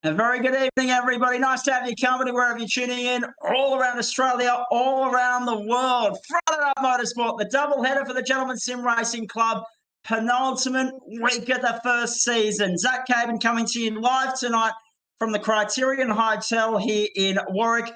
A very good evening, everybody. Nice to have you company wherever you're tuning in, all around Australia, all around the world. Friday Night Motorsport, the double header for the Gentleman Sim Racing Club, penultimate week of the first season. Zach Caban coming to you live tonight from the Criterion Hotel here in Warwick.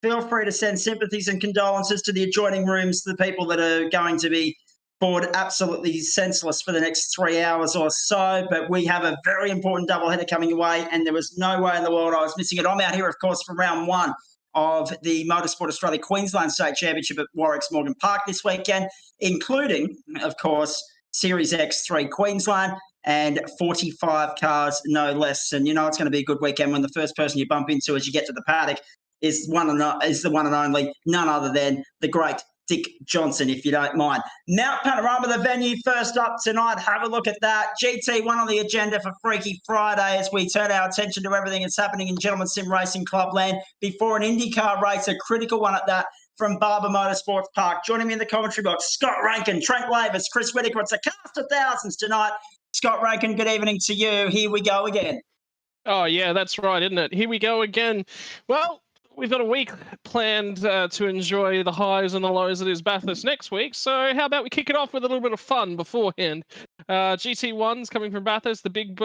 Feel free to send sympathies and condolences to the adjoining rooms, to the people that are going to be bored absolutely senseless for the next 3 hours or so. But we have a very important doubleheader coming away, and there was no way in the world I was missing it. I'm out here, of course, for round one of the Motorsport Australia Queensland State Championship at Warwick's Morgan Park this weekend, including, of course, Series X3 Queensland and 45 cars, no less. And you know it's going to be a good weekend when the first person you bump into as you get to the paddock is the one and only, none other than the great Dick Johnson, if you don't mind. Mount Panorama, the venue, first up tonight. Have a look at that. GT1 on the agenda for Freaky Friday as we turn our attention to everything that's happening in Gentleman Sim Racing Club land before an Indycar race, a critical one at that, from Barber Motorsports Park. Joining me in the commentary box, Scott Rankin, Trent Lavis, Chris Whitaker. It's a cast of thousands tonight. Scott Rankin, good evening to you. Here we go again. Oh, yeah, that's right, isn't it? Here we go again. Well, we've got a week planned to enjoy the highs and the lows that is Bathurst next week. So how about we kick it off with a little bit of fun beforehand? GT1's coming from Bathurst, the big,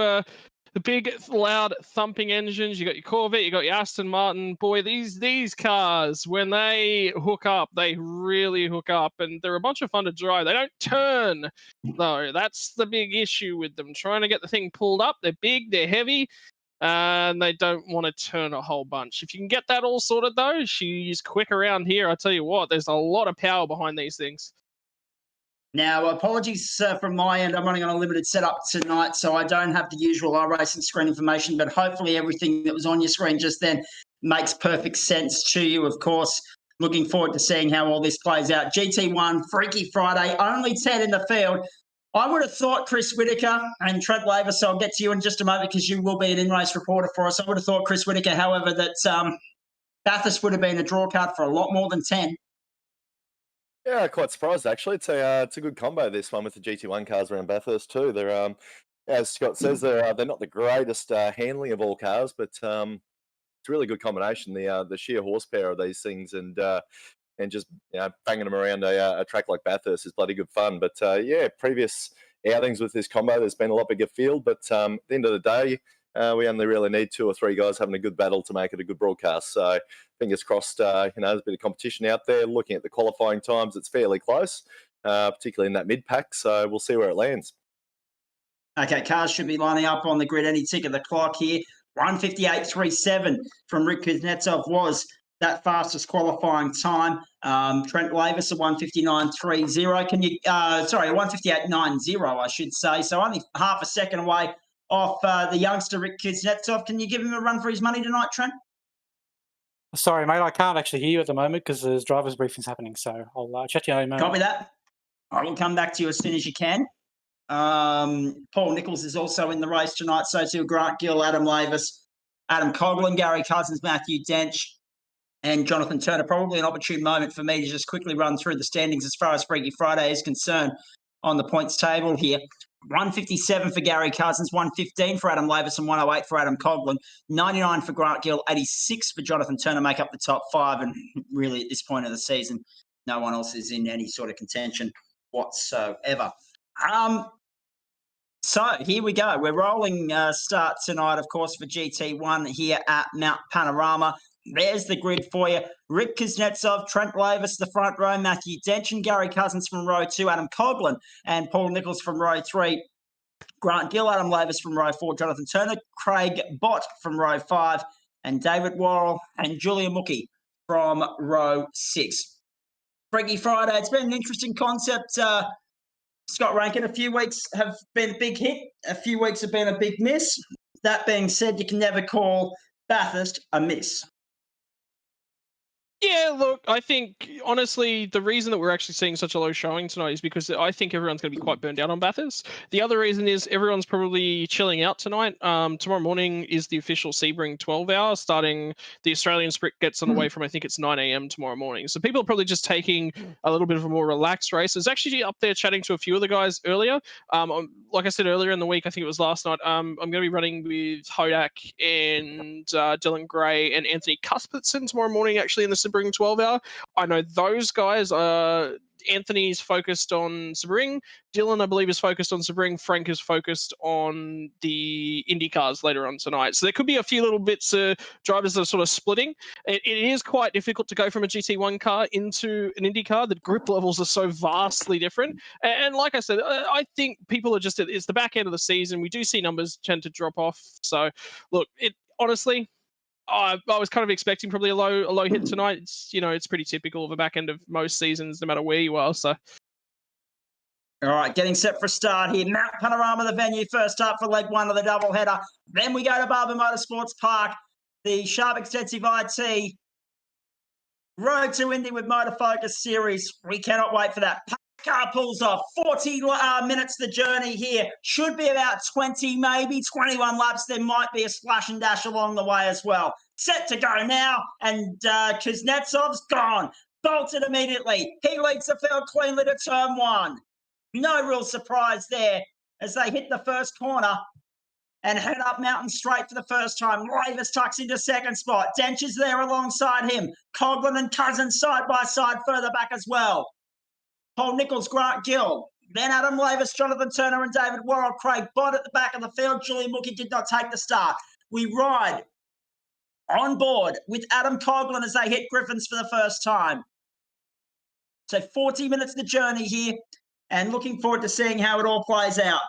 loud, thumping engines. You got your Corvette, you got your Aston Martin. Boy, these cars, when they hook up, they really hook up, and they're a bunch of fun to drive. They don't turn, though. That's the big issue with them. Trying to get the thing pulled up. They're big, they're heavy, and they don't want to turn a whole bunch. If you can get that all sorted, though, she's quick around here. I tell you what, there's a lot of power behind these things. Now, apologies from my end. I'm running on a limited setup tonight, so I don't have the usual iRacing screen information, but hopefully everything that was on your screen just then makes perfect sense to you, of course. Looking forward to seeing how all this plays out. GT1, Freaky Friday, only 10 in the field. I would have thought Chris Whitaker and Trent Lavis, so I'll get to you in just a moment because you will be an in-race reporter for us. I would have thought, Chris Whitaker, however, that Bathurst would have been a draw card for a lot more than 10. Yeah, quite surprised actually. It's a good combo, this one, with the GT1 cars around Bathurst too. They're as Scott says, they're not the greatest handling of all cars, but it's a really good combination. The sheer horsepower of these things and just banging them around a track like Bathurst is bloody good fun. But yeah, previous outings with this combo, there's been a lot bigger field. But at the end of the day, we only really need 2 or 3 guys having a good battle to make it a good broadcast. So fingers crossed, there's a bit of competition out there. Looking at the qualifying times, it's fairly close, particularly in that mid-pack. So we'll see where it lands. Okay, cars should be lining up on the grid any tick of the clock here. 1:58.37 from Rick Kuznetsov was that fastest qualifying time. Trent Lavis, a 1:59.30. Can you, 1:58.90, I should say. So only half a second away off the youngster Rick Kuznetsov. Can you give him a run for his money tonight, Trent? Sorry, mate, I can't actually hear you at the moment because there's driver's briefings happening. So I'll chat to you in a moment. Copy that. I will come back to you as soon as you can. Paul Nichols is also in the race tonight. So too Grant Gill, Adam Lavis, Adam Coughlin, Gary Cousins, Matthew Dench, and Jonathan Turner. Probably an opportune moment for me to just quickly run through the standings as far as Freaky Friday is concerned on the points table here. 157 for Gary Cousins, 115 for Adam Lavis, and 108 for Adam Coughlin. 99 for Grant Gill, 86 for Jonathan Turner make up the top 5. And really, at this point of the season, no one else is in any sort of contention whatsoever. So here we go. We're rolling start tonight, of course, for GT1 here at Mount Panorama. There's the grid for you. Rick Kuznetsov, Trent Lavis, the front row, Matthew Dench and Gary Cousins from row 2, Adam Coughlin and Paul Nichols from row 3, Grant Gill, Adam Lavis from row 4, Jonathan Turner, Craig Bott from row 5, and David Worrell and Julia Mookie from row 6. Freaky Friday, it's been an interesting concept. Scott Rankin, a few weeks have been a big hit, a few weeks have been a big miss. That being said, you can never call Bathurst a miss. Yeah, look, I think honestly the reason that we're actually seeing such a low showing tonight is because I think everyone's going to be quite burned out on Bathurst. The other reason is everyone's probably chilling out tonight. Tomorrow morning is the official Sebring 12 hour, starting the Australian sprint gets underway from I think it's 9 a.m. tomorrow morning. So people are probably just taking a little bit of a more relaxed race. I was actually up there chatting to a few of the guys earlier. Like I said earlier in the week, I think it was last night. I'm going to be running with Hodak and Dylan Gray and Anthony Cuthbertson tomorrow morning, actually in the Sebring 12 hour. I know those guys are. Anthony's focused on Sebring. Dylan, I believe, is focused on Sebring. Frank is focused on the Indycars later on tonight. So there could be a few little bits drivers that are sort of splitting. It is quite difficult to go from a GT1 car into an IndyCar. The grip levels are so vastly different. And like I said, I think people are just, it's the back end of the season. We do see numbers tend to drop off. So look, it honestly, I was kind of expecting probably a low hit tonight. It's it's pretty typical of the back end of most seasons, no matter where you are. So, all right, getting set for a start here. Mount Panorama, the venue, first up for leg one of the doubleheader. Then we go to Barber Motorsports Park, the Sharp Extensive I.T. Road to Indy with Motorfocus series. We cannot wait for that. Car pulls off. 40 minutes the journey here. Should be about 20, maybe 21 laps. There might be a splash and dash along the way as well. Set to go now, and Kuznetsov's gone. Bolted immediately. He leads the field cleanly to turn one. No real surprise there as they hit the first corner and head up Mountain Straight for the first time. Lavis tucks into second spot. Dench is there alongside him. Coughlin and Cousins side by side further back as well. Paul Nichols, Grant Gill. Then Adam Lavis, Jonathan Turner and David Worrell. Craig Bott at the back of the field. Julian Mookie did not take the start. We ride on board with Adam Coughlin as they hit Griffins for the first time. So 40 minutes the journey here, and looking forward to seeing how it all plays out.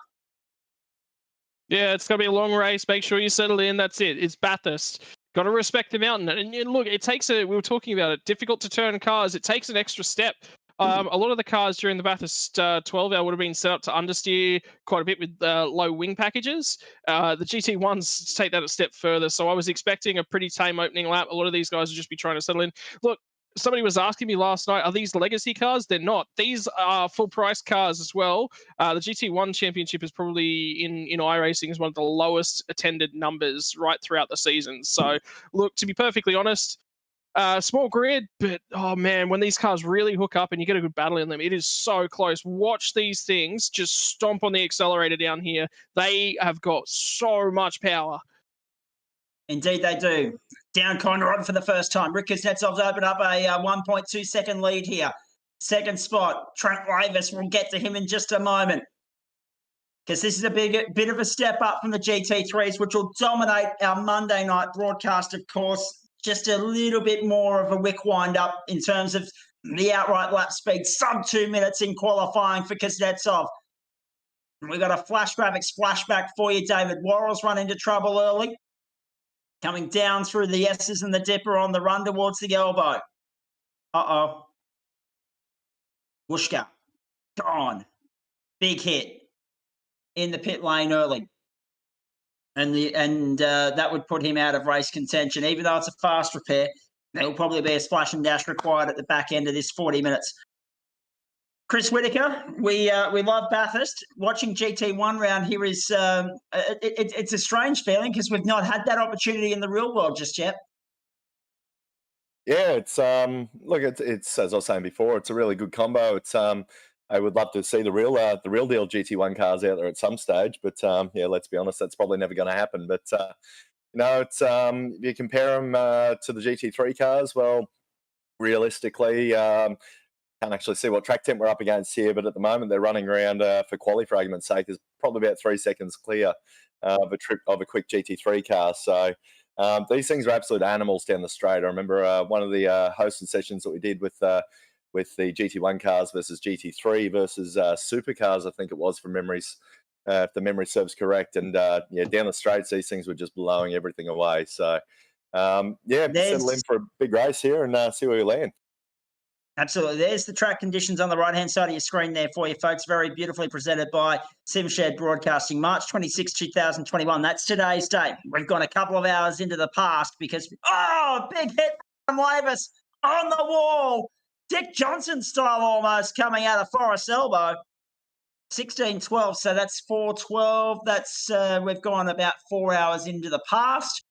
Yeah, it's going to be a long race. Make sure you settle in. That's it. It's Bathurst. Got to respect the mountain. And look, it takes we were talking about it, difficult to turn cars. It takes an extra step. A lot of the cars during the Bathurst 12 hour would have been set up to understeer quite a bit with low wing packages. The GT1s take that a step further. So I was expecting a pretty tame opening lap. A lot of these guys would just be trying to settle in. Look, somebody was asking me last night, are these legacy cars? They're not. These are full price cars as well. The GT1 championship is probably in iRacing is one of the lowest attended numbers right throughout the season. So look, to be perfectly honest, small grid, but oh man, when these cars really hook up and you get a good battle in them, it is so close. Watch these things just stomp on the accelerator down here. They have got so much power. Indeed, they do. Down Conrad for the first time. Rick Kuznetsov's opened up a 1.2 second lead here. Second spot, Trent Lavis. We'll get to him in just a moment, because this is a bit of a step up from the GT3s, which will dominate our Monday night broadcast, of course. Just a little bit more of a wick wind up in terms of the outright lap speed. Sub 2 minutes in qualifying for Kuznetsov. We've got a flash graphics flashback for you. David Worrell's run into trouble early. Coming down through the S's and the dipper on the run towards the elbow. Uh-oh. Wushka. Gone. Big hit in the pit lane early. And that would put him out of race contention. Even though it's a fast repair, there will probably be a splash and dash required at the back end of this 40 minutes. Chris Whitaker, we love Bathurst. Watching GT1 round here is it's a strange feeling because we've not had that opportunity in the real world just yet. Yeah, it's look, it's as I was saying before, it's a really good combo. It's I would love to see the real deal GT1 cars out there at some stage, but yeah, let's be honest, that's probably never going to happen. But it's if you compare them to the GT3 cars, well, realistically, can't actually see what track temp we're up against here, but at the moment they're running around for quali, for argument's sake, is probably about 3 seconds clear of a quick GT3 car. So these things are absolute animals down the straight. I remember one of the hosted sessions that we did with the GT1 cars versus GT3 versus supercars, I think it was, from memories, if the memory serves correct. And yeah, down the straights, these things were just blowing everything away. So yeah, settle in for a big race here and see where we land. Absolutely. There's the track conditions on the right-hand side of your screen there for you, folks. Very beautifully presented by SimShed Broadcasting. March 26, 2021. That's today's date. We've gone a couple of hours into the past because, big hit from Lavis on the wall. Dick Johnson style almost coming out of Forest Elbow. 16-12, so that's 4:12. That's we've gone about 4 hours into the past.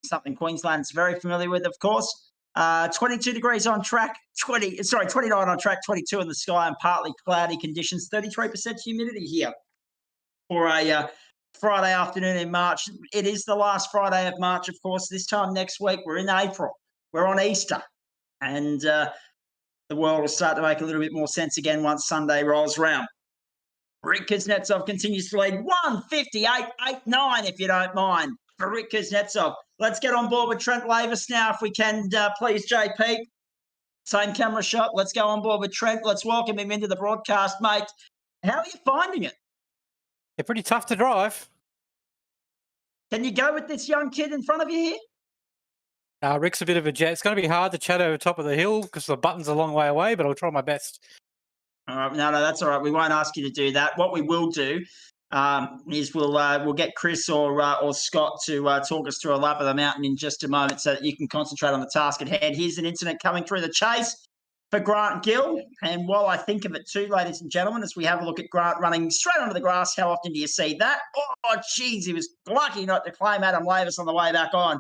Something Queensland's very familiar with, of course. 22 degrees on track, 29 on track, 22 in the sky, and partly cloudy conditions. 33% humidity here for a Friday afternoon in March. It is the last Friday of March, of course. This time next week, we're in April. We're on Easter, and the world will start to make a little bit more sense again once Sunday rolls around. Rick Kuznetsov continues to lead 158.89, if you don't mind, for Rick Kuznetsov. Let's get on board with Trent Lavis now, if we can, please, JP. Same camera shot. Let's go on board with Trent. Let's welcome him into the broadcast, mate. How are you finding it? They're pretty tough to drive. Can you go with this young kid in front of you here? Rick's a bit of a jet. It's going to be hard to chat over top of the hill because the button's a long way away, but I'll try my best. All right, no, that's all right. We won't ask you to do that. What we will do is we'll get Chris or Scott to talk us through a lap of the mountain in just a moment so that you can concentrate on the task at hand. Here's an incident coming through the chase for Grant Gill. And while I think of it too, ladies and gentlemen, as we have a look at Grant running straight onto the grass, how often do you see that? Oh, geez, he was lucky not to claim Adam Lavis on the way back on.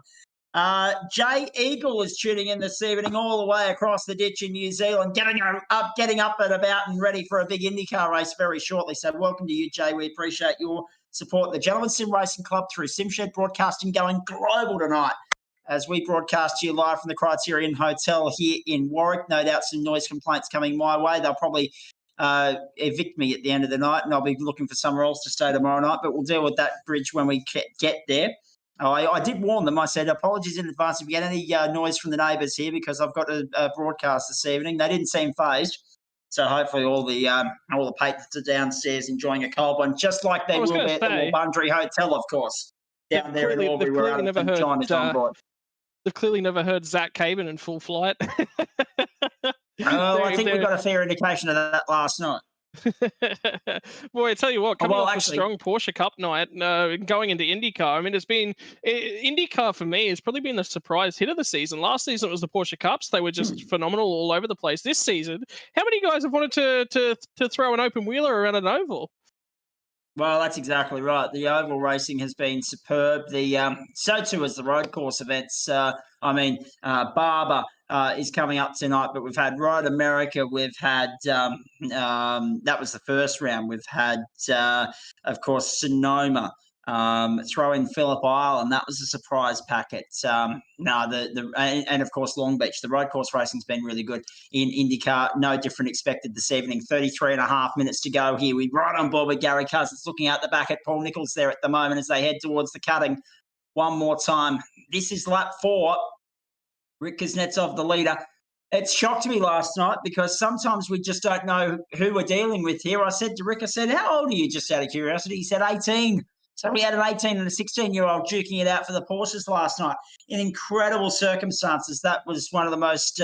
Jay Eagle is tuning in this evening all the way across the ditch in New Zealand, getting up and about and ready for a big IndyCar race very shortly. So welcome to you, Jay. We appreciate your support. The Gentleman Sim Racing Club through SimShed Broadcasting going global tonight as we broadcast to you live from the Criterion Hotel here in Warwick. No doubt some noise complaints coming my way. They'll probably evict me at the end of the night, and I'll be looking for somewhere else to stay tomorrow night, but we'll deal with that bridge when we get there. I did warn them. I said, apologies in advance if you get any noise from the neighbours here because I've got a broadcast this evening. They didn't seem phased. So hopefully all the patrons are downstairs enjoying a cold one, just like they will be at the Wurundjeri Hotel, of course, down there in Albury. They've clearly never heard Zach Caban in full flight. I think we got a fair indication of that last night. Boy, I tell you what, coming off a strong Porsche Cup night, going into IndyCar, I mean, IndyCar for me has probably been the surprise hit of the season. Last season it was the Porsche Cups. They were just phenomenal all over the place. This season, how many guys have wanted to throw an open wheeler around an oval? Well, that's exactly right. The oval racing has been superb. So too has the road course events. Barber is coming up tonight, but we've had Road America. We've had that was the first round. We've had, of course, Sonoma. Throw in Phillip Island. That was a surprise packet. And of course Long Beach. The road course racing's been really good in IndyCar. No different expected this evening. 33.5 minutes to go here. We're right on board with Gary Cousins, looking out the back at Paul Nichols there at the moment as they head towards the cutting. One more time. This is lap 4. Rick Kuznetsov, the leader. It shocked me last night because sometimes we just don't know who we're dealing with here. I said to Rick, how old are you, just out of curiosity? He said 18. So we had an 18 and a 16-year-old duking it out for the Porsches last night in incredible circumstances. That was one of the most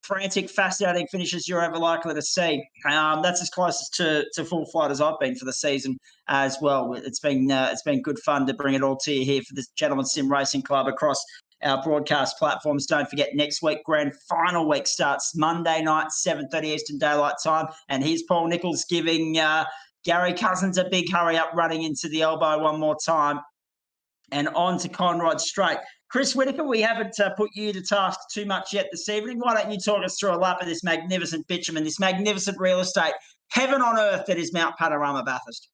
frantic, fascinating finishes you're ever likely to see. That's as close to full flight as I've been for the season as well. It's been good fun to bring it all to you here for the Gentleman Sim Racing Club across our broadcast platforms. Don't forget, next week, grand final week starts Monday night, 7:30 Eastern Daylight Time. And here's Paul Nichols giving Gary Cousins a big hurry up, running into the elbow one more time. And on to Conrod Straight. Chris Whitaker, we haven't put you to task too much yet this evening. Why don't you talk us through a lap of this magnificent bitumen, this magnificent real estate, heaven on earth that is Mount Panorama Bathurst?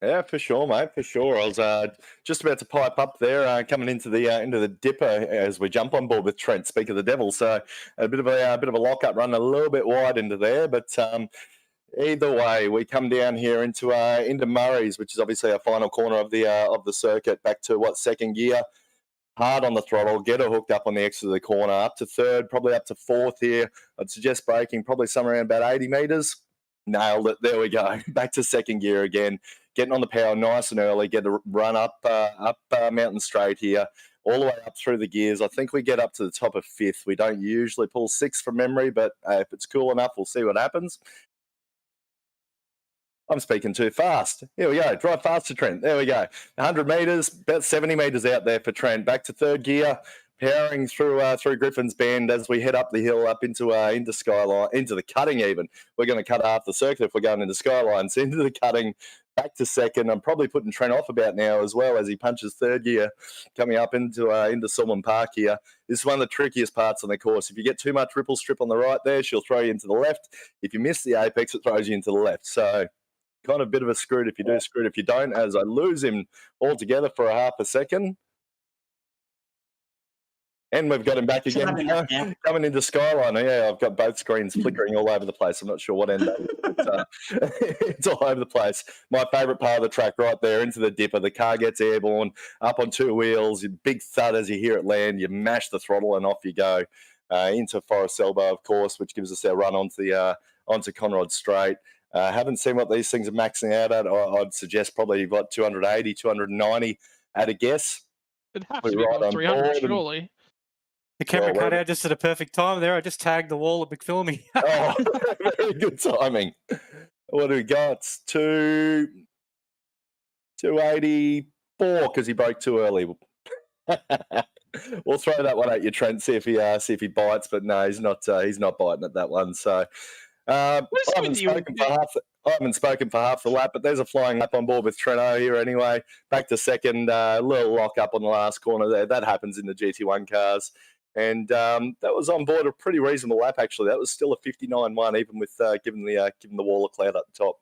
Yeah, for sure, mate, for sure. I was just about to pipe up there, coming into the dipper as we jump on board with Trent, speak of the devil. So a bit of a lock-up run, a little bit wide into there, but either way, we come down here into Murray's, which is obviously our final corner of the circuit, back to second gear. Hard on the throttle, get her hooked up on the exit of the corner, up to third, probably up to fourth here. I'd suggest braking probably somewhere around about 80 metres. Nailed it. There we go. Back to second gear again. Getting on the power nice and early. Get a run up Mountain Straight here, all the way up through the gears. I think we get up to the top of fifth. We don't usually pull sixth from memory, but if it's cool enough, we'll see what happens. I'm speaking too fast. Here we go. Drive faster, Trent. There we go. 100 metres, about 70 metres out there for Trent. Back to third gear. powering through Griffin's Bend as we head up the hill, up into Skyline, into the cutting even. We're going to cut half the circuit if we're going into Skylines, into the cutting, back to second. I'm probably putting Trent off about now as well as he punches third gear coming up into Sulman Park here. This is one of the trickiest parts on the course. If you get too much ripple strip on the right there, she'll throw you into the left. If you miss the apex, it throws you into the left. So kind of a bit of a screwed if you do, screwed if you don't, as I lose him altogether for a half a second. And we've got him back again, coming into Skyline. Yeah, I've got both screens flickering all over the place. I'm not sure what end but it's all over the place. My favourite part of the track right there, into the dipper. The car gets airborne, up on two wheels, big thud as you hear it land. You mash the throttle and off you go into Forest Elbow, of course, which gives us our run onto Conrod Straight. Haven't seen what these things are maxing out at. I'd suggest probably you've got 280, 290 at a guess. It'd have to be about 300, surely. The camera cut out just at a perfect time there. I just tagged the wall at McPhilmy. Oh, very good timing. What do we got? 284 because he broke too early. We'll throw that one at you, Trent. See if he bites. But no, he's not biting at that one. So I haven't spoken for half the lap, but there's a flying lap on board with Treno here anyway. Back to second, little lock up on the last corner there. That happens in the GT1 cars. And that was on board a pretty reasonable lap, actually. That was still a 59-1, even with given the wall of cloud up the top.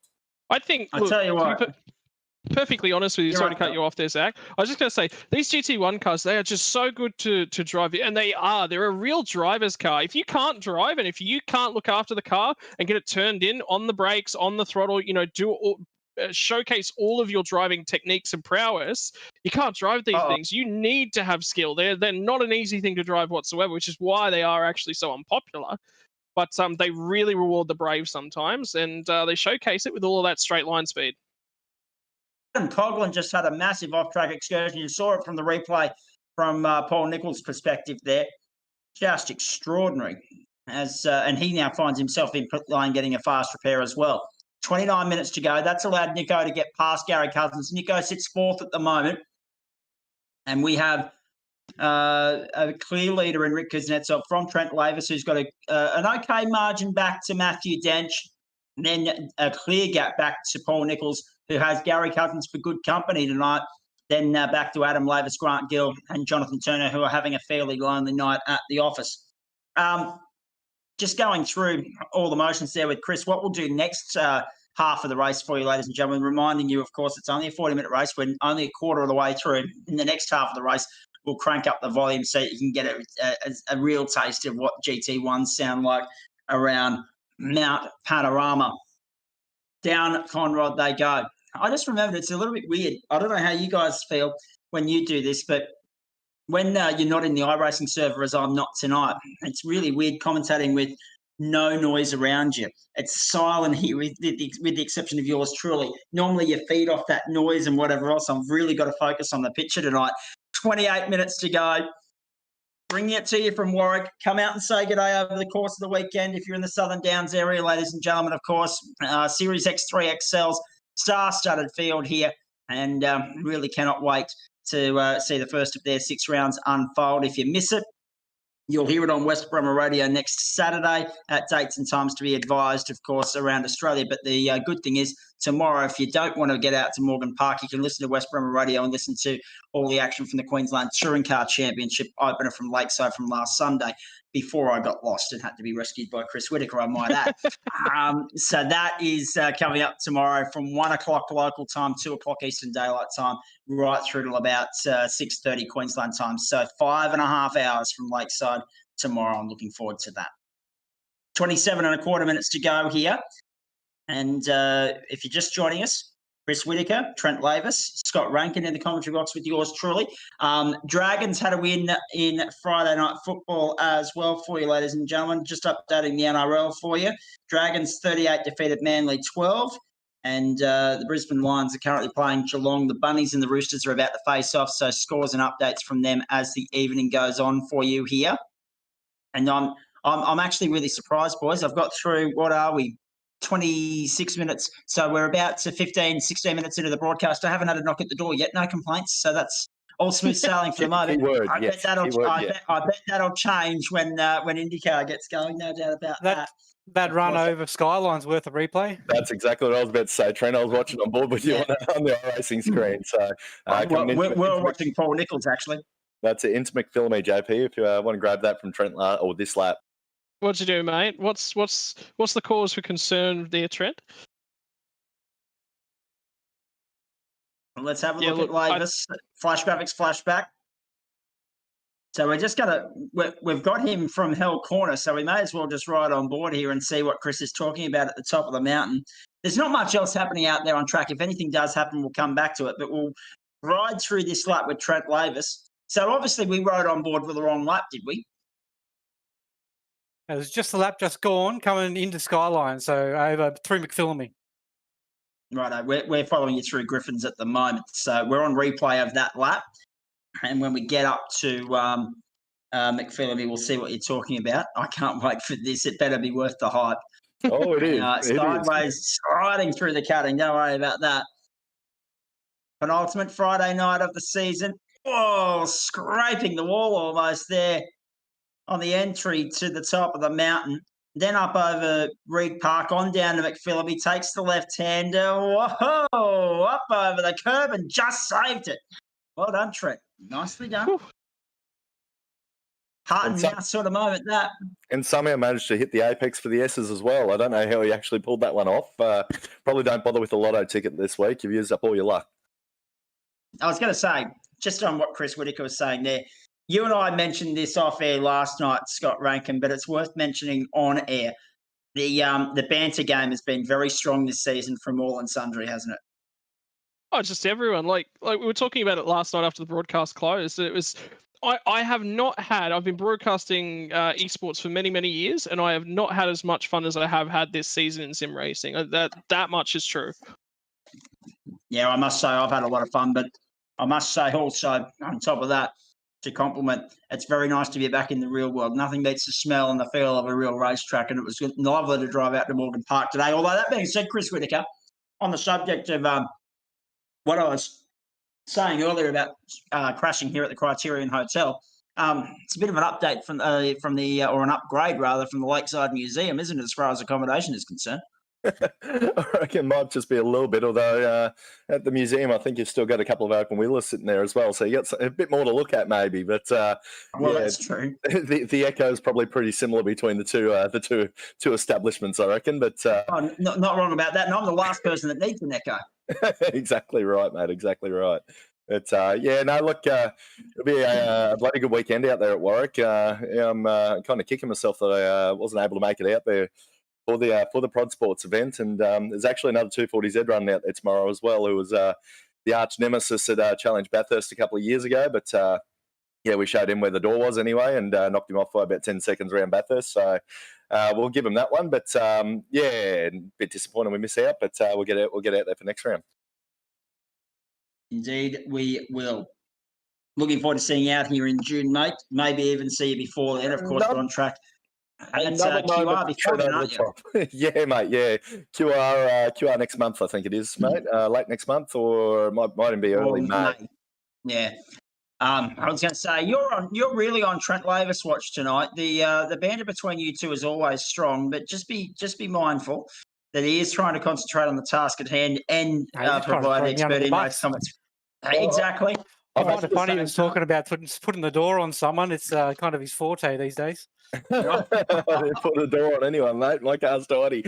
I think. I'll tell you what. Perfectly honest with you, sorry to cut you off there, Zach. I was just going to say, these GT1 cars, they are just so good to drive. And they're a real driver's car. If you can't drive and if you can't look after the car and get it turned in on the brakes, on the throttle, showcase all of your driving techniques and prowess, you can't drive these things. You need to have skill. They're not an easy thing to drive whatsoever, which is why they are actually so unpopular. But they really reward the brave sometimes, and they showcase it with all of that straight line speed. Adam Coughlin just had a massive off-track excursion. You saw it from the replay from Paul Nichols' perspective there. Just extraordinary. And he now finds himself in pit line getting a fast repair as well. 29 minutes to go. That's allowed Nico to get past Gary Cousins. Nico sits fourth at the moment. And we have a clear leader in Rick Kuznetsov from Trent Lavis, who's got an okay margin back to Matthew Dench. And then a clear gap back to Paul Nichols, who has Gary Cousins for good company tonight. Then back to Adam Lavis, Grant Gill, and Jonathan Turner, who are having a fairly lonely night at the office. Just going through all the motions there with Chris, what we'll do next half of the race for you, ladies and gentlemen, reminding you, of course, it's only a 40-minute race. We're only a quarter of the way through. In the next half of the race, we'll crank up the volume so you can get a real taste of what GT1s sound like around Mount Panorama. Down Conrod they go. I just remembered it's a little bit weird. I don't know how you guys feel when you do this, but when you're not in the iRacing server, as I'm not tonight, it's really weird commentating with no noise around you. It's silent here with the exception of yours truly. Normally you feed off that noise and whatever else. I've really got to focus on the picture tonight. 28 minutes to go. Bringing it to you from Warwick. Come out and say good day over the course of the weekend if you're in the Southern Downs area, ladies and gentlemen, of course. Series X3 XLs, star-studded field here, and really cannot wait to see the first of their 6 rounds unfold. If you miss it, you'll hear it on West Bremer Radio next Saturday at dates and times to be advised, of course, around Australia. But the good thing is tomorrow, if you don't want to get out to Morgan Park, you can listen to West Bremer Radio and listen to all the action from the Queensland Touring Car Championship opener from Lakeside from last Sunday before I got lost and had to be rescued by Chris Whitaker, I might add. So that is coming up tomorrow from 1 o'clock local time, 2 o'clock Eastern Daylight Time, right through till about 6:30 Queensland time. So 5.5 hours from Lakeside tomorrow. I'm looking forward to that. 27 and a quarter minutes to go here. And if you're just joining us, Chris Whitaker, Trent Lavis, Scott Rankin in the commentary box with yours truly. Dragons had a win in Friday Night Football as well for you, ladies and gentlemen. Just updating the NRL for you. Dragons 38 defeated Manly 12. And the Brisbane Lions are currently playing Geelong. The Bunnies and the Roosters are about to face off. So scores and updates from them as the evening goes on for you here. And I'm actually really surprised, boys. I've got through, what are we, 26 minutes. So we're about to 15, 16 minutes into the broadcast. I haven't had a knock at the door yet. No complaints. So that's all smooth sailing for the moment. Keyword, I yes. bet Keyword, I bet that'll change when Indycar gets going. No doubt about that. That Of run course. over Skyline's worth a replay. That's exactly what I was about to say, Trent. I was watching on board with you Yeah. on the iRacing screen. So we're watching Paul Nichols actually. That's it. Into McPhillamy, JP. If you want to grab that from Trent or this lap. What'd you do, mate? What's the cause for concern there, Trent? Let's have a look at Lavis. Flash graphics, flashback. So we've got him from Hell Corner, so we may as well just ride on board here and see what Chris is talking about at the top of the mountain. There's not much else happening out there on track. If anything does happen, we'll come back to it, but we'll ride through this lap with Trent Lavis. So obviously we rode on board with the wrong lap, did we? It was just the lap just gone, coming into Skyline, so over through McPhillamy. Righto, we're following you through Griffins at the moment. So we're on replay of that lap. And when we get up to McPhillamy, we'll see what you're talking about. I can't wait for this. It better be worth the hype. Oh, it is. Sideways, sliding through the cutting. Don't worry about that. Penultimate Friday night of the season. Whoa, scraping the wall almost there on the entry to the top of the mountain. Then up over Reed Park, on down to McPhillamy, takes the left-hander. Whoa, up over the curb and just saved it. Well done, Trent. Nicely done. Whew. Heart and mouth sort of moment, that. And somehow managed to hit the apex for the S's as well. I don't know how he actually pulled that one off. Probably don't bother with the lotto ticket this week. You've used up all your luck. I was going to say, just on what Chris Whitaker was saying there, you and I mentioned this off air last night, Scott Rankin, but it's worth mentioning on air. The banter game has been very strong this season from all and sundry, hasn't it? Oh, just everyone. Like we were talking about it last night after the broadcast closed. It was. I have not had. I've been broadcasting esports for many, many years, and I have not had as much fun as I have had this season in sim racing. That much is true. Yeah, I must say I've had a lot of fun, but I must say also on top of that, to compliment, it's very nice to be back in the real world. Nothing beats the smell and the feel of a real racetrack, and it was lovely to drive out to Morgan Park today. Although that being said, Chris Whitaker, on the subject of what I was saying earlier about crashing here at the Criterion Hotel, it's a bit of an update from or an upgrade rather from the Lakeside Museum, isn't it, as far as accommodation is concerned? I reckon it might just be a little bit, although at the museum I think you've still got a couple of open wheelers sitting there as well, so you got a bit more to look at maybe. But that's true. The echo is probably pretty similar between the two establishments, I reckon. But not wrong about that. And I'm the last person that needs an echo. Exactly right, mate. Exactly right. But look, it'll be a bloody good weekend out there at Warwick. I'm kind of kicking myself that I wasn't able to make it out there for the Prod Sports event, and there's actually another 240Z running out there tomorrow as well, who was the arch nemesis at Challenge Bathurst a couple of years ago, but we showed him where the door was anyway, and knocked him off by about 10 seconds around Bathurst, so we'll give him that one, but a bit disappointed we miss out, but we'll get out there for next round. Indeed, we will. Looking forward to seeing you out here in June, mate. Maybe even see you before then. Of course, we're on track. That's QR before then, aren't you? Yeah, mate. Yeah, QR next month, I think it is, mate. Late next month, or might even be early May. Yeah. I was going to say you're really on Trent Lavis watch tonight. The banter between you two is always strong, but just be mindful that he is trying to concentrate on the task at hand and provide expert in-race comments. Exactly. I find it funny he was talking about putting the door on someone. It's kind of his forte these days. I didn't put the door on anyone, mate. My car's tidy.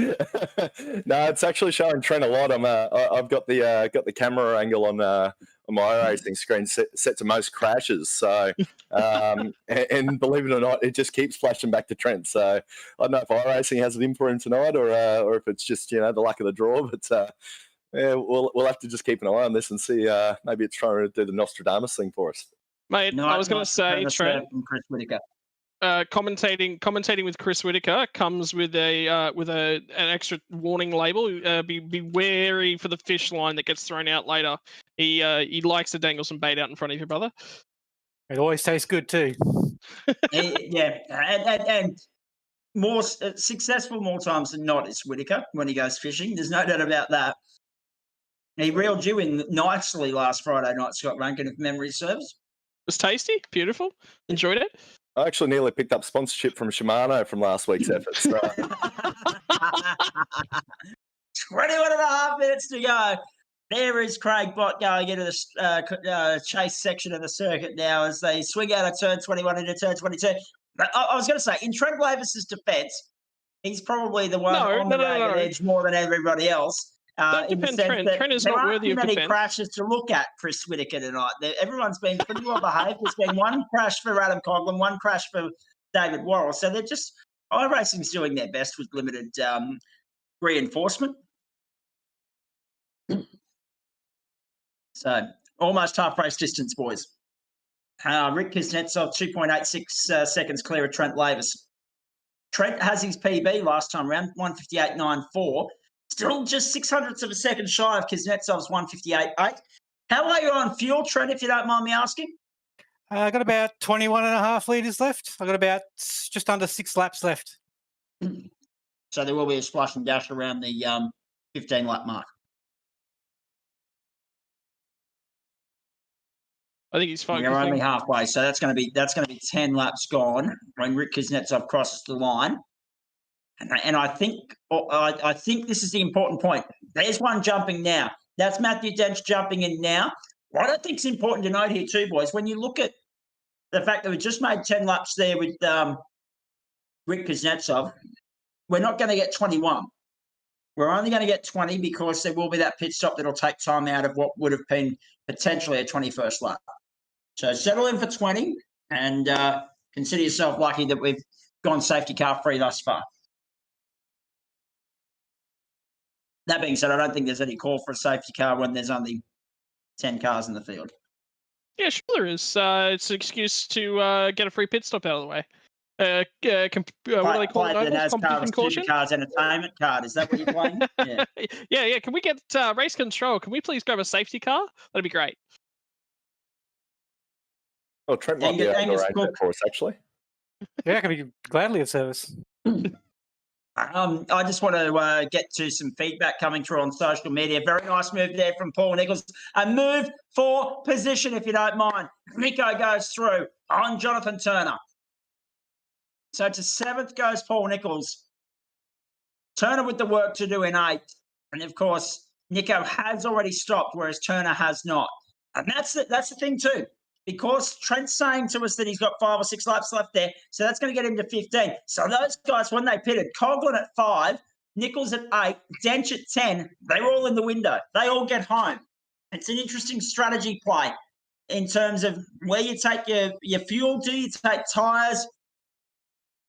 No, it's actually showing Trent a lot. I've got the camera angle on my iRacing screen set to most crashes. So, and believe it or not, it just keeps flashing back to Trent. So I don't know if iRacing has it in for him tonight, or if it's just the luck of the draw. But we'll have to just keep an eye on this and see. Maybe it's trying to do the Nostradamus thing for us. Mate, I was going to say, Trent. Chris Whitaker. Commentating with Chris Whitaker comes with an extra warning label. Be wary for the fish line that gets thrown out later. He likes to dangle some bait out in front of you, brother. It always tastes good too. Yeah, and more successful more times than not is Whitaker when he goes fishing. There's no doubt about that. He reeled you in nicely last Friday night, Scott Rankin, if memory serves. It was tasty, beautiful. Enjoyed it. I actually nearly picked up sponsorship from Shimano from last week's efforts. So. 21 and a half minutes to go. There is Craig Bott going into the chase section of the circuit now as they swing out of turn 21 into turn 22. I was going to say, in Trent Lavis's defence, he's probably the one on the ragged edge more than everybody else. Don't defend Trent. Trent is not worthy of defence. There aren't many crashes to look at, Chris Whittaker, tonight. Everyone's been pretty well behaved. There's been one crash for Adam Coughlin, one crash for David Worrell. So they're just iRacing's doing their best with limited reinforcement. So almost half race distance, boys. Rick Kuznetsov, 2.86 seconds clear of Trent Lavis. Trent has his PB last time round, 158.94. Still just 600ths of a second shy of Kuznetsov's 158.8. How are you on fuel, Trent, if you don't mind me asking? I got about 21.5 litres left. I got about just under 6 laps left. So there will be a splash and dash around the 15-lap mark. I think he's focusing. You're only halfway, so that's going to be 10 laps gone when Rick Kuznetsov crosses the line. And I think this is the important point. There's one jumping now. That's Matthew Dench jumping in now. What I think is important to note here too, boys, when you look at the fact that we just made 10 laps there with Rick Kuznetsov, we're not going to get 21. We're only going to get 20 because there will be that pit stop that'll take time out of what would have been potentially a 21st lap. So settle in for 20 and consider yourself lucky that we've gone safety car free thus far. That being said, I don't think there's any call for a safety car when there's only 10 cars in the field. Yeah, sure there is. It's an excuse to get a free pit stop out of the way. What do they call it? The NASCAR Supercars entertainment card. Is that what you're playing? Yeah. yeah. Can we get race control? Can we please grab a safety car? That'd be great. Well, Trent might be able to arrange that for us, actually. Yeah, I can be gladly of service. I just want to get to some feedback coming through on social media. Very nice move there from Paul Nichols. A move for position, if you don't mind. Rico goes through on Jonathan Turner. So to 7th goes Paul Nichols. Turner with the work to do in 8th. And, of course, Nico has already stopped, whereas Turner has not. And that's the thing too. Because Trent's saying to us that he's got 5 or 6 laps left there, so that's going to get him to 15. So those guys, when they pitted, Coughlin at 5, Nichols at 8, Dench at 10, they're all in the window. They all get home. It's an interesting strategy play in terms of where you take your fuel. Do you take tyres?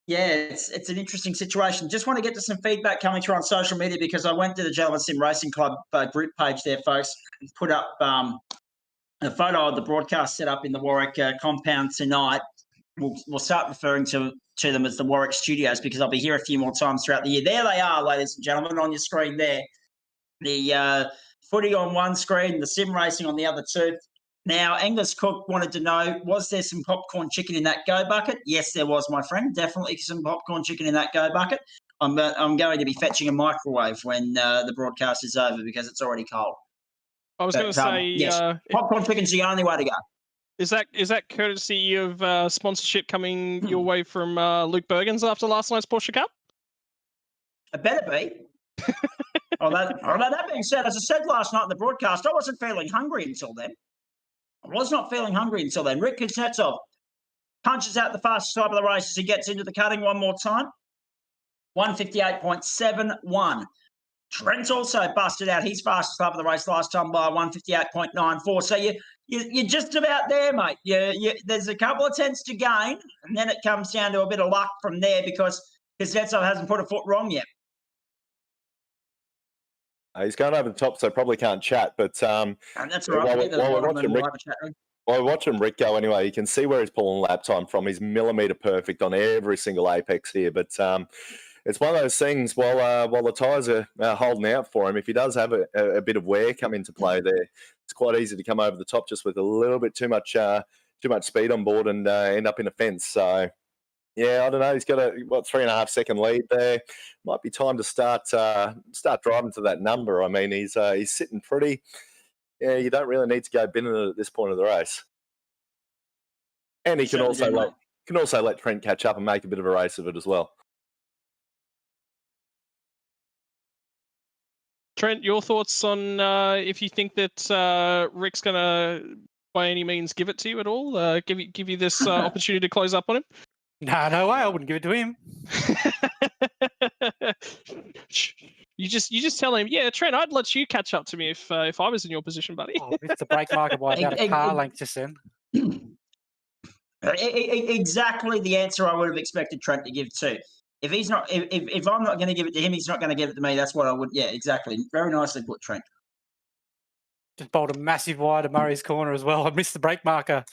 Yeah, it's an interesting situation. Just want to get to some feedback coming through on social media because I went to the Gentleman Sim Racing Club group page there, folks, and put up a photo of the broadcast set up in the Warwick compound tonight. We'll start referring to them as the Warwick Studios because I'll be here a few more times throughout the year. There they are, ladies and gentlemen, on your screen there. The footy on one screen, the sim racing on the other two. Now, Angus Cook wanted to know, was there some popcorn chicken in that go bucket? Yes, there was, my friend. Definitely some popcorn chicken in that go bucket. I'm going to be fetching a microwave when the broadcast is over because it's already cold. I was going to say, yes, popcorn chicken's the only way to go. Is that courtesy of sponsorship coming your way from Luke Bergens after last night's Porsche Cup? It better be. That being said, as I said last night in the broadcast, I wasn't feeling hungry until then. I was not feeling hungry until then. Rick Kuznetsov punches out the fastest time of the race as he gets into the cutting one more time. 158.71. Trent also busted out his fastest lap of the race last time by 158.94. So you're just about there, mate. There's a couple of tenths to gain, and then it comes down to a bit of luck from there because Kuznetsov hasn't put a foot wrong yet. He's going over the top, so probably can't chat. But and that's all right. While we're watching Rick go anyway, you can see where he's pulling lap time from. He's millimetre perfect on every single apex here. But it's one of those things, while the tyres are holding out for him, if he does have a bit of wear come into play there, it's quite easy to come over the top just with a little bit too much speed on board and end up in a fence. So Yeah, I don't know. He's got a 3.5 second lead there. Might be time to start driving to that number. I mean, he's sitting pretty. Yeah, you don't really need to go binning it at this point of the race. And he can also let Trent catch up and make a bit of a race of it as well. Trent, your thoughts on if you think that Rick's going to, by any means, give it to you at all? Give you this opportunity to close up on him? No way. I wouldn't give it to him. You just tell him, yeah, Trent, I'd let you catch up to me if I was in your position, buddy. Oh, it's the brake marker by about a car length just then. Exactly the answer I would have expected Trent to give too. If he's not, if I'm not going to give it to him, he's not going to give it to me. That's what I would. Yeah, exactly. Very nicely put, Trent. Just bowled a massive wide of Murray's corner as well. I missed the brake marker.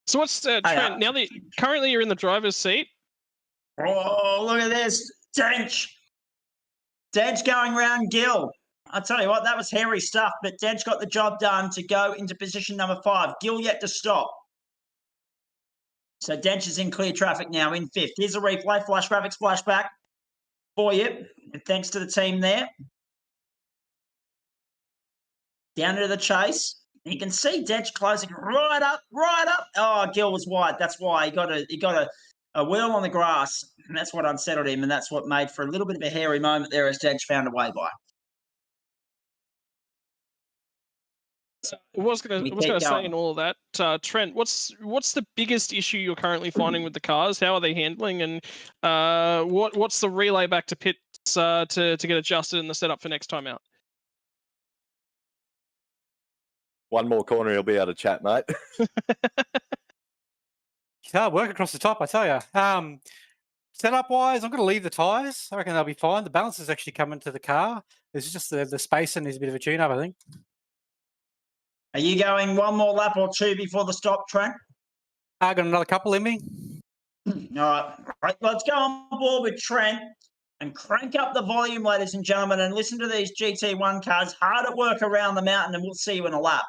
So what's Trent? Now that currently you're in the driver's seat. Oh, look at this, Dench going round Gill. I tell you what, that was hairy stuff. But Dench got the job done to go into position number 5. Gill yet to stop. So Dench is in clear traffic now in 5th. Here's a replay, flash graphics flashback for you. And thanks to the team there. Down to the chase. You can see Dench closing right up. Oh, Gill was wide. That's why he got a wheel on the grass. And that's what unsettled him. And that's what made for a little bit of a hairy moment there as Dench found a way by. I was going to say in all of that, Trent, what's the biggest issue you're currently finding with the cars? How are they handling, and what's the relay back to pits to get adjusted in the setup for next time out? One more corner, he'll be able to chat, mate. Hard work across the top, I tell you. Setup wise, I'm going to leave the tyres. I reckon they'll be fine. The balance is actually coming to the car. It's just the spacing is a bit of a tune-up, I think. Are you going one more lap or two before the stop, Trent? I got another couple in me. All right, let's go on board with Trent and crank up the volume, ladies and gentlemen, and listen to these GT1 cars hard at work around the mountain, and we'll see you in a lap.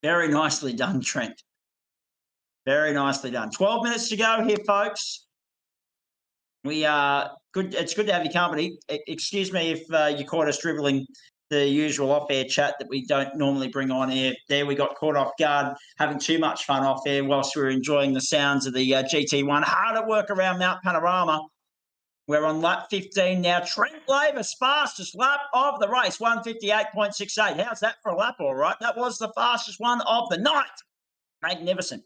Very nicely done, Trent. Very nicely done. 12 minutes to go here, folks. We are good. It's good to have your company. Excuse me if you caught us dribbling the usual off-air chat that we don't normally bring on air. There we got caught off guard, having too much fun off air whilst we were enjoying the sounds of the GT1. Hard at work around Mount Panorama. We're on lap 15 now. Trent Lavis, fastest lap of the race, 158.68. How's that for a lap, all right? That was the fastest one of the night. Magnificent.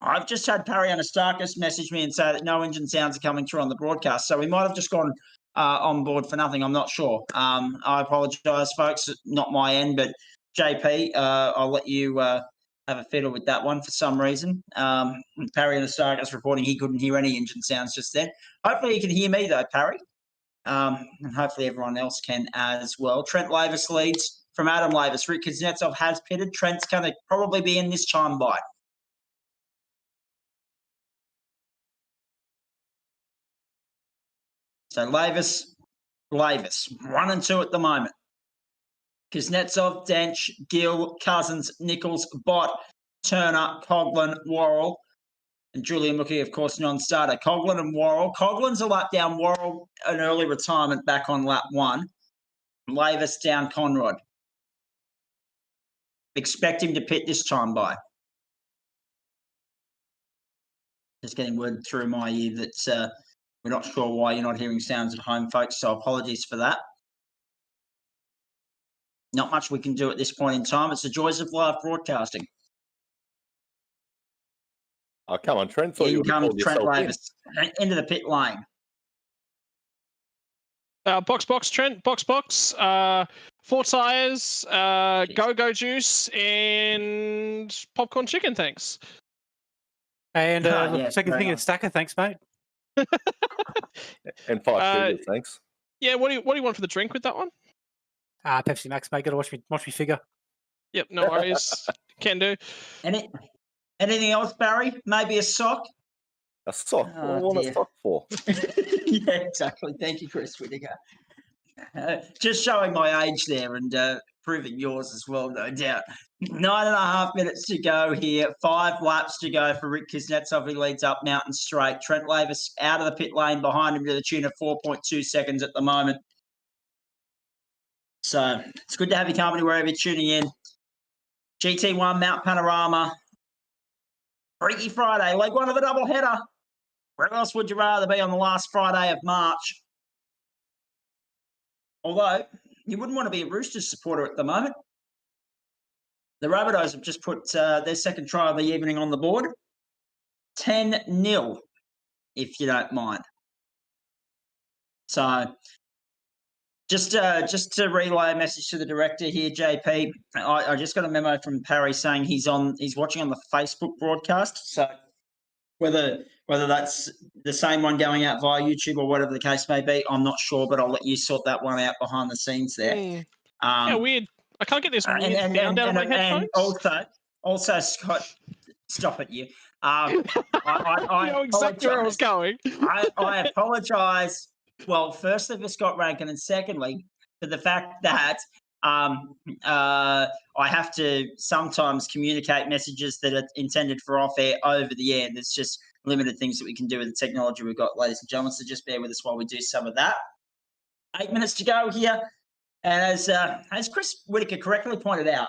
I've just had Parry Anastakis message me and say that no engine sounds are coming through on the broadcast, so we might have just gone on board for nothing. I'm not sure. I apologise, folks. Not my end, but JP, I'll let you have a fiddle with that one for some reason. Parry Anastakis reporting he couldn't hear any engine sounds just then. Hopefully he can hear me though, Parry. And hopefully everyone else can as well. Trent Lavis leads from Adam Lavis. Rick Kuznetsov has pitted. Trent's going to probably be in this time by. So Lavis, 1 and 2 at the moment. Kuznetsov, Dench, Gill, Cousins, Nichols, Bott, Turner, Coughlin, Worrell, and Julian Mookie, of course, non-starter. Coughlin and Worrell. Coughlin's a lap down. Worrell, an early retirement back on lap 1. Lavis down Conrod. Expect him to pit this time by. Just getting word through my ear that we're not sure why you're not hearing sounds at home, folks, so apologies for that. Not much we can do at this point in time. It's the joys of live broadcasting. Oh, come on, Trent. Thought In you would have comes called Trent yourself in. Lavis into the pit lane. Box, Trent. Box. 4 tyres, go juice, and popcorn chicken, thanks. And yes, second very thing nice. is stacker, thanks, mate. And 5 figures, thanks. Yeah, what do you want for the drink with that one? Pepsi Max, mate. Got to watch me figure. Yep, no worries. Can do. Anything else, Barry? Maybe a sock? A sock. Oh, What do I want dear. a sock for? Yeah, exactly. Thank you, Chris Whittaker. Just showing my age there and proving yours as well, no doubt. 9.5 minutes to go here. 5 laps to go for Rick Kuznetsov. He leads up Mountain Straight. Trent Lavis out of the pit lane behind him to the tune of 4.2 seconds at the moment. So it's good to have your company wherever you're tuning in. GT1 Mount Panorama. Freaky Friday, leg 1 of the doubleheader. Where else would you rather be on the last Friday of March? Although, you wouldn't want to be a Roosters supporter at the moment. The Rabbitohs have just put their second try of the evening on the board. 10-0, if you don't mind. So, just to relay a message to the director here, JP, I just got a memo from Parry saying he's watching on the Facebook broadcast. So, whether that's the same one going out via YouTube or whatever the case may be, I'm not sure, but I'll let you sort that one out behind the scenes there. Yeah, weird. I can't get this weird sound out of my headphones. And also, Scott, stop it, you. I you know exactly where I was going. I apologise. Well, firstly for Scott Rankin, and secondly for the fact that I have to sometimes communicate messages that are intended for off-air over the air. There's just limited things that we can do with the technology we've got, ladies and gentlemen, so just bear with us while we do some of that. 8 minutes to go here. And as Chris Whittaker correctly pointed out,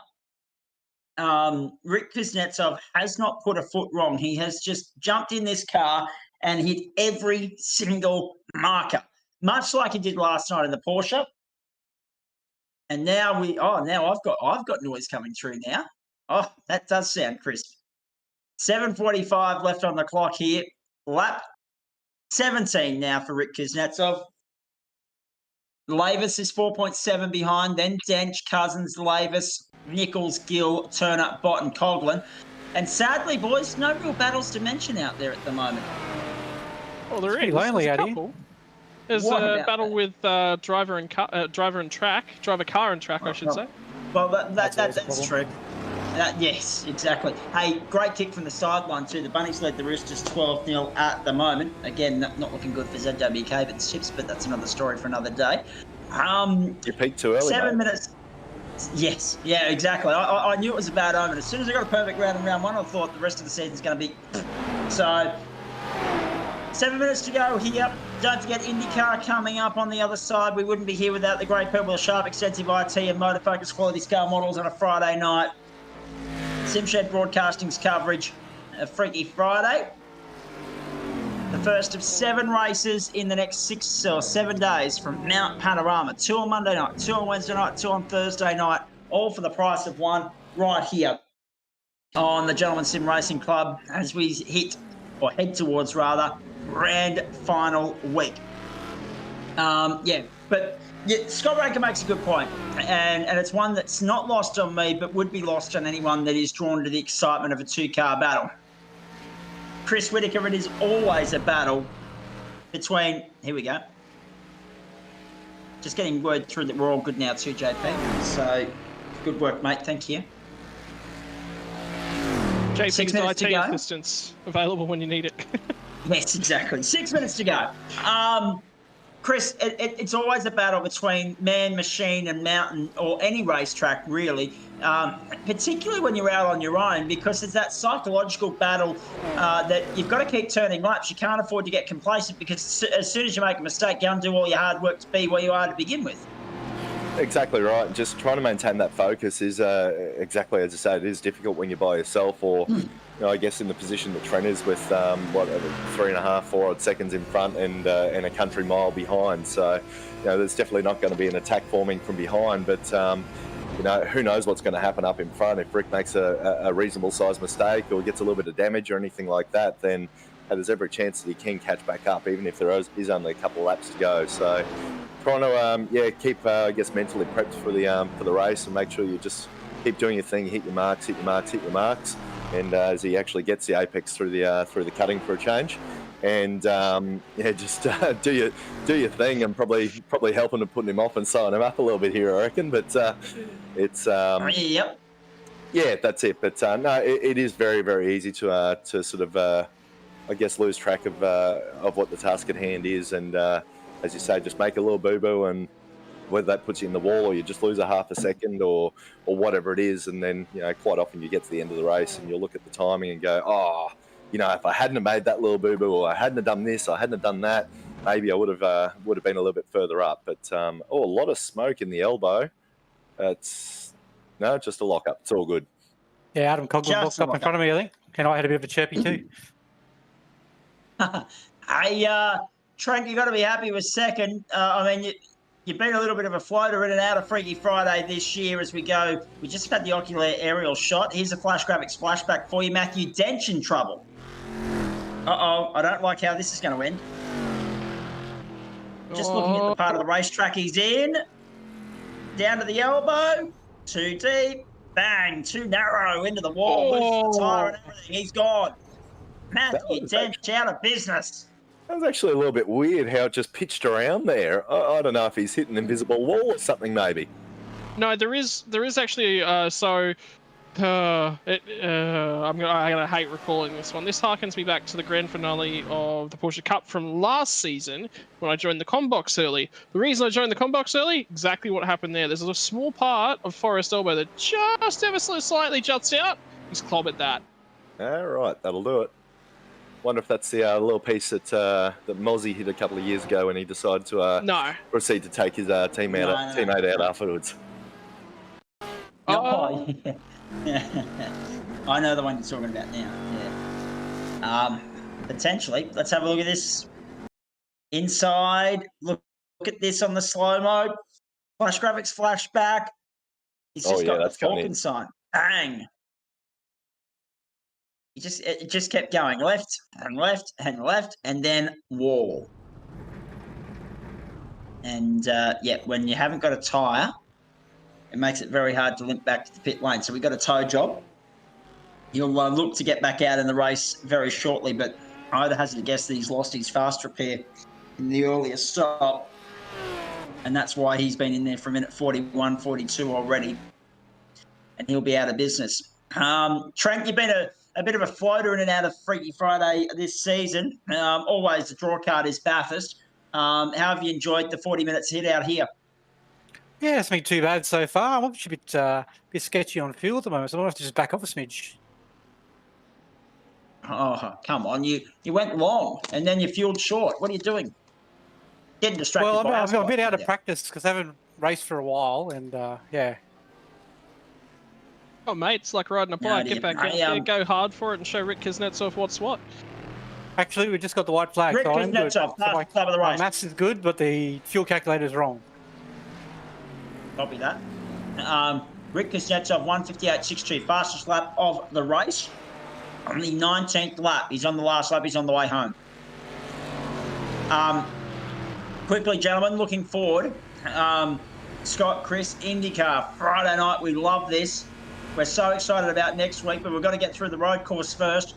Rick Kuznetsov has not put a foot wrong. He has just jumped in this car and hit every single marker, much like he did last night in the Porsche. And now I've got noise coming through now. Oh, that does sound crisp. 7:45 left on the clock here. Lap 17 now for Rick Kuznetsov. Lavis is 4.7 behind, then Dench, Cousins, Lavis, Nichols, Gill, Turner, Bott and Coughlin. And sadly, boys, no real battles to mention out there at the moment. Oh, there is. Lonely, There's a Eddie. couple. There's What a about battle that? with driver car and track, I should say. Well, that's always a problem. true. Yes, exactly. Hey, great kick from the sideline too. The Bunnies led the Roosters 12-0 at the moment. Again, not looking good for ZWK, but chips, but that's another story for another day. You peaked too early. 7 mate. minutes. Yes, yeah, exactly. I knew it was a bad omen. As soon as I got a perfect round in round 1, I thought the rest of the season's going to be. So, 7 minutes to go here. Don't forget Indycar coming up on the other side. We wouldn't be here without the great people of Sharp Extensive I.T and Motorfocus Quality Scale Models on a Friday night. Simshed Broadcasting's coverage of Freaky Friday. The first of 7 races in the next 6 or 7 days from Mount Panorama. 2 on Monday night, 2 on Wednesday night, 2 on Thursday night, all for the price of 1 right here on the Gentleman Sim Racing Club as we head towards grand final week. Scott Ranker makes a good point, and it's one that's not lost on me, but would be lost on anyone that is drawn to the excitement of a 2-car battle. Chris Whitaker, it is always a battle between, here we go, just getting word through that we're all good now too, JP, so good work, mate, thank you. JP's IT assistance available when you need it. Yes, exactly. 6 minutes to go. Chris, it's always a battle between man, machine, and mountain, or any racetrack, really, particularly when you're out on your own, because it's that psychological battle that you've got to keep turning laps. You can't afford to get complacent, because as soon as you make a mistake, go and do all your hard work to be where you are to begin with. Exactly right. Just trying to maintain that focus is exactly as I say. It is difficult when you're by yourself, or I guess in the position that Trent is with 3.5, 4 odd seconds in front and a country mile behind. So there's definitely not going to be an attack forming from behind. But who knows what's going to happen up in front? If Rick makes a reasonable sized mistake or gets a little bit of damage or anything like that, then there's every chance that he can catch back up, even if there is only a couple of laps to go. So trying to keep mentally prepped for the race and make sure you just keep doing your thing, hit your marks, and as he actually gets the apex through the cutting for a change, and just do your thing, and probably helping and putting him off and sewing him up a little bit here, I reckon. But it's yep. Yeah, that's it. But no, it is very, very easy to sort of lose track of what the task at hand is, and as you say, just make a little boo-boo, and whether that puts you in the wall or you just lose a half a second or whatever it is, and then quite often you get to the end of the race and you'll look at the timing and go, if I hadn't have made that little boo-boo, or I hadn't have done this, I hadn't have done that, maybe I would have been a little bit further up. But a lot of smoke in the elbow. It's just a lock-up. It's all good. Yeah, Adam Coughlin walked up in front of me, I think, and I had a bit of a chirpy too. Trent, you got to be happy with second. You've been a little bit of a floater in and out of Freaky Friday this year as we go. We just had the ocular aerial shot. Here's a Flash Graphics flashback for you. Matthew Dench in trouble. Uh-oh, I don't like how this is going to end. Just looking at the part of the racetrack he's in. Down to the elbow. Too deep. Bang. Too narrow into the wall. Loses the tyre and everything. He's gone. Matthew Dench out of business. That was actually a little bit weird how it just pitched around there. I don't know if he's hit an invisible wall or something, maybe. No, there is actually. I'm gonna hate recalling this one. This harkens me back to the grand finale of the Porsche Cup from last season when I joined the Combox early. The reason I joined the Combox early, exactly what happened there. There's a small part of Forest Elbow that just ever so slightly juts out. He's clobbered that. All right, that'll do it. Wonder if that's the little piece that Mozzie hit a couple of years ago when he decided to proceed to take his teammate out afterwards. Oh, yeah. I know the one you're talking about now. Yeah. Potentially. Let's have a look at this. Inside. Look at this on the slow-mo. Flash Graphics flashback. He's just got the Falcon sign. Bang. It just kept going left and left and left, and then wall. And when you haven't got a tyre, it makes it very hard to limp back to the pit lane. So we got a tow job. He'll look to get back out in the race very shortly, but I'd hazard a guess that he's lost his fast repair in the earlier stop, and that's why he's been in there for a minute 41, 42 already, and he'll be out of business. Trent, you've been a bit of a floater in and out of Freaky Friday this season. Always the draw card is Bathurst. How have you enjoyed the 40 minutes hit out here? Yeah, it's been too bad so far. I'm actually a bit sketchy on fuel at the moment, so I might have to just back off a smidge. Oh, come on. You went long, and then you fueled short. What are you doing? Getting distracted Well, by I'm a bit out of yeah. practice because I haven't raced for a while, and yeah. Oh, mate, it's like riding a No, bike. dear. Get back I, out there, go hard for it, and show Rick Kuznetsov what's what. Actually, we just got the white flag, Rick so I'm good. So Kuznetsov, fastest lap of the my race. maths is good, but the fuel calculator is wrong. Copy that. Rick Kuznetsov, 1:58.62, fastest lap of the race. On the 19th lap, he's on the last lap. He's on the way home. Quickly, gentlemen, looking forward. Scott, Chris, IndyCar, Friday night. We love this. We're so excited about next week, but we've got to get through the road course first.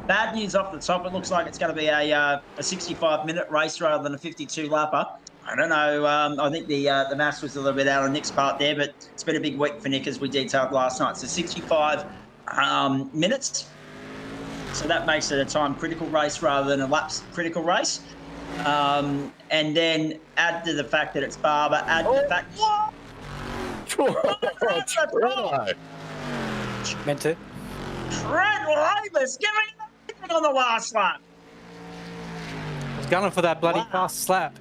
Bad news off the top. It looks like it's going to be a 65-minute race rather than a 52-lapper. I don't know. I think the maths was a little bit out on Nick's part there, but it's been a big week for Nick, as we detailed last night. So 65 minutes. So that makes it a time-critical race rather than a laps-critical race. And then add to the fact that it's Barber, add to the fact... What? Meant it. Trent Lavis giving it on the last lap. I was gunning for that bloody fast slap.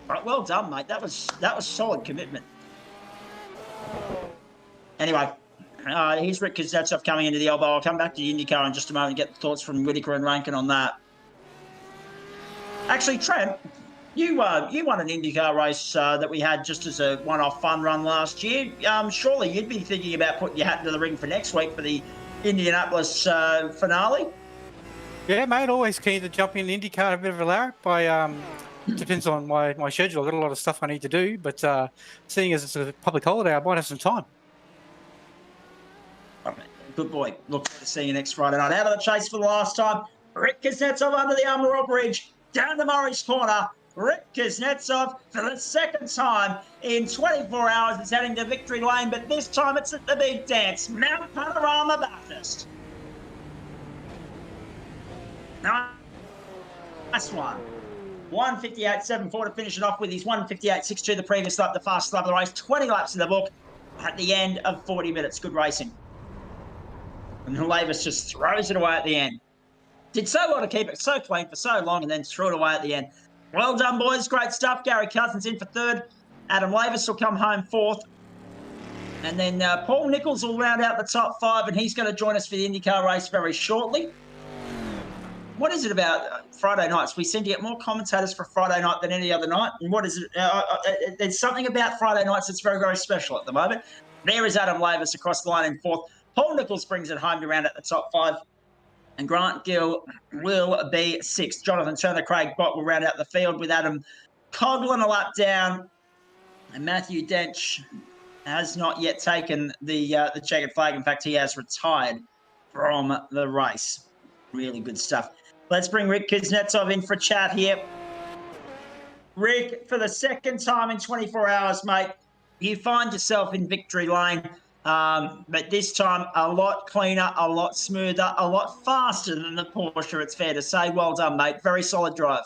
Right, well done, mate. That was solid commitment. Anyway, here's Rick Kuznetsov coming into the elbow. I'll come back to the IndyCar in just a moment and get the thoughts from Whitaker and Rankin on that. Actually, Trent, you won an IndyCar race that we had just as a one-off fun run last year. Surely you'd be thinking about putting your hat into the ring for next week for the Indianapolis finale? Yeah, mate, always keen to jump in IndyCar a bit of a larrick. Depends on my schedule. I've got a lot of stuff I need to do, but seeing as it's a public holiday, I might have some time. Good boy. Look forward to seeing you next Friday night. Out of the chase for the last time, Rick Kuznetsov under the Amarillo Bridge, down to Murray's Corner. Rick Kuznetsov, for the second time in 24 hours, is heading to Victory Lane, but this time it's at the big dance, Mount Panorama Bathurst. Nice one. 1:58.74 to finish it off with his 1:58.62 the previous lap, the fastest lap of the race. 20 laps in the book at the end of 40 minutes. Good racing. And Lavis just throws it away at the end. Did so well to keep it so clean for so long and then threw it away at the end. Well done, boys. Great stuff. Gary Cousins in for third. Adam Lavis will come home fourth. And then Paul Nichols will round out the top five, and he's going to join us for the IndyCar race very shortly. What is it about Friday nights? We seem to get more commentators for Friday night than any other night. And what is it? There's something about Friday nights that's very, very special at the moment. There is Adam Lavis across the line in fourth. Paul Nichols brings it home to round out the top five. And Grant Gill will be sixth. Jonathan Turner, Craig Bott will round out the field with Adam Coughlin a lap down. And Matthew Dench has not yet taken the checkered flag. In fact, he has retired from the race. Really good stuff. Let's bring Rick Kuznetsov in for a chat here. Rick, for the second time in 24 hours, mate, you find yourself in Victory Lane. But this time a lot cleaner, a lot smoother, a lot faster than the Porsche, it's fair to say. Well done, mate. Very solid drive.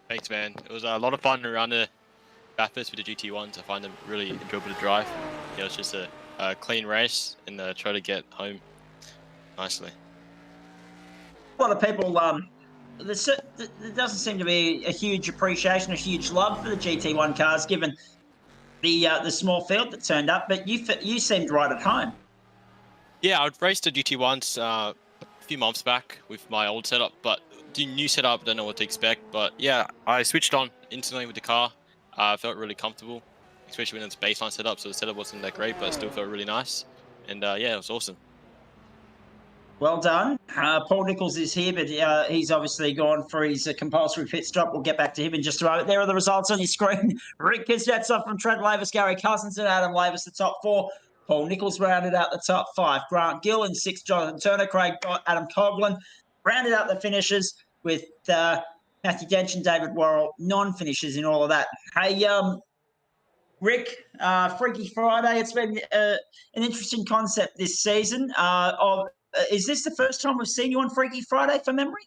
Thanks, man. It was a lot of fun around the Bathurst with the GT1s. I find them really enjoyable to drive. Yeah, it was just a clean race and try to get home nicely. A lot of people, there doesn't seem to be a huge appreciation, a huge love for the GT1 cars, given the small field that turned up, but you seemed right at home. Yeah, I'd raced the GT1s a few months back with my old setup, but the new setup, I don't know what to expect. But yeah, I switched on instantly with the car. I felt really comfortable, especially when it's baseline setup, so the setup wasn't that great, but it still felt really nice. And yeah, it was awesome. Well done. Paul Nichols is here, but he's obviously gone for his compulsory pit stop. We'll get back to him in just a moment. There are the results on your screen. Rick Kuznetsov from Trent Lavis, Gary Cousins and Adam Lavis, the top four. Paul Nichols rounded out the top five. Grant Gill in sixth. Jonathan Turner, Craig Bott, Adam Coughlin rounded out the finishes with Matthew Dench and David Worrell non-finishers in all of that. Hey, Rick, Freaky Friday, it's been an interesting concept this season. Is this the first time we've seen you on Freaky Friday from memory?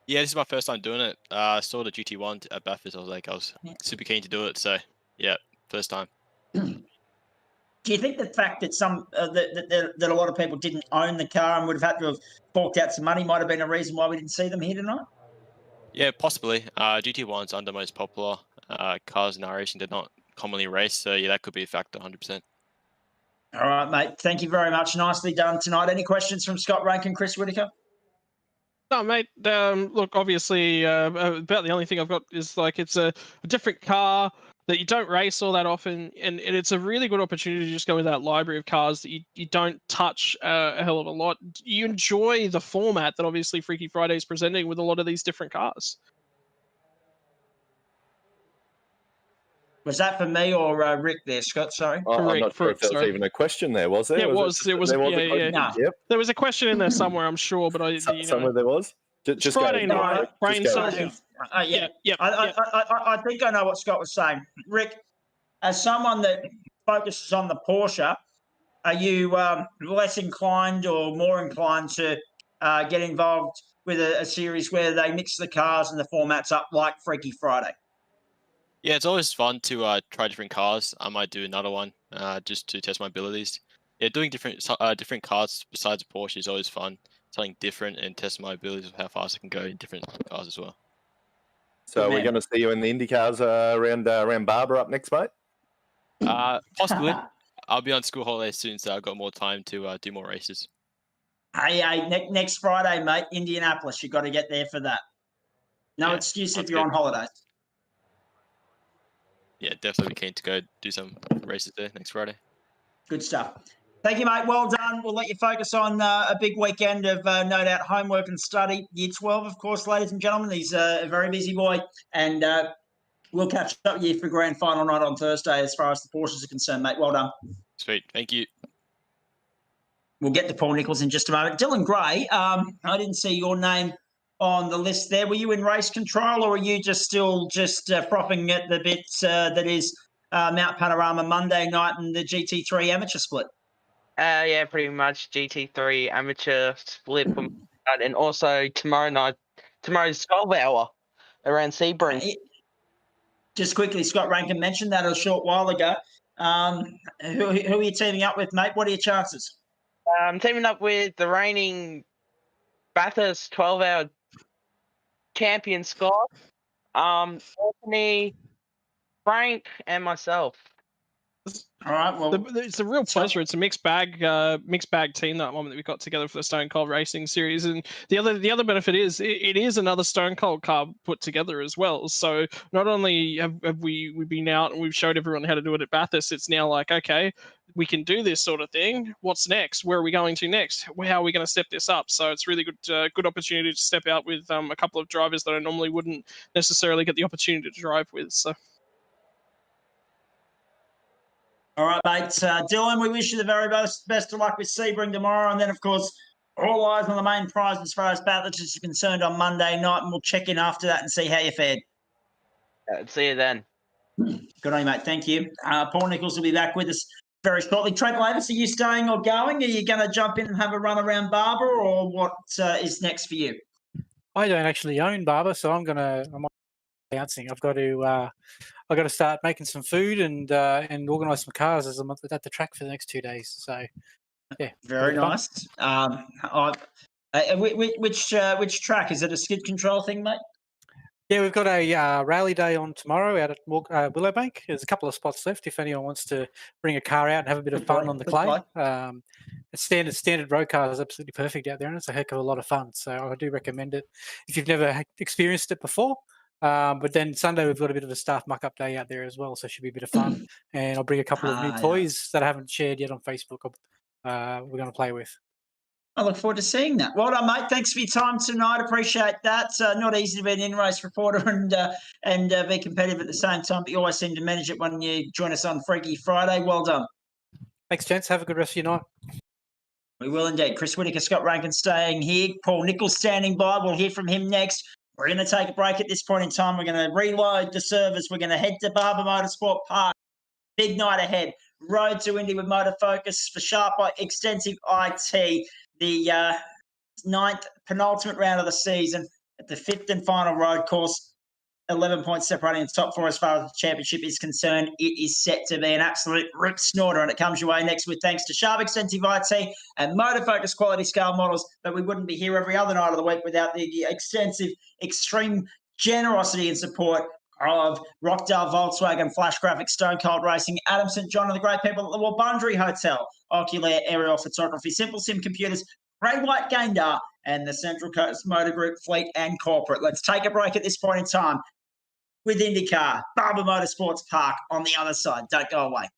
Yeah, this is my first time doing it. I saw the GT1 at Bathurst. I was super keen to do it. So yeah, first time. Do you think the fact that that a lot of people didn't own the car and would have had to have forked out some money might have been a reason why we didn't see them here tonight? Yeah, possibly. GT1's under most popular cars in our racing. They're not commonly raced, so yeah, that could be a factor, 100%. All right, mate. Thank you very much. Nicely done tonight. Any questions from Scott Rank and Chris Whitaker? No, mate. Look, obviously, about the only thing I've got is like it's a different car that you don't race all that often, and it's a really good opportunity to just go with that library of cars that you don't touch a hell of a lot. You enjoy the format that obviously Freaky Friday is presenting with a lot of these different cars. Was that for me or Rick there, Scott? Sorry. I'm not sure if there was sorry. even a question there, was there? Yeah, it was. There was a question? No. Yep. There was a question in there somewhere, I'm sure, but Somewhere there was. Just Friday go. night, Rick. brain Just go. cells. Yeah. Yeah. I think I know what Scott was saying. Rick, as someone that focuses on the Porsche, are you less inclined or more inclined to get involved with a series where they mix the cars and the formats up like Freaky Friday? Yeah, it's always fun to try different cars. I might do another one just to test my abilities. Yeah, doing different cars besides Porsche is always fun. Something different and test my abilities of how fast I can go in different cars as well. So we're going to see you in the Indycars around Barber up next, mate? Possibly. I'll be on school holidays soon, so I've got more time to do more races. Hey, next Friday, mate, Indianapolis. You've got to get there for that. No Yeah, excuse if sounds you're good. on holidays. Yeah, definitely keen to go do some races there next Friday. Good stuff. Thank you, mate. Well done. We'll let you focus on a big weekend of no doubt homework and study. Year 12, of course, ladies and gentlemen. He's a very busy boy. And we'll catch up with you for grand final night on Thursday as far as the Porsches are concerned, mate. Well done. Sweet. Thank you. We'll get to Paul Nichols in just a moment. Dylan Gray, I didn't see your name on the list there. Were you in race control, or are you still frothing at the bit that is Mount Panorama Monday night and the GT3 amateur split? Yeah, pretty much GT3 amateur split from that, and also tomorrow's 12-hour around Sebring. Just quickly, Scott Rankin mentioned that a short while ago. Who are you teaming up with, mate? What are your chances? I'm teaming up with the reigning Bathurst 12-hour champion Scott, Anthony, Frank, and myself. All right. Well, it's a real pleasure. It's a mixed bag team that one that we got together for the Stone Cold Racing Series, and the other benefit is it is another Stone Cold car put together as well. So not only have we've been out and we've showed everyone how to do it at Bathurst, it's now like, okay, we can do this sort of thing. What's next? Where are we going to next? How are we going to step this up? So it's really good opportunity to step out with a couple of drivers that I normally wouldn't necessarily get the opportunity to drive with. So. All right, mate. Dylan, we wish you the very best of luck with Sebring tomorrow. And then, of course, all eyes on the main prize as far as Bathurst is concerned on Monday night. And we'll check in after that and see how you fared. See you then. Good on you, mate. Thank you. Paul Nichols will be back with us very shortly. Trent Lavis, are you staying or going? Are you going to jump in and have a run around Barber, or what is next for you? I don't actually own Barber, so I'm bouncing. I've got to start making some food and organise some cars as I'm at the track for the next 2 days. So, yeah, very nice. Which track is it? A skid control thing, mate? Yeah, we've got a rally day on tomorrow out at Willowbank. There's a couple of spots left if anyone wants to bring a car out and have a bit of fun on the clay. Standard road car is absolutely perfect out there, and it's a heck of a lot of fun. So I do recommend it if you've never experienced it before. But then Sunday we've got a bit of a staff muck-up day out there as well, so it should be a bit of fun. And I'll bring a couple of new toys that I haven't shared yet on Facebook. We're going to play with. I look forward to seeing that. Well done, mate. Thanks for your time tonight. Appreciate that. Not easy to be an in-race reporter and be competitive at the same time, but you always seem to manage it when you join us on Freaky Friday. Well done. Thanks, gents. Have a good rest of your night. We will indeed. Chris Whitaker, Scott Rankin staying here. Paul Nichols standing by. We'll hear from him next. We're going to take a break at this point in time. We're going to reload the servers. We're going to head to Barber Motorsport Park. Big night ahead. Road to Indy with Motorfocus for Sharp Extensive I.T. The ninth penultimate round of the season at the fifth and final road course. 11 points separating the top four as far as the championship is concerned. It is set to be an absolute rip snorter, and it comes your way next with thanks to Sharp Extensive I.T. and Motorfocus Quality Scale Models. But we wouldn't be here every other night of the week without the extensive, extreme generosity and support of Rockdale Volkswagen, Flash Graphics, Stone Cold Racing, Adam St. John, and the great people at the Wabundri Hotel, Oculair Aerial Photography, Simple Sim Computers, Grey White Gaindar, and the Central Coast Motor Group Fleet and Corporate. Let's take a break at this point in time with IndyCar, Barber Motorsports Park on the other side. Don't go away.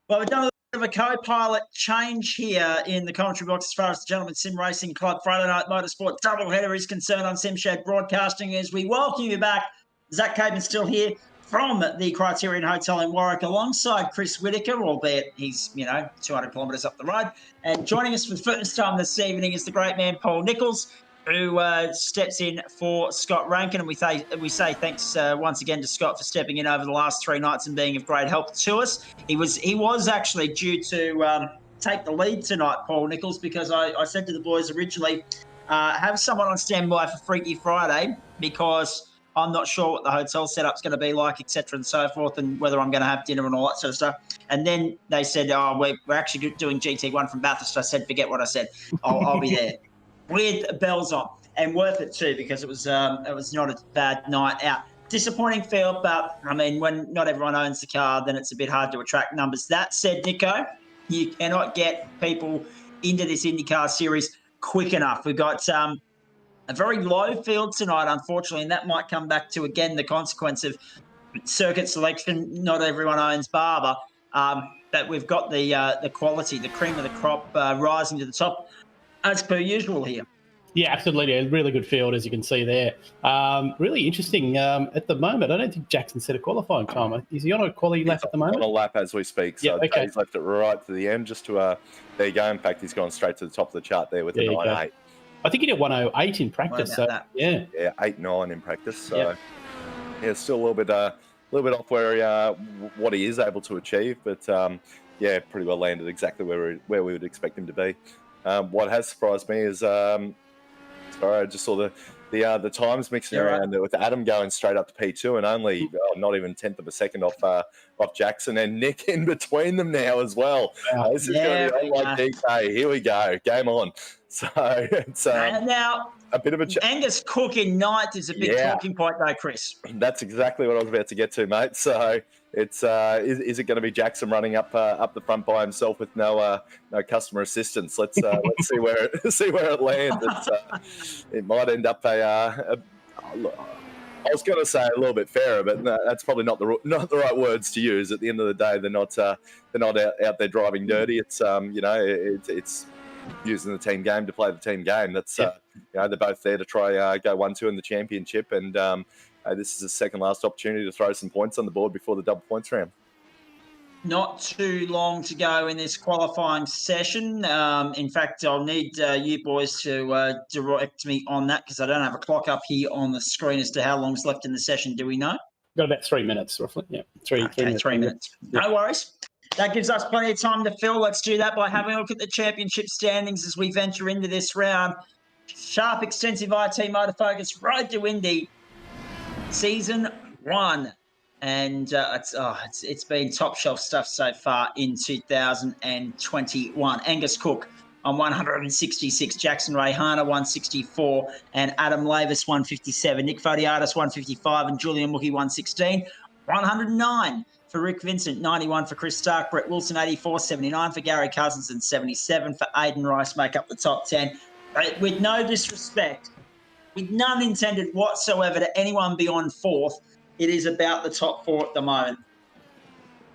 Well, we've done a bit of a co-pilot change here in the commentary box as far as the Gentleman Sim Racing Club Friday Night Motorsport doubleheader is concerned on SimShed Broadcasting. As we welcome you back, Zach Capen's still here from the Criterion Hotel in Warwick alongside Chris Whitaker, albeit he's, 200 kilometres up the road. And joining us for the first time this evening is the great man Paul Nichols, who steps in for Scott Rankin. And we say thanks once again to Scott for stepping in over the last 3 nights and being of great help to us. He was actually due to take the lead tonight, Paul Nichols, because I said to the boys originally, have someone on standby for Freaky Friday, because I'm not sure what the hotel setup's going to be like, etc. and so forth, and whether I'm going to have dinner and all that sort of stuff. And then they said, we're actually doing GT1 from Bathurst. I said, forget what I said. I'll be there. With bells on, and worth it too, because it was not a bad night out. Disappointing field, but I mean, when not everyone owns the car, then it's a bit hard to attract numbers. That said, Nico, you cannot get people into this IndyCar series quick enough. We've got a very low field tonight, unfortunately, and that might come back to, again, the consequence of circuit selection. Not everyone owns Barber, but we've got the quality, the cream of the crop rising to the top, as per usual here. Yeah, absolutely. A really good field, as you can see there. Really interesting at the moment. I don't think Jackson set a qualifying time. Is he on a quality lap at the moment? On a lap as we speak. So okay. He's left it right to the end just to, there you go. In fact, he's gone straight to the top of the chart there with the 9.8. I think he did 108 in practice. So, yeah, 8.9 in practice. So, yeah, it's still a little bit off where what he is able to achieve. But, pretty well landed exactly where we would expect him to be. What has surprised me is, sorry, I just saw the times mixing around with Adam going straight up to P2 and only not even 1/10 of a second off Jackson, and Nick in between them now as well. This is going to be like DK. Here we go. Game on. So it's now a bit of a Angus Cook in ninth is a big talking point though, Chris. That's exactly what I was about to get to, mate. So it's is it going to be Jackson running up the front by himself with no customer assistance? Let's see where it lands. It might end up I was going to say a little bit fairer, but no, that's probably not the right words to use. At the end of the day, they're not out there driving dirty. It's it's using the team game to play the team game. That's they're both there to try go 1-2 in the championship, and this is the second last opportunity to throw some points on the board before the double points round. Not too long to go in this qualifying session. In fact, I'll need you boys to direct me on that, because I don't have a clock up here on the screen as to how long's left in the session. Do we know? Got about 3 minutes, roughly. Yeah, three minutes. No worries. That gives us plenty of time to fill. Let's do that by having a look at the championship standings as we venture into this round. Sharp Extensive I.T Motorfocus Road to Indy Season 1. And it's been top shelf stuff so far in 2021. Angus Cook on 166, Jackson Rayhana 164, and Adam Lavis 157, Nick Fodiatis 155, and Julian Mookie 116, 109 for Rick Vincent, 91 for Chris Stark, Brett Wilson 84, 79 for Gary Cousins, and 77 for Aidan Rice make up the top 10. But with no disrespect, with none intended whatsoever to anyone beyond fourth, it is about the top 4 at the moment.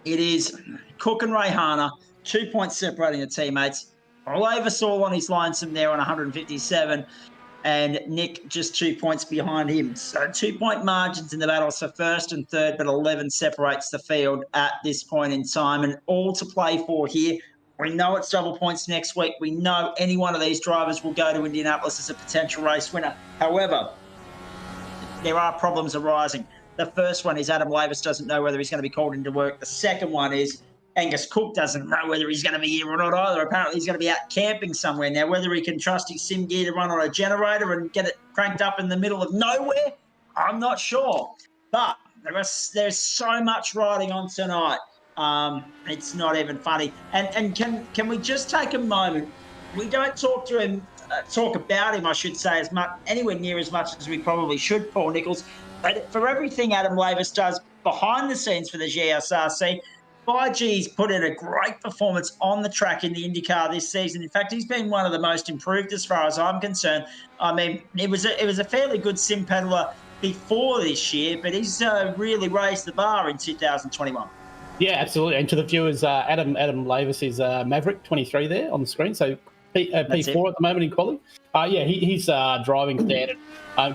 It is Cook and Rayhana, 2 points separating the teammates. Olavis all on his line from there on 157, and Nick just 2 points behind him. So 2 point margins in the battles for first and third, but 11 separates the field at this point in time, and all to play for here. We know it's double points next week. We know any one of these drivers will go to Indianapolis as a potential race winner. However, there are problems arising. The first one is Adam Lavis doesn't know whether he's going to be called into work. The second one is Angus Cook doesn't know whether he's going to be here or not either. Apparently, he's going to be out camping somewhere. Now, whether he can trust his sim gear to run on a generator and get it cranked up in the middle of nowhere, I'm not sure. But there's so much riding on tonight. It's not even funny. And can we just take a moment? We don't talk about him, I should say, as much, anywhere near as much as we probably should, Paul Nichols. But for everything Adam Lavis does behind the scenes for the GSRC, 5G's put in a great performance on the track in the IndyCar this season. In fact, he's been one of the most improved as far as I'm concerned. I mean, it was a fairly good sim peddler before this year, but he's really raised the bar in 2021. Yeah, absolutely. And to the viewers, Adam Lavis is Maverick 23 there on the screen. So P4 at the moment in quali. He's driving standard.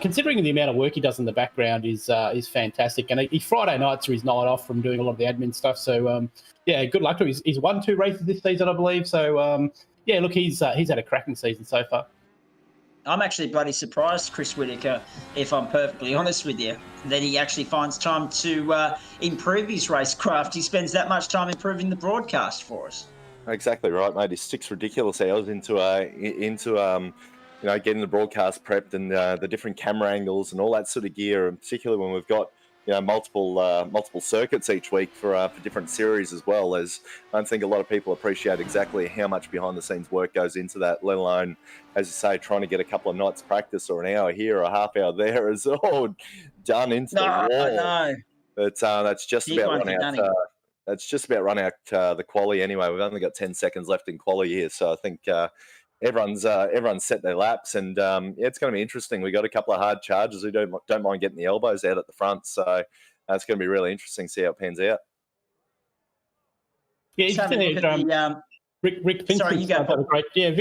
Considering the amount of work he does in the background is fantastic. And he Friday nights are his night off from doing a lot of the admin stuff. So good luck to him. He's won 2 races this season, I believe. So look, he's had a cracking season so far. I'm actually bloody surprised, Chris Whitaker, if I'm perfectly honest with you, that he actually finds time to improve his racecraft. He spends that much time improving the broadcast for us. Exactly right, mate. He sticks ridiculous hours into getting the broadcast prepped and the different camera angles and all that sort of gear, and particularly when we've got multiple circuits each week for different series as well. As I don't think a lot of people appreciate exactly how much behind the scenes work goes into that, let alone, as you say, trying to get a couple of nights practice or an hour here or a half hour there is all done into the wall. No. But that's just about run out. That's just about run out the quali anyway. We've only got 10 seconds left in quali here, so I think everyone's set their laps, and it's going to be interesting. We got a couple of hard charges who don't mind getting the elbows out at the front, so it's going to be really interesting to see how it pans out. Yeah, Rick Vincent. Sorry, you go. Great. Yeah,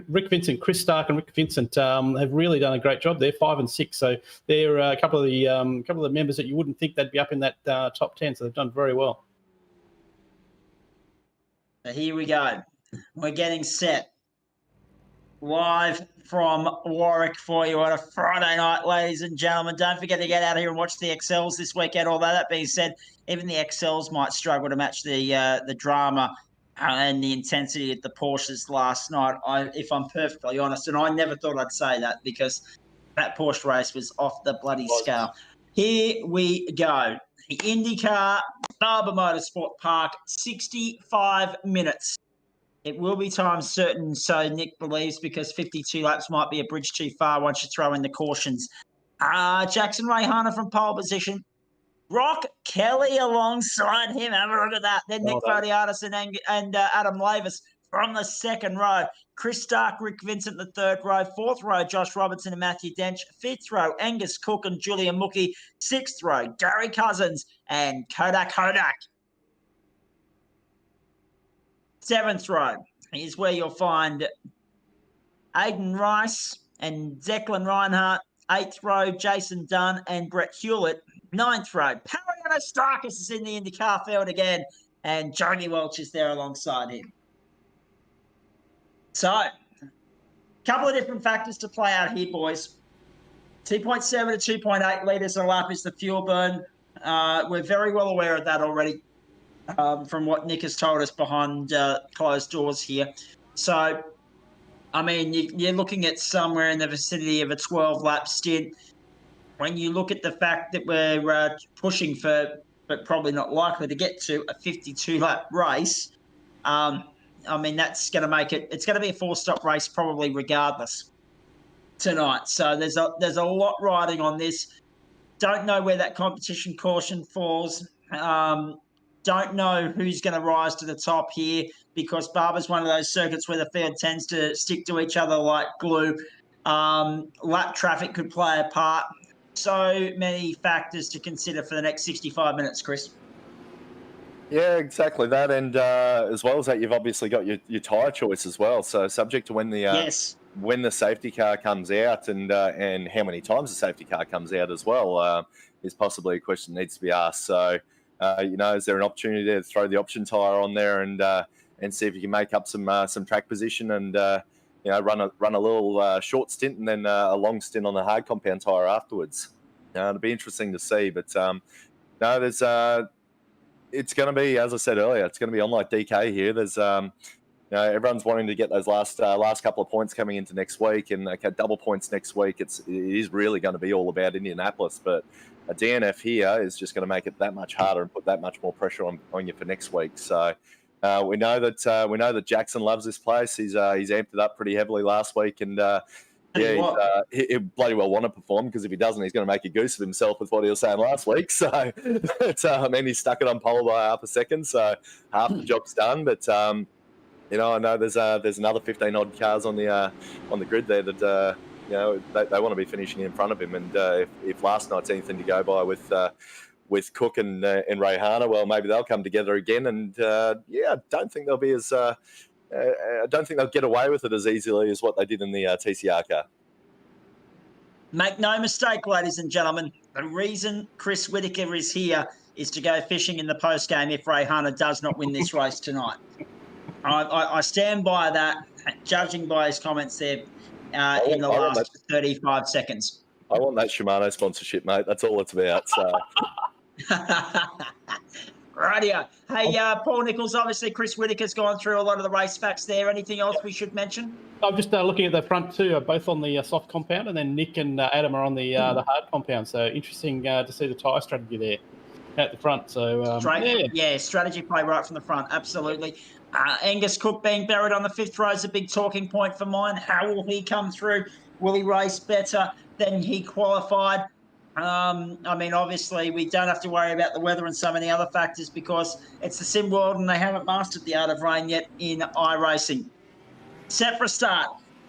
Rick Vincent, Chris Stark, and Rick Vincent have really done a great job. They're 5 and 6, so they're a couple of the members that you wouldn't think they'd be up in that top 10. So they've done very well. So here we go. We're getting set. Live from Warwick for you on a Friday night, ladies and gentlemen. Don't forget to get out here and watch the XLs this weekend. Although that being said, even the XLs might struggle to match the drama and the intensity at the Porsches last night, if I'm perfectly honest. And I never thought I'd say that because that Porsche race was off the bloody scale. Here we go. The Indycar Barber Motorsport Park, 65 minutes. It will be time certain, so Nick believes, because 52 laps might be a bridge too far once you throw in the cautions. Jackson Rayhana from pole position. Brock Kelly alongside him. Have a look at that. Then Nick Vodiatis and Adam Lavis from the second row. Chris Stark, Rick Vincent, the third row. Fourth row, Josh Robertson and Matthew Dench. Fifth row, Angus Cook and Julian Mookie. Sixth row, Gary Cousins and Kodak. Seventh row is where you'll find Aidan Rice and Declan Reinhardt. Eighth row, Jason Dunn and Brett Hewlett. Ninth row, Pariana Starkus is in the IndyCar field again, and Jody Welch is there alongside him. So, a couple of different factors to play out here, boys. 2.7 to 2.8 litres a lap is the fuel burn. We're very well aware of that already from what Nick has told us behind closed doors here. So, I mean, you're looking at somewhere in the vicinity of a 12-lap stint. When you look at the fact that we're pushing for, but probably not likely to get to, a 52-lap race, I mean, that's going to make it. It's going to be a 4-stop race probably regardless tonight. So there's a lot riding on this. Don't know where that competition caution falls. Don't know who's going to rise to the top here because Barber's one of those circuits where the field tends to stick to each other like glue. Lap traffic could play a part. So many factors to consider for the next 65 minutes, Chris. Yeah, exactly that. And as well as that, you've obviously got your tyre choice as well. So subject to when the safety car comes out and how many times the safety car comes out as well is possibly a question that needs to be asked. So, is there an opportunity there to throw the option tyre on there and see if you can make up some track position and run a little short stint and then a long stint on the hard compound tyre afterwards. It'll be interesting to see. But it's going to be, as I said earlier, it's going to be on like DK here. There's, everyone's wanting to get those last couple of points coming into next week and double points next week. It is really going to be all about Indianapolis, but a DNF here is just going to make it that much harder and put that much more pressure on you for next week. So we know that Jackson loves this place. He's amped it up pretty heavily last week and. He bloody well want to perform because if he doesn't, he's going to make a goose of himself with what he was saying last week. So, he stuck it on pole by half a second, so half the job's done. But I know there's another 15 odd cars on the grid there that they want to be finishing in front of him. And if last night's anything to go by with with Cook and Rayhana, well, maybe they'll come together again. And I don't think they'll be as I don't think they'll get away with it as easily as what they did in the TCR car. Make no mistake, ladies and gentlemen, the reason Chris Whitaker is here is to go fishing in the postgame if Rayhana does not win this race tonight. I stand by that, judging by his comments there in the last 35 seconds. I want that Shimano sponsorship, mate. That's all it's about. So. Radio. Hey, Paul Nichols, obviously Chris Whitaker's gone through a lot of the race facts there. Anything else we should mention? I'm just looking at the front two, both on the soft compound, and then Nick and Adam are on the hard compound. So interesting to see the tyre strategy there at the front. So strategy play right from the front, absolutely. Angus Cook being buried on the fifth row is a big talking point for mine. How will he come through? Will he race better than he qualified? I mean, obviously, we don't have to worry about the weather and so many other factors because it's the sim world and they haven't mastered the art of rain yet in iRacing. Set for a start.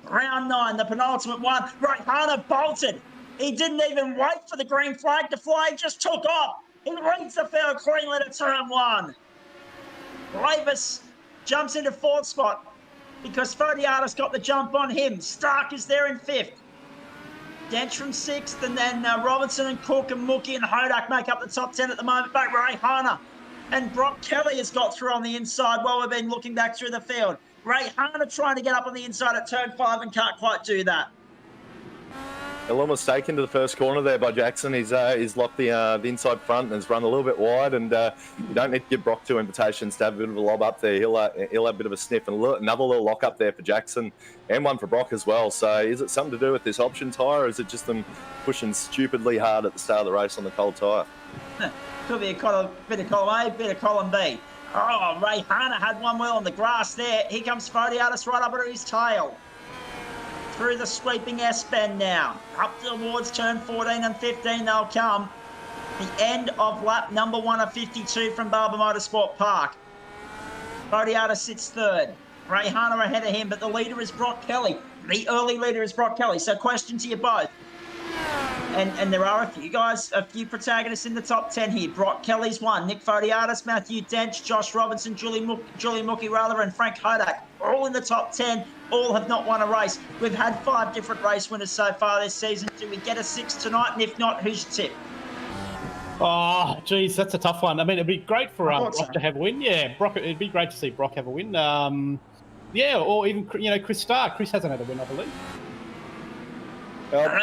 Round 9, the penultimate one. Rayhana bolted. He didn't even wait for the green flag to fly. He just took off. He reads the field cleanly to turn 1. Lavis jumps into 4th spot because Fodiatis got the jump on him. Stark is there in 5th. Dench from 6th, and then Robinson and Cook and Mookie and Hodak make up the top 10 at the moment. But Rayhana and Brock Kelly has got through on the inside while we've been looking back through the field. Rayhana trying to get up on the inside at turn 5 and can't quite do that. A little mistake into the first corner there by Jackson. He's locked the inside front and has run a little bit wide. And you don't need to give Brock 2 invitations to have a bit of a lob up there. He'll have a bit of a sniff and another little lock up there for Jackson and one for Brock as well. So is it something to do with this option tyre, or is it just them pushing stupidly hard at the start of the race on the cold tyre? Could be a bit of column A, bit of column B. Oh, Rayhana had one wheel on the grass there. Here comes Fodiatis right up at his tail. Through the sweeping S-bend now. Up towards turn 14 and 15 they'll come. The end of lap number 1 of 52 from Barber Motorsport Park. Fodiatis sits 3rd. Rayhana ahead of him, but the leader is Brock Kelly. The early leader is Brock Kelly. So question to you both. And there are a few protagonists in the top 10 here. Brock Kelly's 1. Nick Fodiatis, Matthew Dench, Josh Robinson, Julie Mookie, and Frank Hodak. All in the top 10. All have not won a race. We've had 5 different race winners so far this season. Do we get a 6th tonight? And if not, who's your tip? Oh, geez, that's a tough one. I mean, it'd be great for Brock to have a win. Yeah, Brock. It'd be great to see Brock have a win. Or even Chris Stark. Chris hasn't had a win, I believe.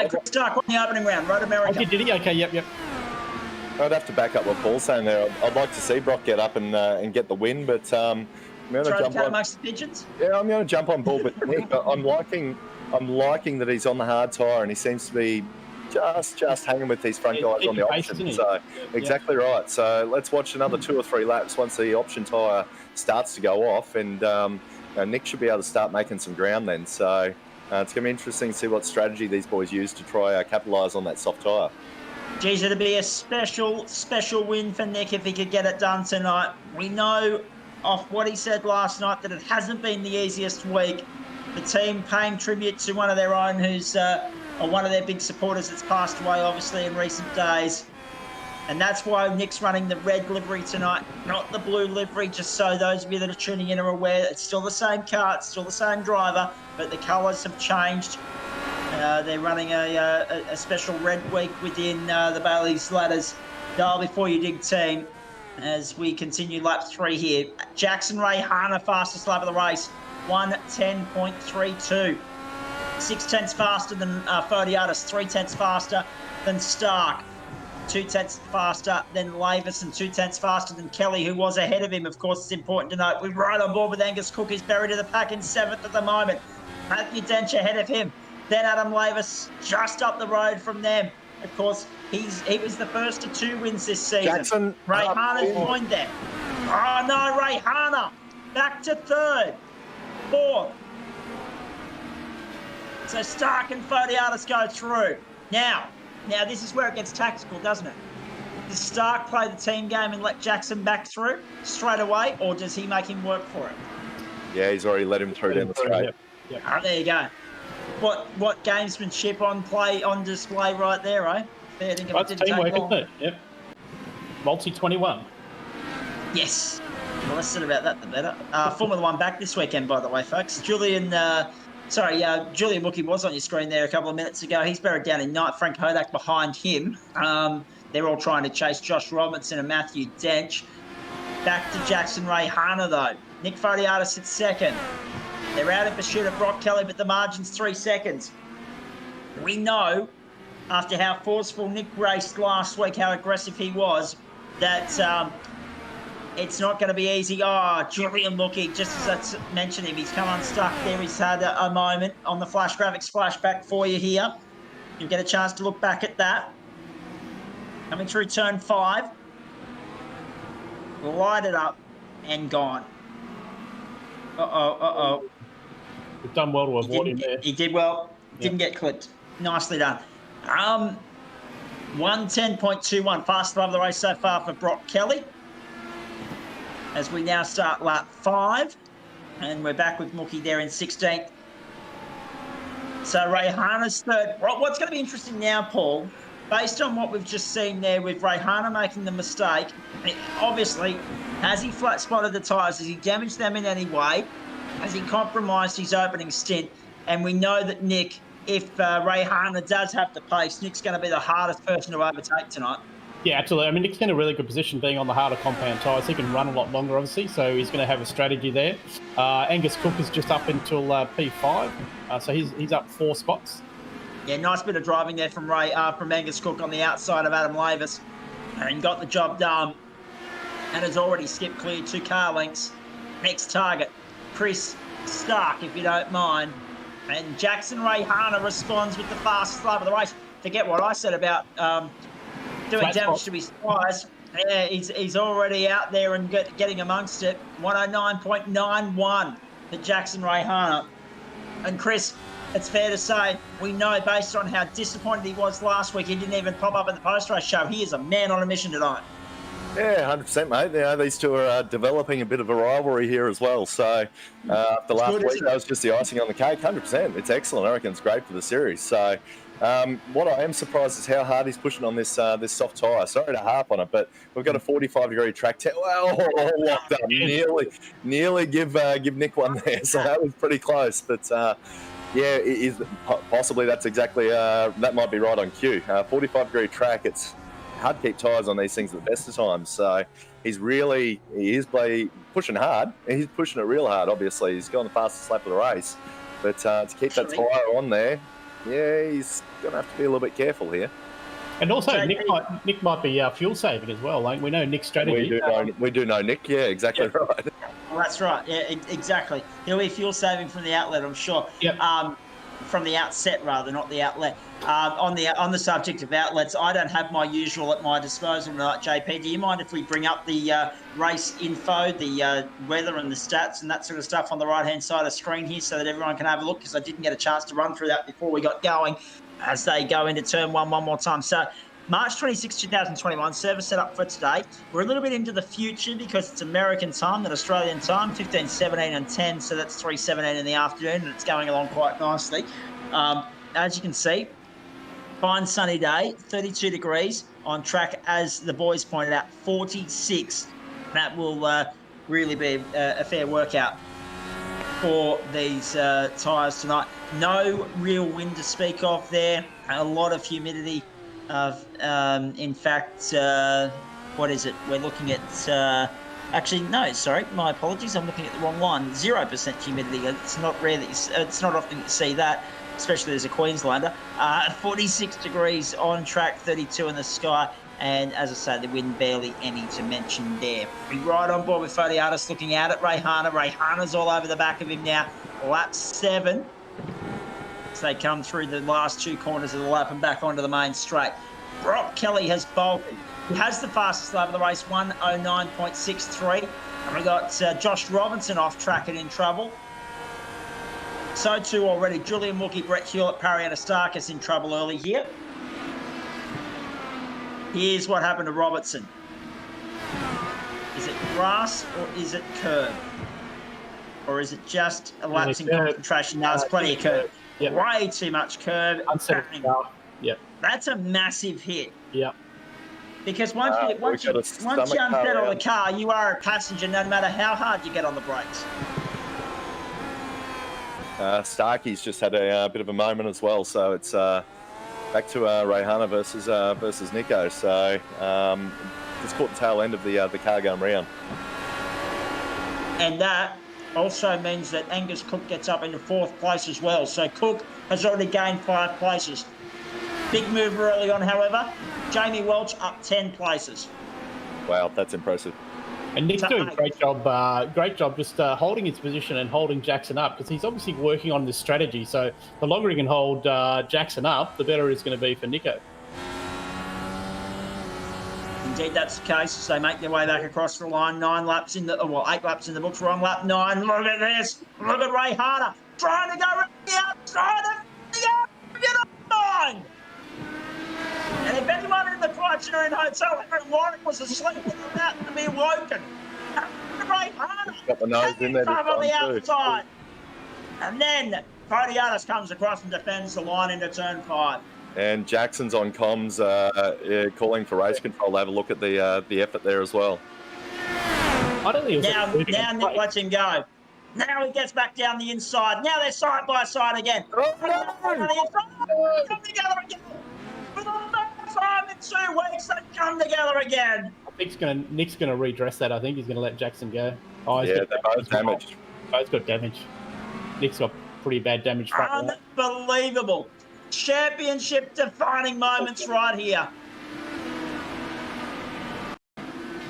Chris Stark won the opening round, Road America. Oh, did he? Okay, yep. I'd have to back up what Paul's saying there. I'd like to see Brock get up and get the win, but I'm going to jump on amongst the pigeons. Yeah, I'm going to jump on board with Nick. I'm liking that he's on the hard tyre and he seems to be just hanging with these front guys on the option. So exactly right. So let's watch another 2 or 3 laps once the option tyre starts to go off, and Nick should be able to start making some ground then. So it's going to be interesting to see what strategy these boys use to try capitalise on that soft tyre. Geez, it'd be a special win for Nick if he could get it done tonight. We know off what he said last night that it hasn't been the easiest week. The team paying tribute to one of their own who's one of their big supporters that's passed away, obviously, in recent days. And that's why Nick's running the red livery tonight, not the blue livery, just so those of you that are tuning in are aware. It's still the same car, it's still the same driver, but the colours have changed. They're running a special red week within the Bailey's Ladders Dial Before You Dig team as we continue lap 3 here. Jackson Rayhana, fastest lap of the race, 1:10.32. 6 tenths faster than Fodiatis, 3 tenths faster than Stark, 2 tenths faster than Lavis, and 2 tenths faster than Kelly, who was ahead of him. Of course, it's important to note we're right on board with Angus Cook, who's buried in the pack in 7th at the moment. Matthew Dench ahead of him. Then Adam Lavis just up the road from them. Of course, he was the first to 2 wins this season. Jackson, Rayhana's joined them. Oh no, Rayhana back to 3rd, 4th. So Stark and Fodiatis go through. Now this is where it gets tactical, doesn't it? Does Stark play the team game and let Jackson back through straight away, or does he make him work for it? Yeah, he's already let him through down the straight. Yep. Oh, there you go. What gamesmanship on display right there, eh? Fair dinkum. That's teamwork, isn't it? Yep. Multi 21. Yes. The less said about that, the better. Formula One back this weekend, by the way, folks. Julian Mookie was on your screen there a couple of minutes ago. He's buried down in ninth. Frank Hodak behind him. They're all trying to chase Josh Robinson and Matthew Dench. Back to Jackson Ray Hana, though. Nick Fodiatis at second. They're out in pursuit of Brock Kelly, but the margin's 3 seconds. We know, after how forceful Nick raced last week, how aggressive he was, that it's not going to be easy. Julian Mookie, just as I mentioned him, he's come unstuck there. He's had a moment on the flash graphics flashback for you here. You'll get a chance to look back at that. Coming through turn 5. Lighted up and gone. We've done well to avoid him there. He did well. Didn't get clipped. Nicely done. 110.21. Fastest lap of the race so far for Brock Kelly. As we now start lap 5. And we're back with Mookie there in 16th. So Ray Hana's third. What's going to be interesting now, Paul, based on what we've just seen there with Ray Hana making the mistake, obviously, has he flat spotted the tyres? Has he damaged them in any way? Has he compromised his opening stint? And we know that Nick, if Ray Hana does have the pace, Nick's going to be the hardest person to overtake tonight. Yeah, absolutely. I mean, Nick's in a really good position being on the harder compound tyres. He can run a lot longer, obviously, so he's going to have a strategy there. Angus Cook is just up until P5, so he's up 4 spots. Yeah, nice bit of driving there from Angus Cook on the outside of Adam Lavis, and got the job done. And has already skipped clear 2 car lengths. Next target, Chris Stark, if you don't mind. And Jackson Ray Hana responds with the fastest lap of the race. Forget what I said about doing damage to his tyres. Yeah, he's already out there and getting amongst it. 109.91 for Jackson Ray Hana. And Chris, it's fair to say, we know based on how disappointed he was last week, he didn't even pop up at the post-race show. He is a man on a mission tonight. Yeah, 100%, mate. You know, these two are developing a bit of a rivalry here as well. So the last week, that was just the icing on the cake. 100%. It's excellent. I reckon it's great for the series. So what I am surprised is how hard he's pushing on this this soft tyre. Sorry to harp on it, but we've got a 45-degree track. Locked up. Nearly give Nick one there. So that was pretty close. But yeah, possibly that's exactly that might be right on cue. 45-degree track. It's hard to keep tyres on these things at the best of times. So he is pushing hard. He's pushing it real hard, obviously. He's got the fastest lap of the race. But to keep that tyre on there, yeah, he's going to have to be a little bit careful here. And also, Nick might be fuel saving as well. Like we know Nick's strategy. We do know Nick. Yeah, exactly right. Well, that's right. Yeah, exactly. He'll be fuel saving from the outlet, I'm sure. Yep. From the outset, rather, not the outlet. On the subject of outlets, I don't have my usual at my disposal tonight, JP. Do you mind if we bring up the race info, the weather and the stats and that sort of stuff on the right-hand side of the screen here so that everyone can have a look? Because I didn't get a chance to run through that before we got going as they go into turn 1 more time. So March 26, 2021, service set up for today. We're a little bit into the future because it's American time, not Australian time, 15, 17 and 10, so that's 3:17 in the afternoon, and it's going along quite nicely. As you can see, fine sunny day, 32 degrees on track, as the boys pointed out, 46. That will really be a fair workout for these tyres tonight. No real wind to speak of there, a lot of humidity. In fact, what is it? We're looking at, actually, no, sorry, my apologies. I'm looking at the wrong one. 0% humidity. It's not rare that it's not often you see that, especially as a Queenslander. 46 degrees on track, 32 in the sky. And as I say, the wind barely any to mention there. We're right on board with Fodiatis looking out at Ray Hana. Ray Hana's all over the back of him now. Lap 7. They come through the last 2 corners of the lap and back onto the main straight. Brock Kelly has bolted. He has the fastest lap of the race, 109.63. And we got Josh Robinson off track and in trouble. So too already Julian Mookie, Brett Hewlett, Parry Anastakis in trouble early here. Here's what happened to Robertson. Is it grass or is it curb? Or is it just a lapse in concentration? No, there's plenty of curb. Yep. Way too much curb. Yep. That's a massive hit. Yep. Because once you unsettle the car, you are a passenger no matter how hard you get on the brakes. Starkey's just had a bit of a moment as well, so it's back to Rayhana versus Nico. So just caught the tail end of the car going round. And that also means that Angus Cook gets up into 4th place as well. So Cook has already gained 5 places. Big move early on, however. Jamie Welch up 10 places. Wow, that's impressive. And Nick's doing a great job just holding his position and holding Jackson up, because he's obviously working on this strategy. So the longer he can hold Jackson up, the better it's going to be for Nico. Indeed, that's the case as they make their way back across the line. 9 laps in the, well, 8 laps in the books. We're on lap 9. Look at this. Look at Ray Harder trying to go around the outside of the line. And if anyone in the Criterion Hotel here in Warwick was asleep, they're about to be woken. Ray Harder got the nose in there on the outside. And then Podiatis comes across and defends the line into turn 5. And Jackson's on comms, calling for race control. Have a look at the effort there as well. I don't think now Nick lets him go. Now he gets back down the inside. Now they're side by side again. Come together again. For the first time in 2 weeks, they come together again. Nick's gonna redress that. I think he's gonna let Jackson go. Oh, yeah, they're both damaged. Both got damage. Nick's got pretty bad damage. Unbelievable. Championship defining moments right here.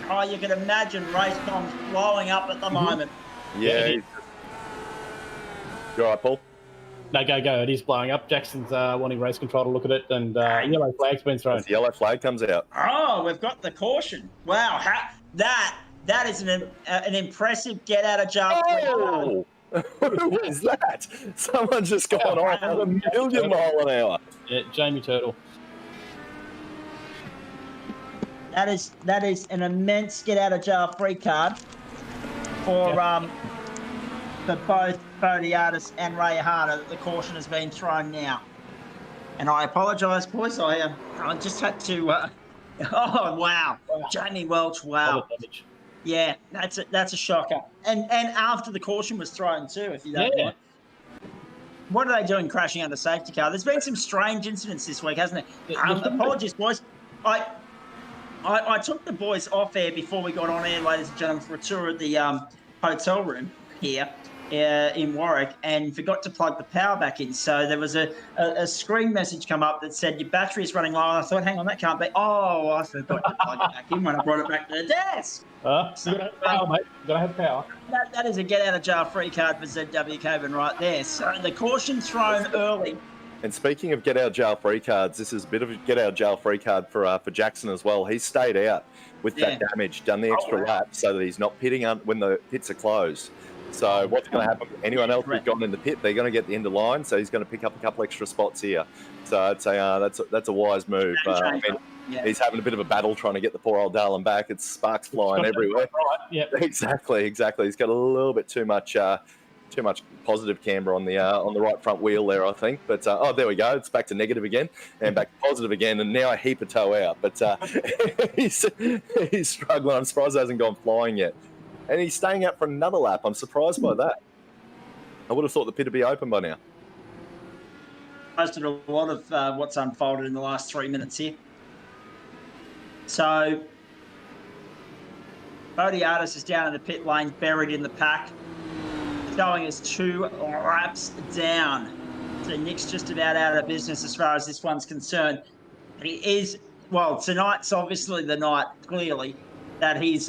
Oh, you can imagine Racecom's blowing up at the moment. Yeah. You all right, Paul? No, go. It is blowing up. Jackson's wanting race control to look at it, and yellow flag's been thrown. The yellow flag comes out. Oh, we've got the caution. Wow, that is an impressive get out of jail. Oh! Who was that? Someone's just gone off at 1,000,000 miles an hour. Yeah, Jamie Turtle. That is an immense get out of jail free card for both Podiatis and Ray Harder. The caution has been thrown now, and I apologise, boys. I just had to. Oh wow, Jamie Welch! Wow. Yeah, that's a shocker. And after the caution was thrown too, if you don't mind. What are they doing crashing under safety car? There's been some strange incidents this week, hasn't it? Apologies, boys. I took the boys off air before we got on air, ladies and gentlemen, for a tour of the hotel room here in Warwick, and forgot to plug the power back in. So there was a screen message come up that said your battery is running low. And I thought, hang on, that can't be. Oh, I forgot to plug it back in when I brought it back to the desk. You gotta have power, mate. You gotta have power. That is a get out of jail free card for ZW Coburn right there. So the caution thrown early. And speaking of get out of jail free cards, this is a bit of a get out of jail free card for Jackson as well. He's stayed out with that damage, done the extra lap so that he's not pitting when the pits are closed. So what's going to happen? Anyone else who's gone in the pit, they're going to get the end of line. So he's going to pick up a couple extra spots here. So I'd say that's a wise move. He's having a bit of a battle trying to get the poor old darling back. It's sparks flying everywhere. Right. Yep. Exactly. He's got a little bit too much positive camber on the right front wheel there, I think. But there we go. It's back to negative again and back to positive again, and now a heap of toe out. But he's struggling. I'm surprised he hasn't gone flying yet. And he's staying out for another lap. I'm surprised by that. I would have thought the pit would be open by now. Posted a lot of what's unfolded in the last 3 minutes here. So, Podiatis is down in the pit lane, buried in the pack. Going as 2 laps down. So Nick's just about out of business as far as this one's concerned. He is, well, tonight's obviously the night, clearly, that he's,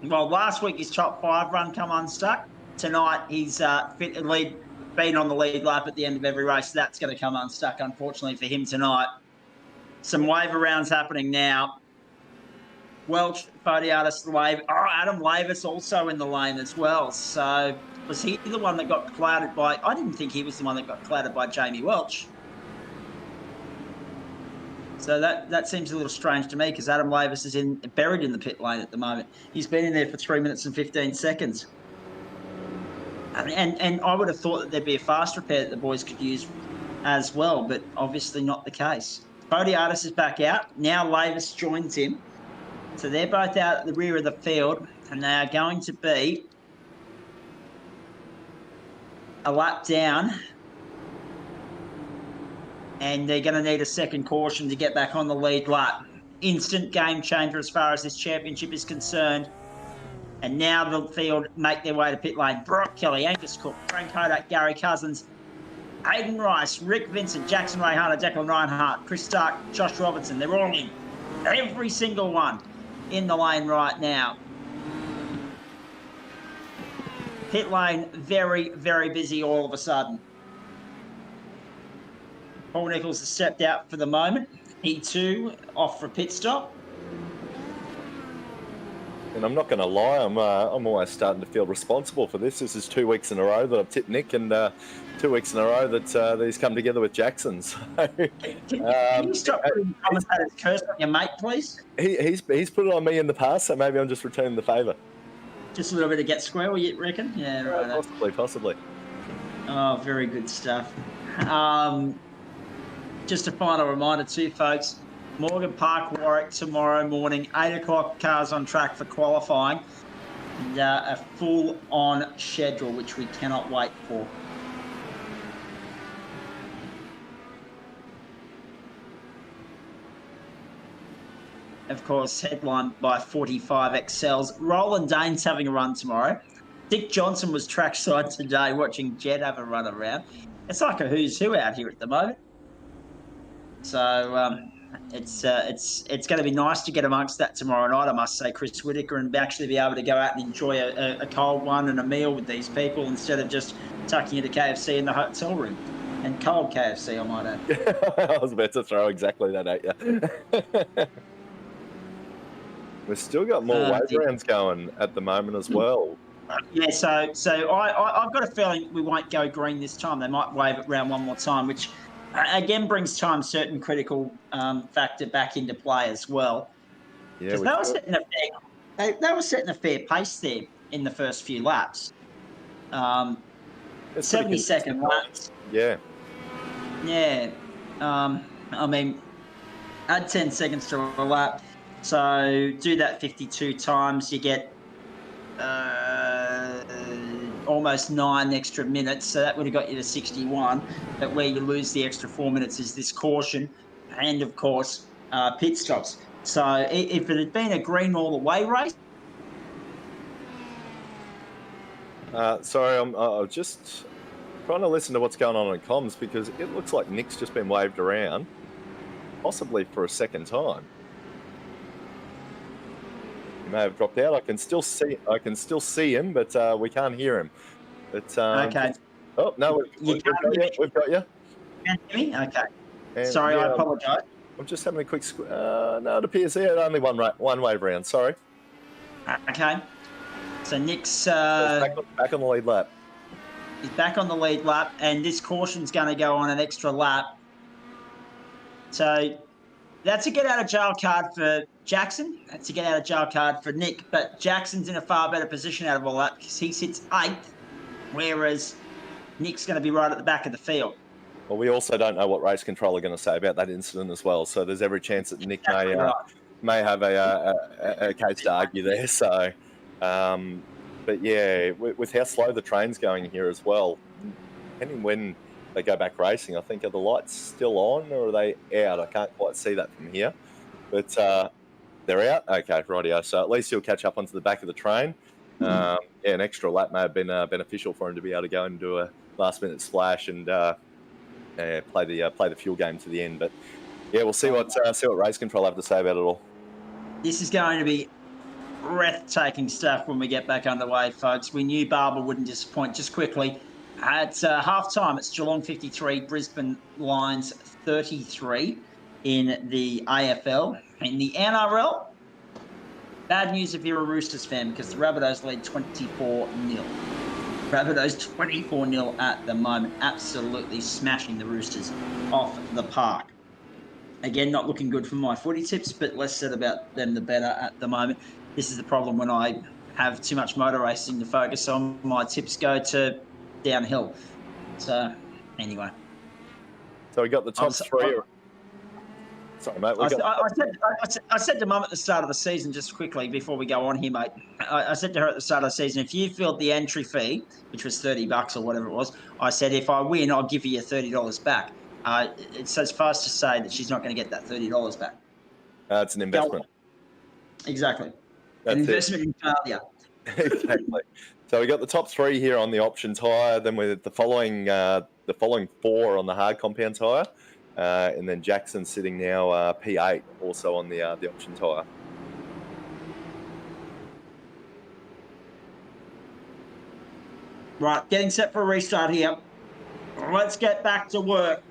last week his top 5 run come unstuck. Tonight he's been on the lead lap at the end of every race. That's going to come unstuck, unfortunately, for him tonight. Some waiver rounds happening now. Welch, Podiatis, wave. Oh, Adam Lavis also in the lane as well. So was he the one that got clouded by... I didn't think he was the one that got clouded by Jamie Welch. So that seems a little strange to me because Adam Lavis is buried in the pit lane at the moment. He's been in there for 3 minutes and 15 seconds. And I would have thought that there'd be a fast repair that the boys could use as well, but obviously not the case. Podiatis is back out. Now Lavis joins him. So they're both out at the rear of the field, and they are going to be a lap down. And they're going to need a second caution to get back on the lead lap. Instant game changer as far as this championship is concerned. And now the field make their way to pit lane. Brock Kelly, Angus Cook, Frank Hodak, Gary Cousins, Hayden Rice, Rick Vincent, Jackson Ray Hunter, Declan Reinhardt, Chris Stark, Josh Robertson. They're all in. Every single one in the lane right now. Pit lane very, very busy all of a sudden. Paul Nichols has stepped out for the moment. He too off for a pit stop. And I'm not going to lie, I'm almost starting to feel responsible for this. This is 2 weeks in a row that I've tipped Nick, and 2 weeks in a row that he's come together with Jackson. So, can you stop putting commentator's curse on your mate, please? He's put it on me in the past, so maybe I'm just returning the favour. Just a little bit of get square, you reckon? Yeah, right. Possibly. Oh, very good stuff. Just a final reminder too, folks, Morgan Park, Warwick tomorrow morning, 8 o'clock, cars on track for qualifying, and a full-on schedule, which we cannot wait for. Of course, headlined by 45 XLs. Roland Dane's having a run tomorrow. Dick Johnson was trackside today watching Jed have a run around. It's like a who's who out here at the moment. So it's going to be nice to get amongst that tomorrow night, I must say, Chris Whitaker, and actually be able to go out and enjoy a cold one and a meal with these people instead of just tucking into KFC in the hotel room. And cold KFC, I might add. I was about to throw exactly that at you. We've still got more wave rounds going at the moment as well. Yeah, so I've got a feeling we won't go green this time. They might wave it round one more time, which again brings time certain critical factor back into play as well. Yeah, because they were setting a fair pace there in the first few laps. 70-second laps. Yeah. Yeah. I mean, add 10 seconds to a lap. So do that 52 times, you get almost 9 extra minutes. So that would have got you to 61. But where you lose the extra 4 minutes is this caution and, of course, pit stops. So if it had been a green all the way race. Sorry, I'm just trying to listen to what's going on in comms, because it looks like Nick's just been waved around, possibly for a second time. He may have dropped out. I can still see him, but we can't hear him. But okay. Oh no, we've got you. We've got you. Can you hear me? Okay. And, sorry, I apologise. I'm just having a quick. No, it appears he had only one wave round. Sorry. Okay. So Nick's back on the lead lap. He's back on the lead lap, and this caution's going to go on an extra lap. So that's a get out of jail card for Jackson. That's a get out of jail card for Nick. But Jackson's in a far better position out of all that because he sits 8th, whereas Nick's going to be right at the back of the field. Well, we also don't know what race control are going to say about that incident as well. So there's every chance that Nick may have a case to argue there. So, but yeah, with how slow the train's going here as well, depending when they go back racing, I think, are the lights still on or are they out? I can't quite see that from here, but they're out. Okay, rightio. So at least he'll catch up onto the back of the train. Yeah, an extra lap may have been beneficial for him to be able to go and do a last-minute splash and play the fuel game to the end. But yeah, we'll see what race control have to say about it all. This is going to be breathtaking stuff when we get back underway, folks. We knew Barber wouldn't disappoint. Just quickly, at half-time, it's Geelong 53, Brisbane Lions 33 in the AFL. In the NRL, bad news if you're a Roosters fan, because the Rabbitohs lead 24-0. Rabbitohs 24-0 at the moment, absolutely smashing the Roosters off the park. Again, not looking good for my footy tips, but less said about them the better at the moment. This is the problem when I have too much motor racing to focus on. My tips go to downhill. So, anyway. So we got the top three. Sorry, mate. I said to Mum at the start of the season, just quickly before we go on here, mate. I said to her at the start of the season, if you filled the entry fee, which was $30 or whatever it was, I said, if I win, I'll give you your $30 back. It's so fast to say that she's not going to get that $30 back. It's an investment. Exactly. That's an investment in failure. Exactly. So we got the top 3 here on the option tyre. Then with the following 4 on the hard compound tyre. And then Jackson sitting now P8 also on the option tyre. Right, getting set for a restart here. Let's get back to work.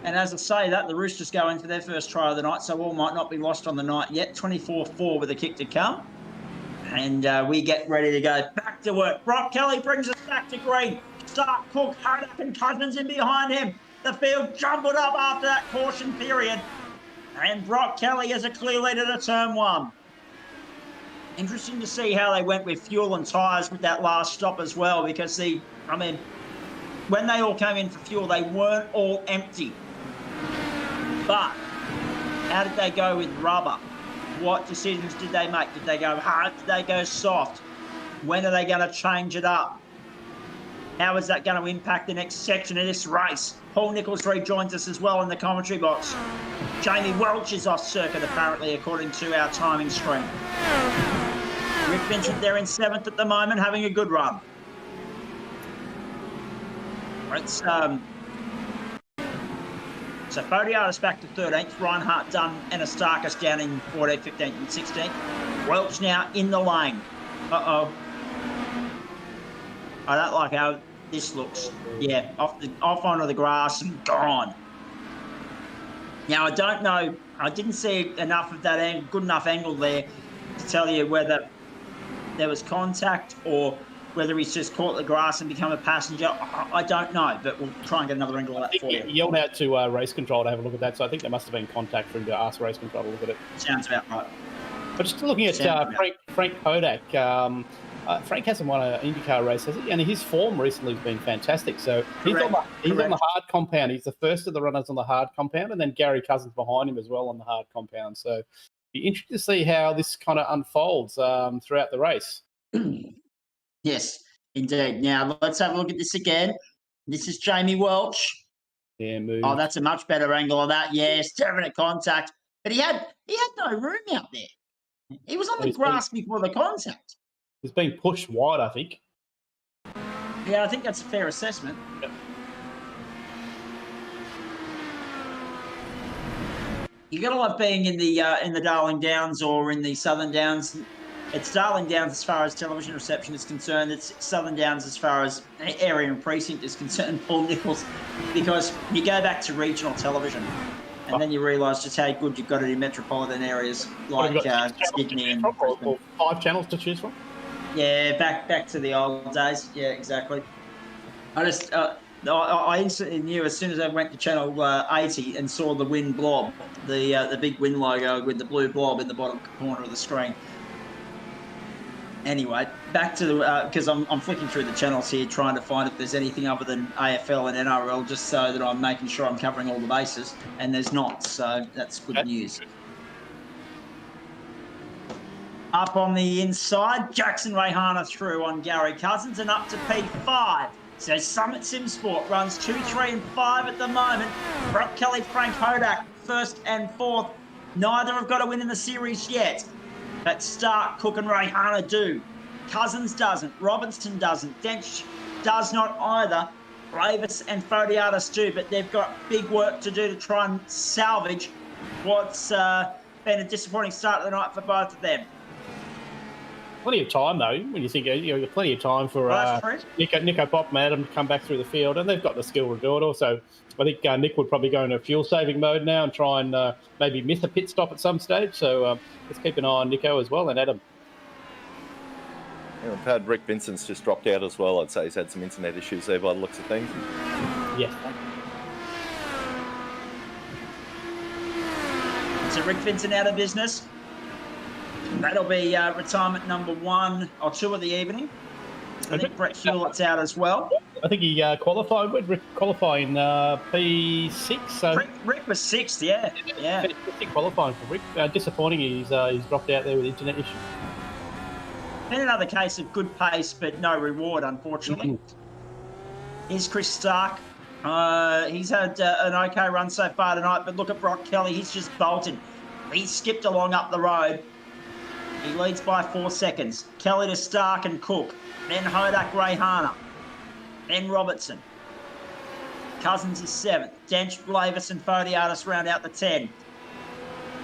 And as I say that, the Roosters go in for their first try of the night, so all might not be lost on the night yet. 24-4 with a kick to come. And we get ready to go back to work. Brock Kelly brings us back to green. Stark, Cook, Hodak and Cousins in behind him. The field jumbled up after that caution period. And Brock Kelly is a clear leader to turn 1. Interesting to see how they went with fuel and tyres with that last stop as well, because when they all came in for fuel, they weren't all empty. But how did they go with rubber? What decisions did they make? Did they go hard? Did they go soft? When are they going to change it up? How is that going to impact the next section of this race? Paul Nichols rejoins us as well in the commentary box. Jamie Welch is off circuit, apparently, according to our timing screen. Rick Vincent, they're in 7th at the moment, having a good run. Let's so Fodiatis back to 13th, Reinhardt, Dunn and Astakis down in 14th, 15th and 16th. Welch now in the lane. Uh-oh. I don't like how this looks. Yeah, off onto the grass and gone. Now, I don't know. I didn't see enough of that good enough angle there to tell you whether there was contact or whether he's just caught the grass and become a passenger. I don't know, but we'll try and get another angle of that for you. He yelled out to race control to have a look at that, so I think there must have been contact for him to ask race control to look at it. Sounds about right. But just looking at Frank Hodak, Frank hasn't won an IndyCar race, has he? And his form recently has been fantastic. So he's on the hard compound. He's the first of the runners on the hard compound, and then Gary Cousins behind him as well on the hard compound. So be interesting to see how this kind of unfolds throughout the race. Yes, indeed. Now let's have a look at this again. This is Jamie Welch. Yeah, move. Oh, that's a much better angle of that. Yes, definite contact. But he had no room out there. He was on the grass before the contact. He's being pushed wide, I think. Yeah, I think that's a fair assessment. Yep. You gotta love being in the Darling Downs or in the Southern Downs. It's Darling Downs as far as television reception is concerned. It's Southern Downs as far as area and precinct is concerned, Paul Nichols, because you go back to regional television and then you realise just how good you've got it in metropolitan areas like Sydney and or 5 channels to choose from. Yeah, back to the old days. Yeah, exactly. I instantly knew as soon as I went to channel 80 and saw the Win blob, the big Win logo with the blue blob in the bottom corner of the screen. Anyway, back to the because I'm flicking through the channels here trying to find if there's anything other than AFL and NRL, just so that I'm making sure I'm covering all the bases, and there's not, so that's good news. Up on the inside, Jackson Rayhana through on Gary Cousins and up to P5. So Summit Sim Sport runs 2, 3 and 5 at the moment. Brock Kelly, Frank Hodak, 1st and 4th. Neither have got a win in the series yet. But Stark, Cook and Rayhana do. Cousins doesn't. Robinson doesn't. Dench does not either. Ravis and Fodiatis do, but they've got big work to do to try and salvage what's been a disappointing start of the night for both of them. Plenty of time, though, when you think you've got plenty of time for Nico Pop and Adam to come back through the field, and they've got the skill to do it. Also, I think Nick would probably go into fuel-saving mode now and try and maybe miss a pit stop at some stage. So let's keep an eye on Nico as well and Adam. Yeah, we've had Rick Vincent's just dropped out as well. I'd say he's had some internet issues there by the looks of things. Yeah. So Rick Vincent out of business. That'll be retirement number 1 or 2 of the evening. I think Brett Hewlett's out as well. I think he qualified. Would Rick qualify in P6? So Rick was 6th, yeah. finished qualifying for Rick. Disappointing. He's dropped out there with internet issues. Been another case of good pace, but no reward, unfortunately. Here's Chris Stark. He's had an okay run so far tonight, but look at Brock Kelly. He's just bolted. He skipped along up the road. He leads by 4 seconds. Kelly to Stark and Cook. Then Hodak, Rayhana. Then Robertson. Cousins is 7th. Dench, Lavis and Fodiatis round out the 10.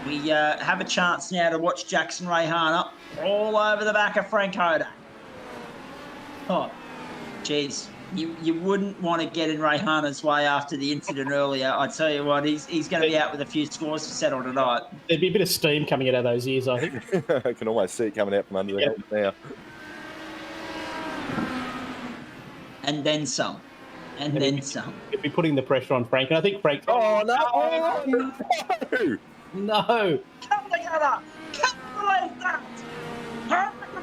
We have a chance now to watch Jackson Rayhana all over the back of Frank Hodak. Oh, geez. You wouldn't want to get in Rayhana's way after the incident earlier. I tell you what, he's going to be out with a few scores to settle tonight. There'd be a bit of steam coming out of those ears, I think. I can almost see it coming out from under the helmet now. And then some. And then some. You'd be putting the pressure on Frank, and I think Frank. Oh no! Oh, no! No! Come together! Can't believe that!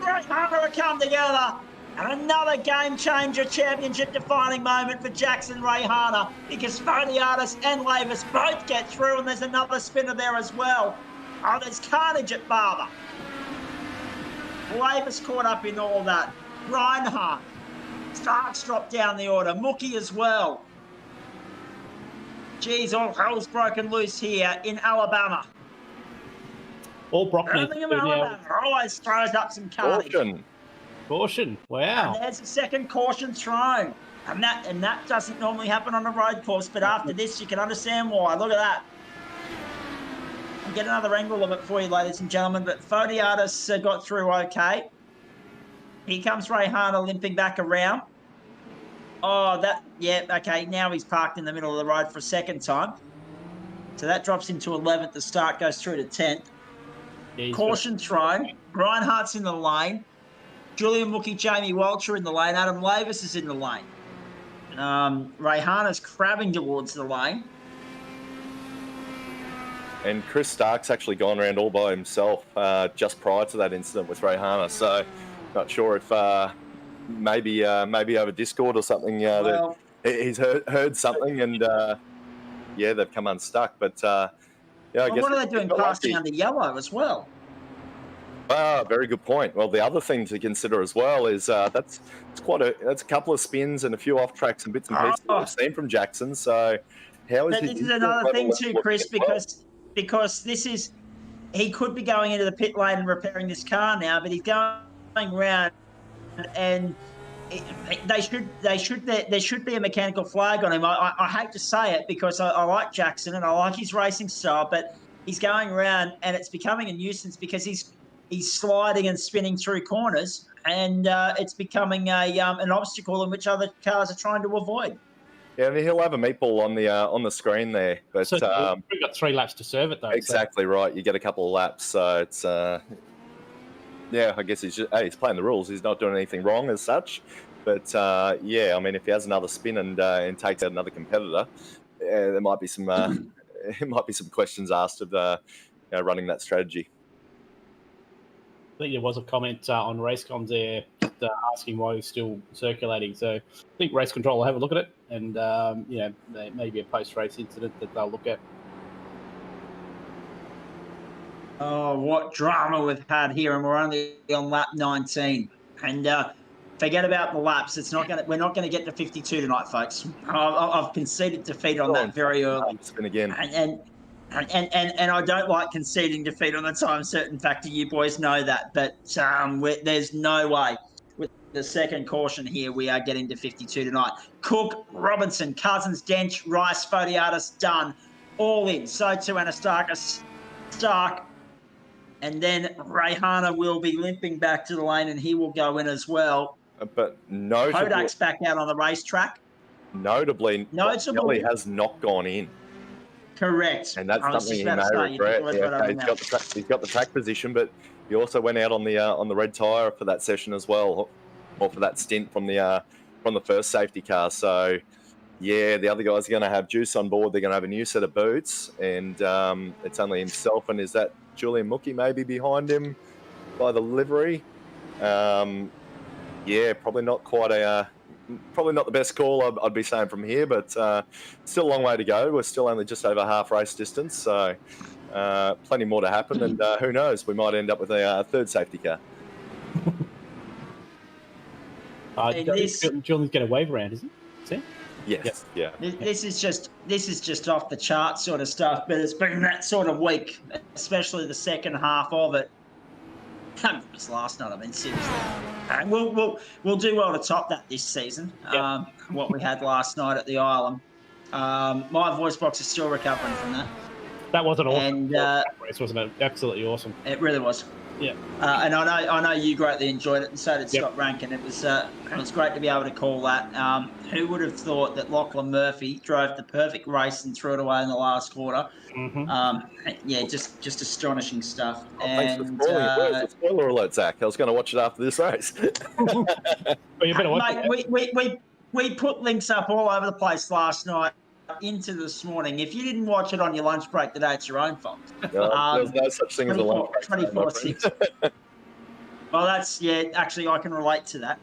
Rayhana come together! And another game-changer, championship-defining moment for Jackson Rayhana, because Fodiatis and Lavis both get through, and there's another spinner there as well. Oh, there's carnage at Barber. Lavis caught up in all that. Reinhardt. Starks dropped down the order. Mookie as well. Geez, all hell's broken loose here in Alabama. All Brockman. Birmingham, Alabama always throws up some carnage. Caution. Wow. And there's a second caution thrown. And that doesn't normally happen on a road course, but after this you can understand why. Look at that. I'll get another angle of it for you, ladies and gentlemen, but Fodiatis got through okay. Here comes Rayhana limping back around. Oh, okay, now he's parked in the middle of the road for a second time. So that drops into 11th. The start goes through to 10th. Yeah, caution thrown. Reinhardt's in the lane. Julian Mookie, Jamie Walter in the lane. Adam Lavis is in the lane. Rayhana's crabbing towards the lane. And Chris Stark's actually gone around all by himself just prior to that incident with Rayhana. So not sure if maybe over Discord or something. He's heard something, and they've come unstuck. But I guess what are they doing passing under yellow as well? Very good point. Well, the other thing to consider as well is that's a couple of spins and a few off tracks and bits and pieces that we've seen from Jackson. So how is this is another thing too, Chris, because this is he could be going into the pit lane and repairing this car now, but he's going around and there should be a mechanical flag on him. I hate to say it because I like Jackson and I like his racing style, but he's going around and it's becoming a nuisance because he's sliding and spinning through corners, and it's becoming an obstacle in which other cars are trying to avoid. Yeah, I mean, he'll have a meatball on the screen there, but so we've got 3 laps to serve it though. Exactly right. You get a couple of laps, so it's I guess he's playing the rules. He's not doing anything wrong as such, but I mean, if he has another spin and takes out another competitor, there might be some questions asked of running that strategy. I think there was a comment on Racecom there asking why he's still circulating. So I think Race Control will have a look at it, and there may be a post-race incident that they'll look at. Oh, what drama we've had here, and we're only on lap 19. And forget about the laps. We're not going to get to 52 tonight, folks. I've conceded defeat on that very early. Spin again. And I don't like conceding defeat on the time certain factor. You boys know that, but there's no way with the second caution here we are getting to 52 tonight. Cook, Robinson, Cousins, Dench, Rice, Fodiatis, done, all in. So too Anastakis, Stark, and then Rayhana will be limping back to the lane, and he will go in as well. But notably, Hodak's back out on the racetrack. Notably, Kelly has not gone in. Correct. And that's something he may regret. He's got the track position, but he also went out on the red tyre for that session as well, or for that stint from the first safety car. So, the other guys are going to have juice on board. They're going to have a new set of boots, and it's only himself. And is that Julian Mookie maybe behind him by the livery? Probably not quite probably not the best call I'd be saying from here, but still a long way to go. We're still only just over half race distance, so plenty more to happen. And who knows, we might end up with a third safety car. Julian's going to wave around, isn't it? Yes, yeah. This is just off the chart sort of stuff, but it's been that sort of week, especially the second half of it. It was last night. I mean, seriously, we'll do well to top that this season. Yep. What we had last night at the Island. My voice box is still recovering from that. That was an awesome And race, wasn't it? Absolutely awesome. it really was. Yeah. And I know you greatly enjoyed it, and so did Scott Rankin. It was great to be able to call that. Who would have thought that Lachlan Murphy drove the perfect race and threw it away in the last quarter? Mm-hmm. Just astonishing stuff. Thanks for spoiling it. Where's the spoiler alert, Zach? I was going to watch it after this race. Well, you better watch mate, we put links up all over the place last night into this morning. If you didn't watch it on your lunch break today, it's your own fault. There's no such thing as a lunch break. 24/6. Well, actually, I can relate to that.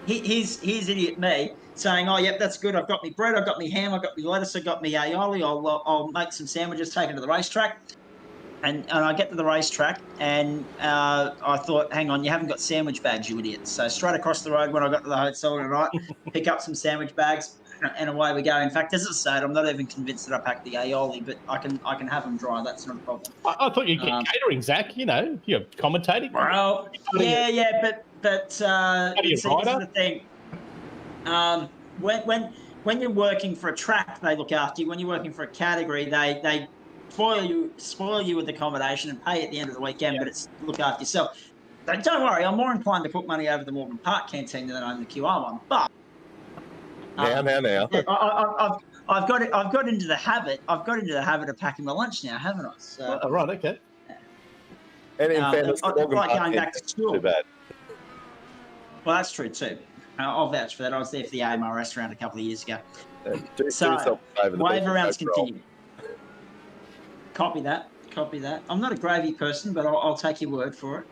Here's idiot me saying, oh, yep, that's good. I've got me bread, I've got me ham, I've got me lettuce, I've got me aioli. I'll make some sandwiches, take it to the racetrack. And I get to the racetrack, and I thought, hang on, you haven't got sandwich bags, you idiot. So straight across the road when I got to the hotel tonight, pick up some sandwich bags, and away we go. In fact, as I said, I'm not even convinced that I packed the aioli, but I can have them dry. That's not a problem. I thought you'd get catering, Zach. You know, you're commentating. Well, but see, this is the thing. When you're working for a track, they look after you. When you're working for a category, they spoil you with accommodation and pay at the end of the weekend, but it's look after yourself. But don't worry, I'm more inclined to put money over the Morgan Park canteen than I own the QR one. But now. I've got into the habit. I've got into the habit of packing my lunch now, haven't I? So, right, okay. And in fairness, I like going back to school. Too bad. Well, that's true too. I'll vouch for that. I was there for the AMR restaurant a couple of years ago. Do yourself a favour. Wave arounds continue. Copy that. I'm not a gravy person, but I'll take your word for it.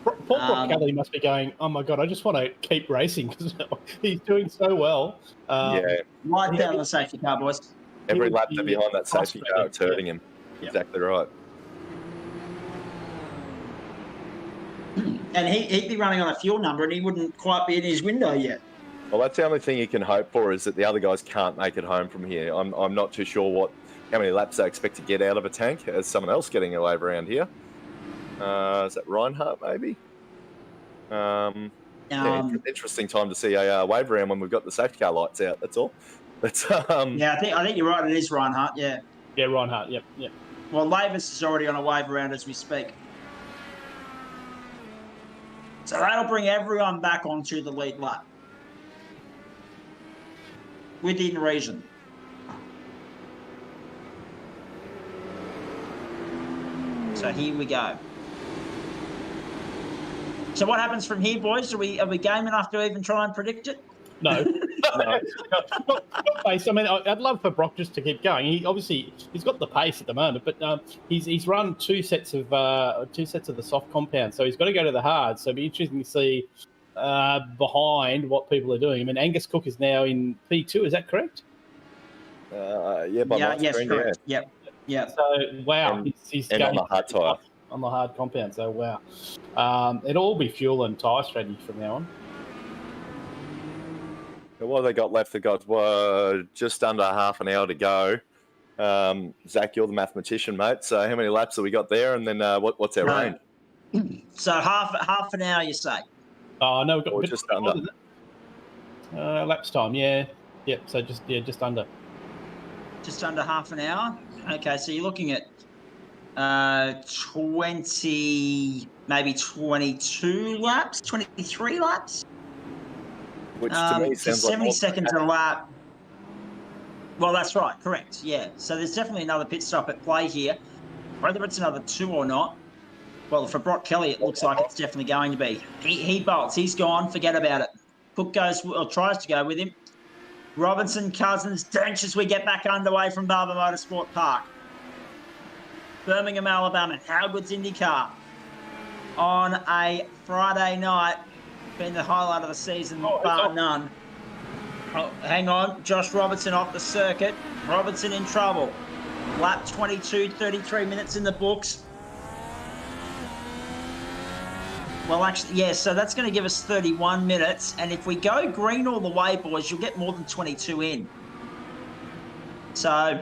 Paul Brock Kelly must be going, oh my God, I just want to keep racing because he's doing so well. Right down the safety car, boys. Every lap they're behind that safety car, it's hurting him. Yeah. Exactly right. And he'd be running on a fuel number and he wouldn't quite be in his window yet. Well, that's the only thing you can hope for is that the other guys can't make it home from here. I'm not too sure how many laps they expect to get out of a tank. As someone else getting a wave around here. Is that Reinhardt, maybe? Interesting time to see a wave around when we've got the safety car lights out. That's all. But, I think you're right. It is Reinhardt. Yeah. Yeah, Reinhardt. Yep. Well, Lavis is already on a wave around as we speak. So that'll bring everyone back onto the lead lap. Within reason. So here we go. So what happens from here, boys? Are we game enough to even try and predict it? No. Not pace. I mean, I'd love for Brock just to keep going. He's got the pace at the moment, but he's run two sets of the soft compound, so he's got to go to the hard. So it'll be interesting to see behind what people are doing. I mean, Angus Cook is now in P2. Is that correct? Yes, correct. Yep. So wow, he's going on the hard tyre. On the hard compound. So wow, it'll all be fuel and tyre strategy from now on. What have they got left? They've got just under half an hour to go. Zach, you're the mathematician, mate. So how many laps have we got there? And then what's our range? So half an hour, you say? Oh no, we've got just under. Laps time. Yeah. Yep. So just under. Just under half an hour. Okay, so you're looking at 20, maybe 22 laps, 23 laps. Which to me sounds 70 like seconds a lap. Well, that's right, correct. Yeah. So there's definitely another pit stop at play here. Whether it's another 2 or not, well, for Brock Kelly, it looks like it's definitely going to be. He bolts. He's gone. Forget about it. Cook tries to go with him. Robinson, Cousins, Dench as we get back underway from Barber Motorsport Park. Birmingham, Alabama. How good's Indycar on a Friday night? Been the highlight of the season, bar none. Oh, hang on. Josh Robertson off the circuit. Robertson in trouble. Lap 22, 33 minutes in the books. Well, actually, yeah, so that's going to give us 31 minutes. And if we go green all the way, boys, you'll get more than 22 in. So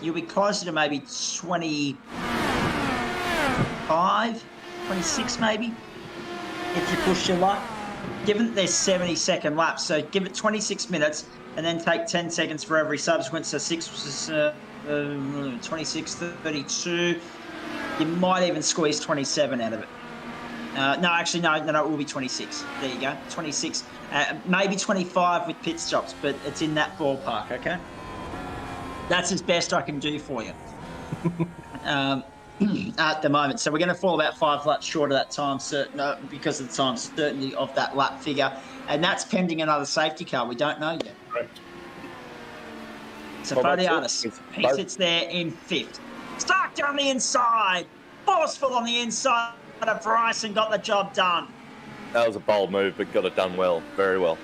you'll be closer to maybe 25, 26 maybe, if you push your luck. Given that there's 70-second laps, so give it 26 minutes and then take 10 seconds for every subsequent. So 26, 32. You might even squeeze 27 out of it. No, actually, no, it will be 26. There you go, 26. Maybe 25 with pit stops, but it's in that ballpark, okay? That's as best I can do for you at the moment. So we're going to fall about 5 laps short of that time, because of the time certainty of that lap figure. And that's pending another safety car. We don't know yet. Correct. So Fodiatis, he sits there in 5th. Stark down the inside. Forceful on the inside of Bryce and got the job done. That was a bold move, but got it done well, very well.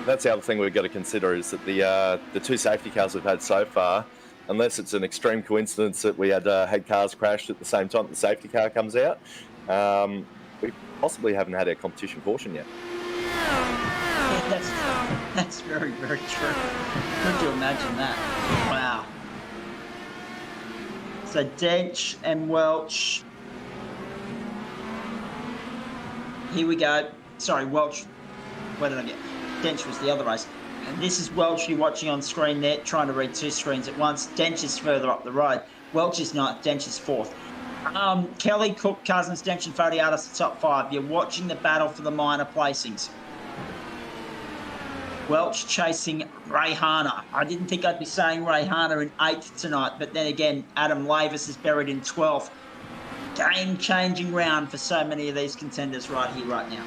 That's the other thing we've got to consider is that the 2 safety cars we've had so far, unless it's an extreme coincidence that we had cars crashed at the same time the safety car comes out, we possibly haven't had our competition caution yet. Yeah, that's very, very true. Could you imagine that? Wow. So Dench and Welch. Here we go. Sorry, Welch. Where did I get? Dench was the other race. And this is Welch you're watching on screen there, trying to read 2 screens at once. Dench is further up the road. Welch is 9th, Dench is 4th. Kelly, Cook, Cousins, Dench and Fodiatis, the top 5. You're watching the battle for the minor placings. Welch chasing Rayhana. I didn't think I'd be saying Rayhana in 8th tonight, but then again, Adam Lavis is buried in 12th. Game-changing round for so many of these contenders right here, right now.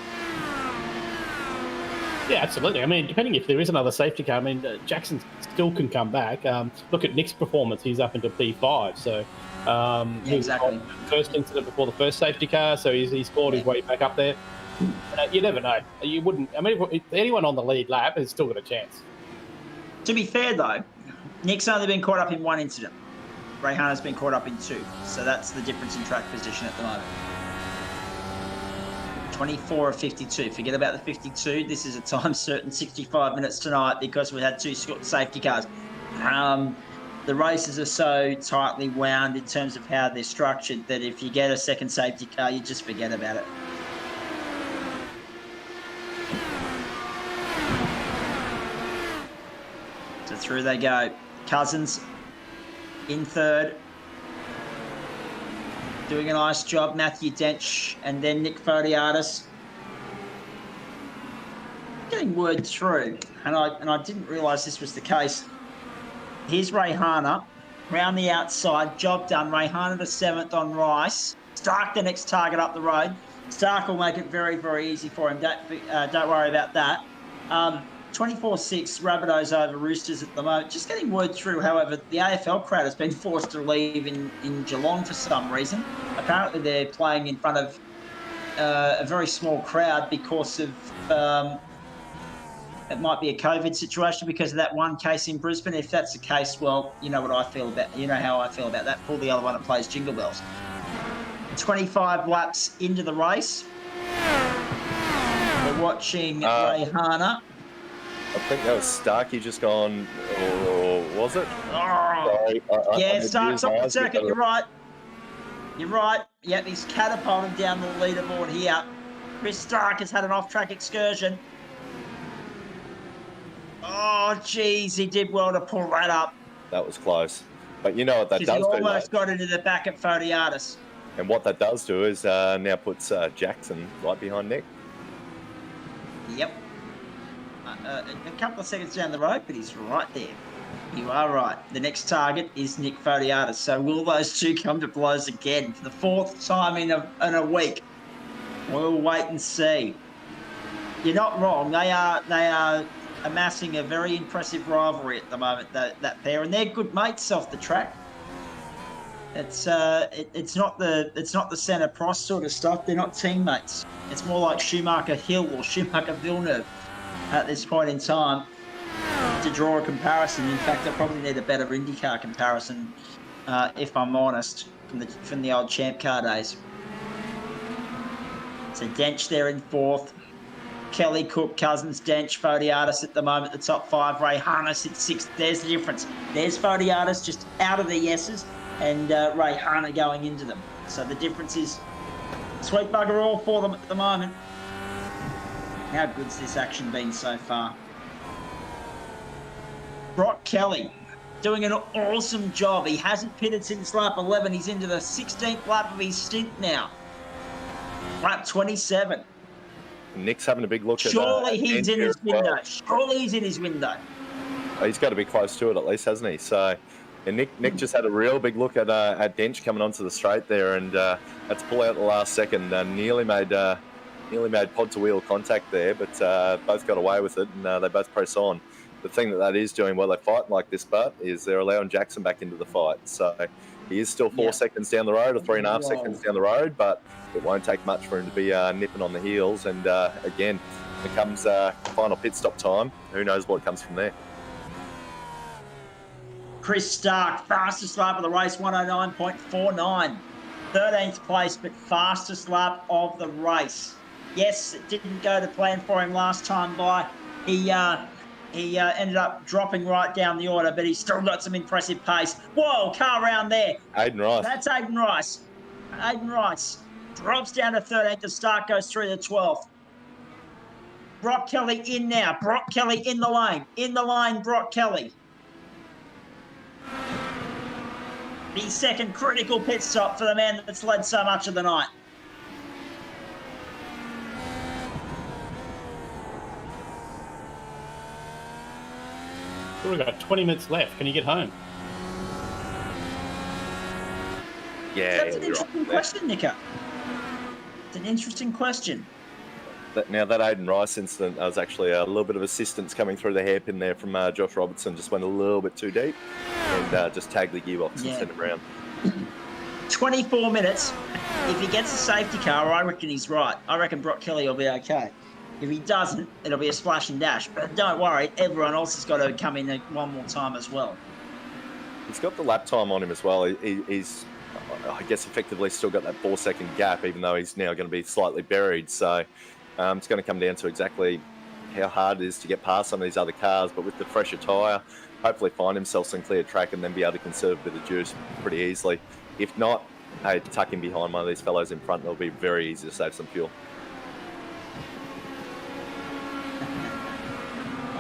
Yeah, absolutely. I mean, depending if there is another safety car, I mean, Jackson still can come back. Look at Nick's performance; he's up into P5. So exactly. First incident before the first safety car, so he's fought his way back up there. You never know. You wouldn't. I mean, if anyone on the lead lap has still got a chance. To be fair, though, Nick's only been caught up in 1 incident. Rayhana's been caught up in 2, so that's the difference in track position at the moment. 24 of 52. Forget about the 52. This is a time certain 65 minutes tonight because we had 2 safety cars. The races are so tightly wound in terms of how they're structured that if you get a second safety car, you just forget about it. So through they go. Cousins in 3rd. Doing a nice job, Matthew Dench, and then Nick Fodiatis. Getting word through, and I didn't realise this was the case. Here's Rayhana, round the outside, job done. Rayhana to 7th on Rice. Stark the next target up the road. Stark will make it very, very easy for him. Don't worry about that. 24-6, Rabbitohs over Roosters at the moment. Just getting word through, however, the AFL crowd has been forced to leave in Geelong for some reason. Apparently they're playing in front of a very small crowd because of, it might be a COVID situation because of that one case in Brisbane. If that's the case, well, you know what I feel about, you know how I feel about that. Pull the other one that plays Jingle Bells. 25 laps into the race. We're watching Rayhana. I think that was Starkey just gone, or was it? Oh. Sorry, Stark's off the circuit. You're right. You're right. Yep, he's catapulted down the leaderboard here. Chris Stark has had an off-track excursion. Oh, geez, he did well to pull that up. That was close. But you know what that does do, he almost got into the back at Fodiatis. And what that does do is now puts Jackson right behind Nick. Yep. A couple of seconds down the road, but he's right there. You are right. The next target is Nick Fodiatis. So will those two come to blows again for the 4th time in a week? We'll wait and see. You're not wrong. They are amassing a very impressive rivalry at the moment, that pair, and they're good mates off the track. It's not the Senna Prost sort of stuff. They're not teammates. It's more like Schumacher Hill or Schumacher Villeneuve at this point in time to draw a comparison. In fact, I probably need a better IndyCar comparison, if I'm honest, from the old Champ Car days. So Dench there in fourth. Kelly, Cook, Cousins, Dench, Fodiatis at the moment, the top five. Ray Harness at sixth. There's the difference. There's Fodiatis just out of the yeses, and Ray Harner going into them. So the difference is sweet bugger all for them at the moment. How good's this action been so far? Brock Kelly doing an awesome job. He hasn't pitted since lap 11. He's into the 16th lap of his stint now. Lap 27. Nick's having a big look Surely at he's in his window. Surely he's in his window. He's got to be close to it at least, hasn't he? So, and Nick just had a real big look at Dench coming onto the straight there, and had to pull out the last second. Nearly made pod to wheel contact there, but both got away with it, and they both press on. The thing that is doing while they're fighting like this, but is they're allowing Jackson back into the fight. So he is still 4 seconds down the road, or 3.5 seconds down the road, but it won't take much for him to be nipping on the heels. And again, it comes final pit stop time. Who knows what comes from there? Chris Stark, fastest lap of the race, 109.49. 13th place, but fastest lap of the race. Yes, it didn't go to plan for him last time by. He ended up dropping right down the order, but he's still got some impressive pace. Whoa, car round there. Aiden Rice. That's Aiden Rice. Aiden Rice drops down to 13th. The start goes through the 12th. Brock Kelly in now. Brock Kelly in the lane. In the lane, Brock Kelly. The second critical pit stop for the man that's led so much of the night. We've got 20 minutes left. Can you get home? Yeah, That's an interesting question, Nico. It's an interesting question. Now, that Aiden Rice incident, there was actually a little bit of assistance coming through the hairpin there from Josh Robertson. Just went a little bit too deep and just tagged the gearbox and sent him around. 24 minutes. If he gets a safety car, I reckon he's right. I reckon Brock Kelly will be okay. If he doesn't, it'll be a splash and dash. But don't worry, everyone else has got to come in one more time as well. He's got the lap time on him as well. He's, I guess, effectively still got that 4 second gap, even though he's now going to be slightly buried. So it's going to come down to exactly how hard it is to get past some of these other cars. But with the fresher tyre, hopefully find himself some clear track and then be able to conserve a bit of juice pretty easily. If not, hey, tuck him behind one of these fellows in front. It'll be very easy to save some fuel.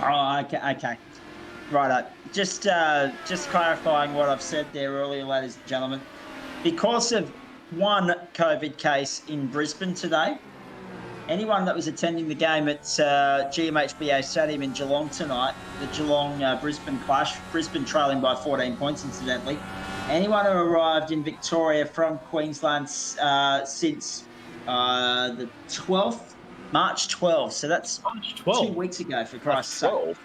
Oh, okay. Righto. Just clarifying what I've said there earlier, ladies and gentlemen. Because of one COVID case in Brisbane today, anyone that was attending the game at GMHBA Stadium in Geelong tonight, the Geelong-Brisbane clash, Brisbane trailing by 14 points, incidentally, anyone who arrived in Victoria from Queensland since the 12th, March 12th, so that's March 12th. 2 weeks ago, for Christ's sake. 12.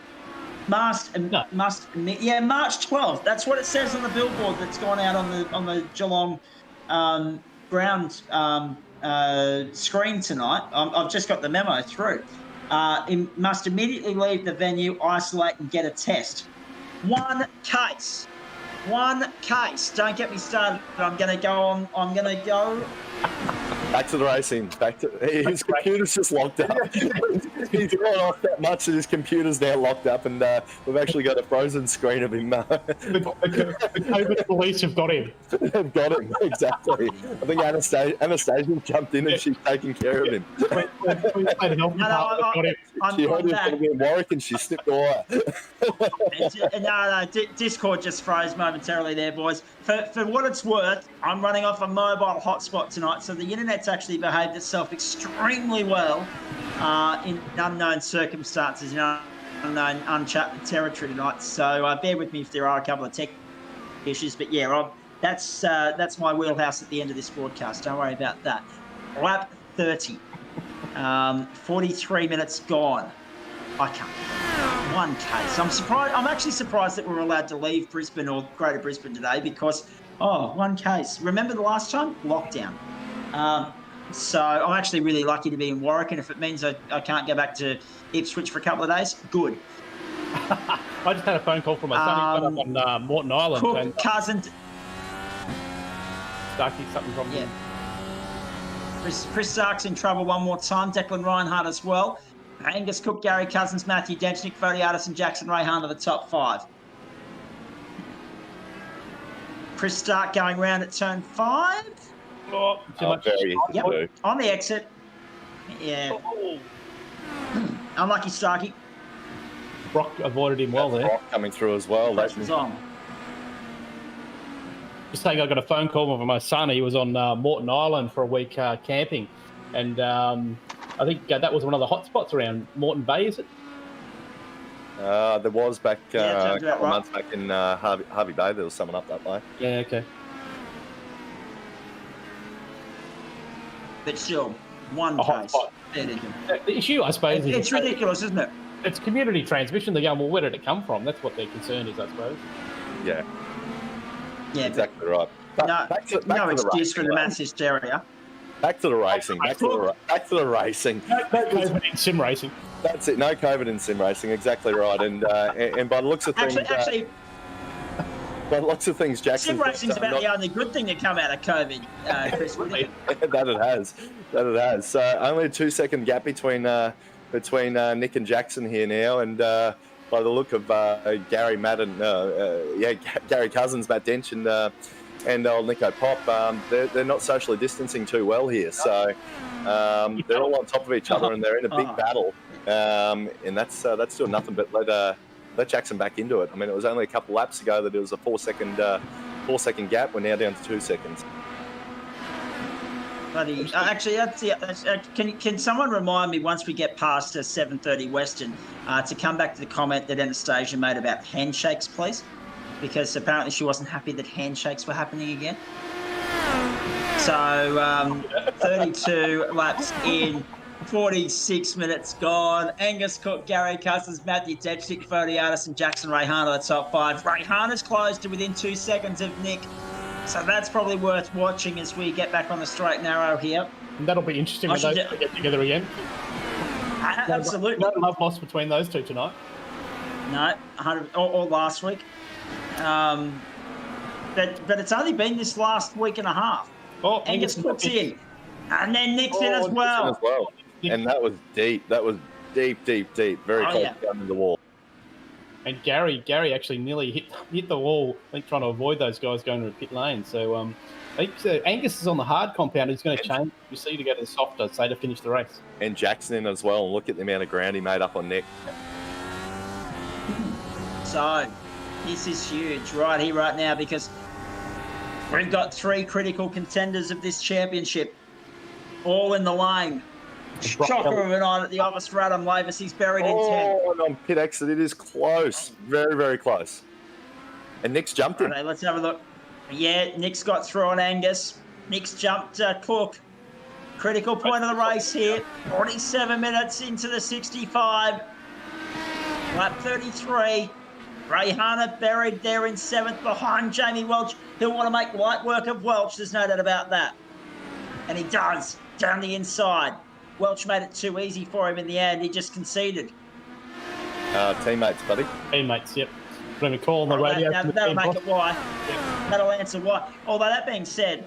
March 12th. That's what it says on the billboard that's gone out on the Geelong ground screen tonight. I've just got the memo through. Must immediately leave the venue, isolate, and get a test. One case. Don't get me started. I'm going to go. Back to the racing. His computer's just locked up. He's gone off that much that his computer's now locked up, and we've actually got a frozen screen of him. The COVID police have got him. They've got him, exactly. I think Anastasia jumped in and she's taking care of him. She heard he was going to be in Warwick and she snipped the wire. No, Discord just froze momentarily there, boys. For what it's worth, I'm running off a mobile hotspot tonight, so the internet's actually behaved itself extremely well in unknown circumstances, in unknown, uncharted territory tonight. So bear with me if there are a couple of tech issues, but yeah, that's my wheelhouse at the end of this broadcast. Don't worry about that. Lap 30, 43 minutes gone. I can't. One case. I'm actually surprised that we're allowed to leave Brisbane or Greater Brisbane today, because Oh, one case. Remember the last time? Lockdown. So I'm actually really lucky to be in Warwick, and if it means I can't go back to Ipswich for a couple of days, good. I just had a phone call from my son. He's got up on Morton Island. Cook, And, Cousins. Starkey, something from him. Chris Stark's in trouble one more time. Declan Reinhardt as well. Angus Cook, Gary Cousins, Matthew Denchnik, Vodiatis and Jackson Rayhan are the top 5. Chris Stark going round at turn 5. Oh, very yep. On the exit. Yeah. Oh. Unlucky Starkey. Brock avoided him well there. Brock coming through as well. Pressure's on. Just saying, I got a phone call from my son. He was on Morton Island for a week camping, and I think that was one of the hot spots around Morton Bay. Is it? There was back a couple of right. months back in Harvey Bay. There was someone up that way. Yeah. Okay. But still, one A hot case. spot. The issue, I suppose, is It's ridiculous, isn't it? it's community transmission. They're going, well, where did it come from? That's what their concern is, I suppose. Yeah. Yeah. Exactly right. Back to No the excuse racing, for the though. mass hysteria. Back to the racing. Back to the racing. No COVID in sim racing. That's it. No COVID in sim racing. Exactly right. And by the looks of things, Actually, by the looks of things, Jackson. sim racing's about the only good thing to come out of COVID, Chris. that it has. That it has. So only a 2-second gap between Nick and Jackson here now, and by the look of Gary, Matt, and Gary Cousins, Matt Dench, and old Nico Pop, they're not socially distancing too well here. So they're all on top of each other, and they're in a big battle. And that's doing nothing but let Jackson back into it. I mean, it was only a couple laps ago that it was a 4-second gap. We're now down to 2 seconds. Bloody, actually, can someone remind me once we get past 7:30 Western to come back to the comment that Anastasia made about handshakes, please? Because apparently she wasn't happy that handshakes were happening again. So 32 laps in, 46 minutes gone. Angus Cook, Gary Cousins, Matthew Detchik, Vodiatis and Jackson Rayhan are the top 5. Rayhan has closed to within 2 seconds of Nick. So that's probably worth watching as we get back on the straight and narrow here. And that'll be interesting when those two get together again. Absolutely. No love lost between those two tonight. No, 100 or last week. But it's only been this last week and a half. Oh, Angus Cook's in. And then Nick's in as well. And that was deep. That was deep. Very close down to the wall. And Gary actually nearly hit the wall, I think, trying to avoid those guys going to the pit lane. So I think Angus is on the hard compound. He's going to change, you see, to go to the softer, say, to finish the race. And Jackson in as well. And look at the amount of ground he made up on Nick. So this is huge right here, right now, because we've got 3 critical contenders of this championship all in the lane. Shocker of a night at the office for Adam Lavis. He's buried in 10. Oh, and on pit exit, it is close. Very, very close. And Nick's jumped in. Okay, let's have a look. Yeah, Nick's got through on Angus. Nick's jumped Cook. Critical point of the race here. 47 minutes into the 65. Lap 33. Rayhana buried there in 7th behind Jamie Welch. He'll want to make light work of Welch. There's no doubt about that. And he does. Down the inside. Welch made it too easy for him in the end. He just conceded. Teammates, buddy. Teammates, yep. Put him a call on the radio. That'll make it why. That'll answer why. Although that being said,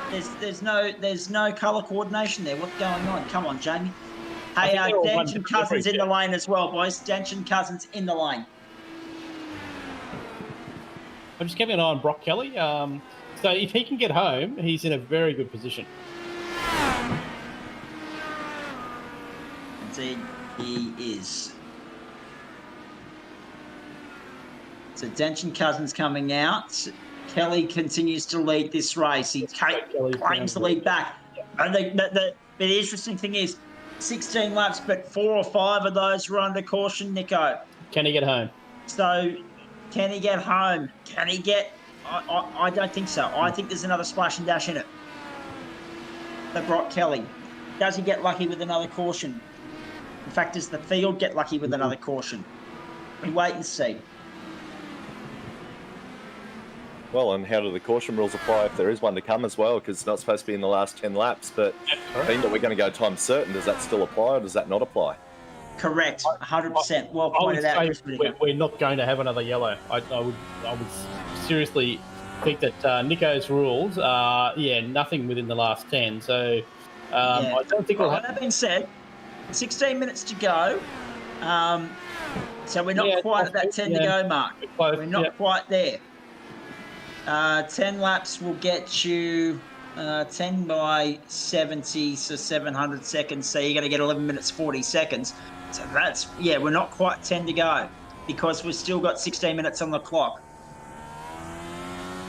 there's no colour coordination there. What's going on? Come on, Jamie. Hey, Dench and Cousins in the lane as well, boys. Dench and Cousins in the lane. I'm just keeping an eye on Brock Kelly. So if he can get home, he's in a very good position. Indeed, he is. So Dench and Cousins coming out. Kelly continues to lead this race. He claims the lead back. And the interesting thing is, 16 laps, but 4 or 5 of those were under caution, Nico. Can he get home? So, can he get home? Can he get... I don't think so. I think there's another splash and dash in it. For Brock Kelly. Does he get lucky with another caution? In fact, does the field get lucky with another caution? We wait and see. Well, and how do the caution rules apply if there is one to come as well? Because it's not supposed to be in the last 10 laps, but being that we're going to go time certain, does that still apply or does that not apply? Correct, 100%. Well I would pointed out, say Chris Whittaker. we're not going to have another yellow. I would seriously think that Nico's rules are, nothing within the last 10. So I don't think we'll have... That being said, 16 minutes to go. So we're not quite at that 10 to go mark. We're not quite there. 10 laps will get you 10 by 70, so 700 seconds. So you're going to get 11 minutes, 40 seconds. So that's, we're not quite 10 to go because we've still got 16 minutes on the clock.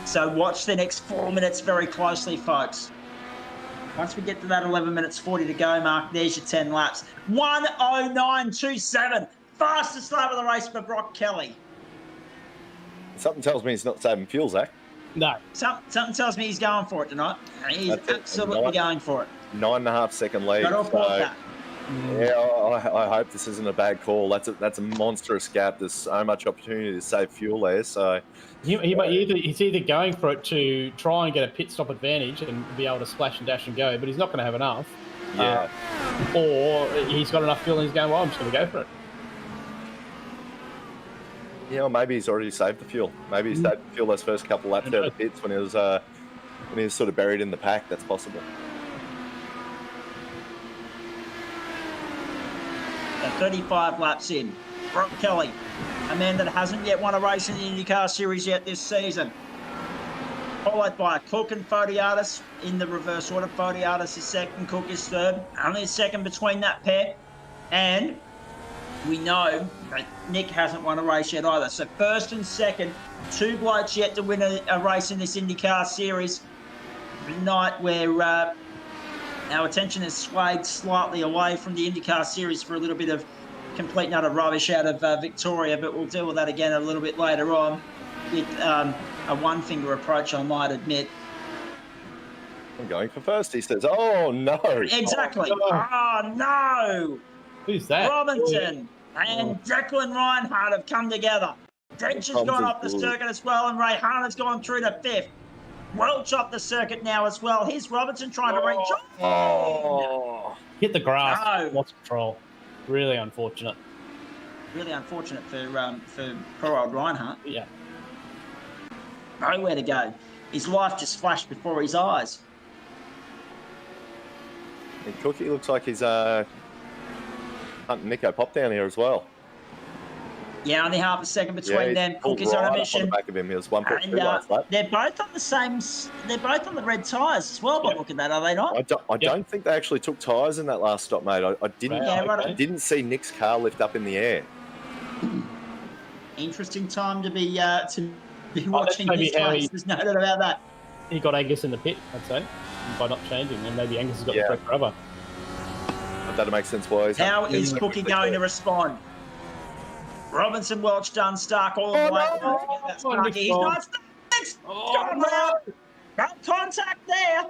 So watch the next 4 minutes very closely, folks. Once we get to that 11 minutes, 40 to go mark, there's your 10 laps. 1:09.27. Fastest lap of the race for Brock Kelly. Something tells me he's not saving fuel, Zach. No. Something tells me he's going for it tonight. He's absolutely going for it. 9.5 second lead. Got to applaud that. Yeah, I hope this isn't a bad call. That's a monstrous gap. There's so much opportunity to save fuel there. So he's either going for it to try and get a pit stop advantage and be able to splash and dash and go, but he's not going to have enough. Yeah. Or he's got enough fuel and he's going, well, I'm just going to go for it. Yeah, or maybe he's already saved the fuel. Maybe he saved the fuel those first couple laps out of the pits when he was sort of buried in the pack. That's possible. 35 laps in. Brock Kelly, a man that hasn't yet won a race in the IndyCar Series yet this season. Followed by Cook and Fodiatis in the reverse order. Fodiatis is second, Cook is third. Only a second between that pair. And we know that Nick hasn't won a race yet either. So first and second, two blokes yet to win a race in this IndyCar Series. The night where our attention has swayed slightly away from the IndyCar Series for a little bit of complete and utter rubbish out of Victoria, but we'll deal with that again a little bit later on with a one-finger approach, I might admit. I'm going for first, he says. Oh, no. Exactly. Oh, no. Who's that? Robinson and Declan Reinhardt have come together. Dench has gone off the circuit as well, and Ray Hahn has gone through to fifth. Welch off the circuit now as well. Here's Robinson trying to reach. Oh. Hit the grass. No. Lost control. Really unfortunate. Really unfortunate for poor old Reinhardt. Yeah. Nowhere to go. His life just flashed before his eyes. And Cookie looks like he's hunting Nico Pop down here as well. Yeah, only half a second between them. Cook is on a mission. On the back of him, he was 1.2 last lap. They're both on the same. They're both on the red tyres as well. By looking at that, are they not? I don't think they actually took tyres in that last stop, mate. I didn't see Nick's car lift up in the air. Interesting time to be watching this race. There's no doubt about that. He got Angus in the pit, I'd say, by not changing, and maybe Angus has got the correct rubber. That'll make sense why. How is Cookie going to respond? Robinson, Welch, Dunn, Stark, all the way. He's not no contact there.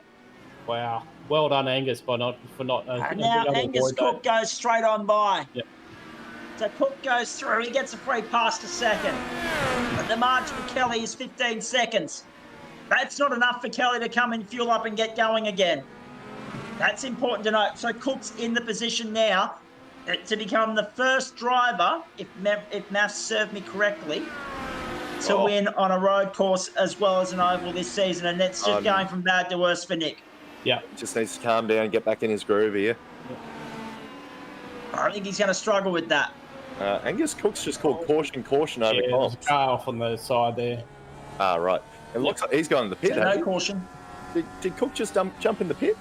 Wow. Well done, Angus, for not. Now Angus Cook goes straight on by. Yep. So Cook goes through. He gets a free pass to second. But the margin for Kelly is 15 seconds. That's not enough for Kelly to come and fuel up and get going again. That's important to note. So Cook's in the position now to become the first driver, if maths serve me correctly, to win on a road course as well as an oval this season. And that's just going from bad to worse for Nick. Yeah. Just needs to calm down and get back in his groove here. I think he's going to struggle with that. Angus Cook's just called caution over there's a car off on the side there. Ah, right. It looks like he's going to the pit. So no caution. Did Cook just jump in the pit?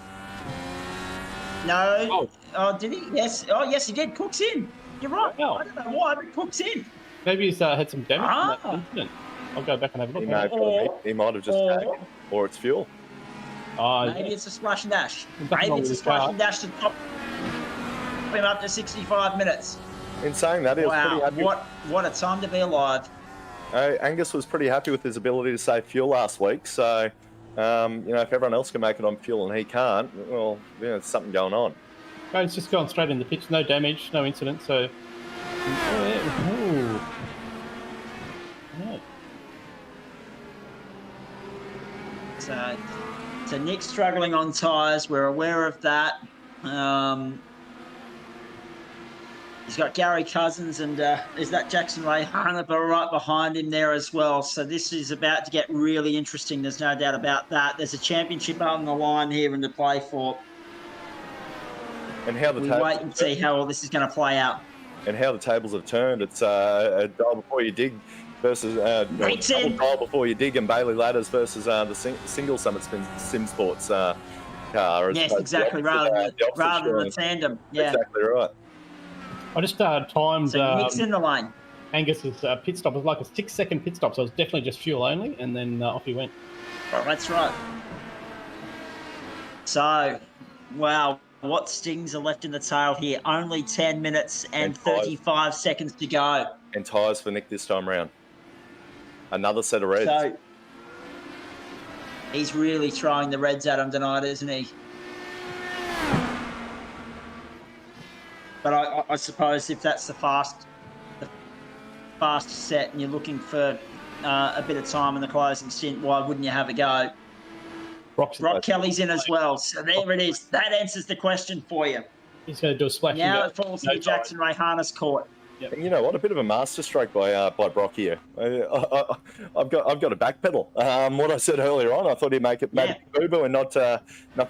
No. Oh, did he? Yes. Oh, yes, he did. Cook's in. You're right. Wow. I don't know why, but Cook's in. Maybe he's had some damage from that incident. I'll go back and have a look. He might have just taken, or it's fuel. Maybe it's a splash and dash. Maybe it's a splash and dash to top him up to 65 minutes. In saying that, he was pretty happy. What a time to be alive. Angus was pretty happy with his ability to save fuel last week, so if everyone else can make it on fuel and he can't, well, there's something going on. No, it's just gone straight in the pitch, no damage, no incident, so... So Nick's struggling on tyres. We're aware of that. He's got Gary Cousins and is that Jackson Ray Harnaber right behind him there as well. So this is about to get really interesting. There's no doubt about that. There's a championship on the line here in the play for. And how the we wait and see how all this is going to play out. And how the tables have turned. It's a dial before you dig versus double dial before you dig, and Bailey Ladders versus the single Summit Sim Sports car. Yes, exactly. Rather than the tandem. Yeah, exactly right. I just timed. So Nick's in the lane. Angus's pit stop was like a 6-second pit stop, so it was definitely just fuel only, and then off he went. Oh, that's right. So, wow, what stings are left in the tail here? Only 10 minutes and 35 seconds to go. And tyres for Nick this time round. Another set of reds. So, he's really throwing the reds at him tonight, isn't he? But I suppose if that's the fast set and you're looking for a bit of time in the closing stint, why wouldn't you have a go? Brock Kelly's in as well. So there it is. That answers the question for you. He's going to do a splash. Now it falls to Jackson Ray Harness court. Yep. And you know what? A bit of a masterstroke by Brock here. I've got a backpedal. What I said earlier on, I thought he'd make it boo-boo and not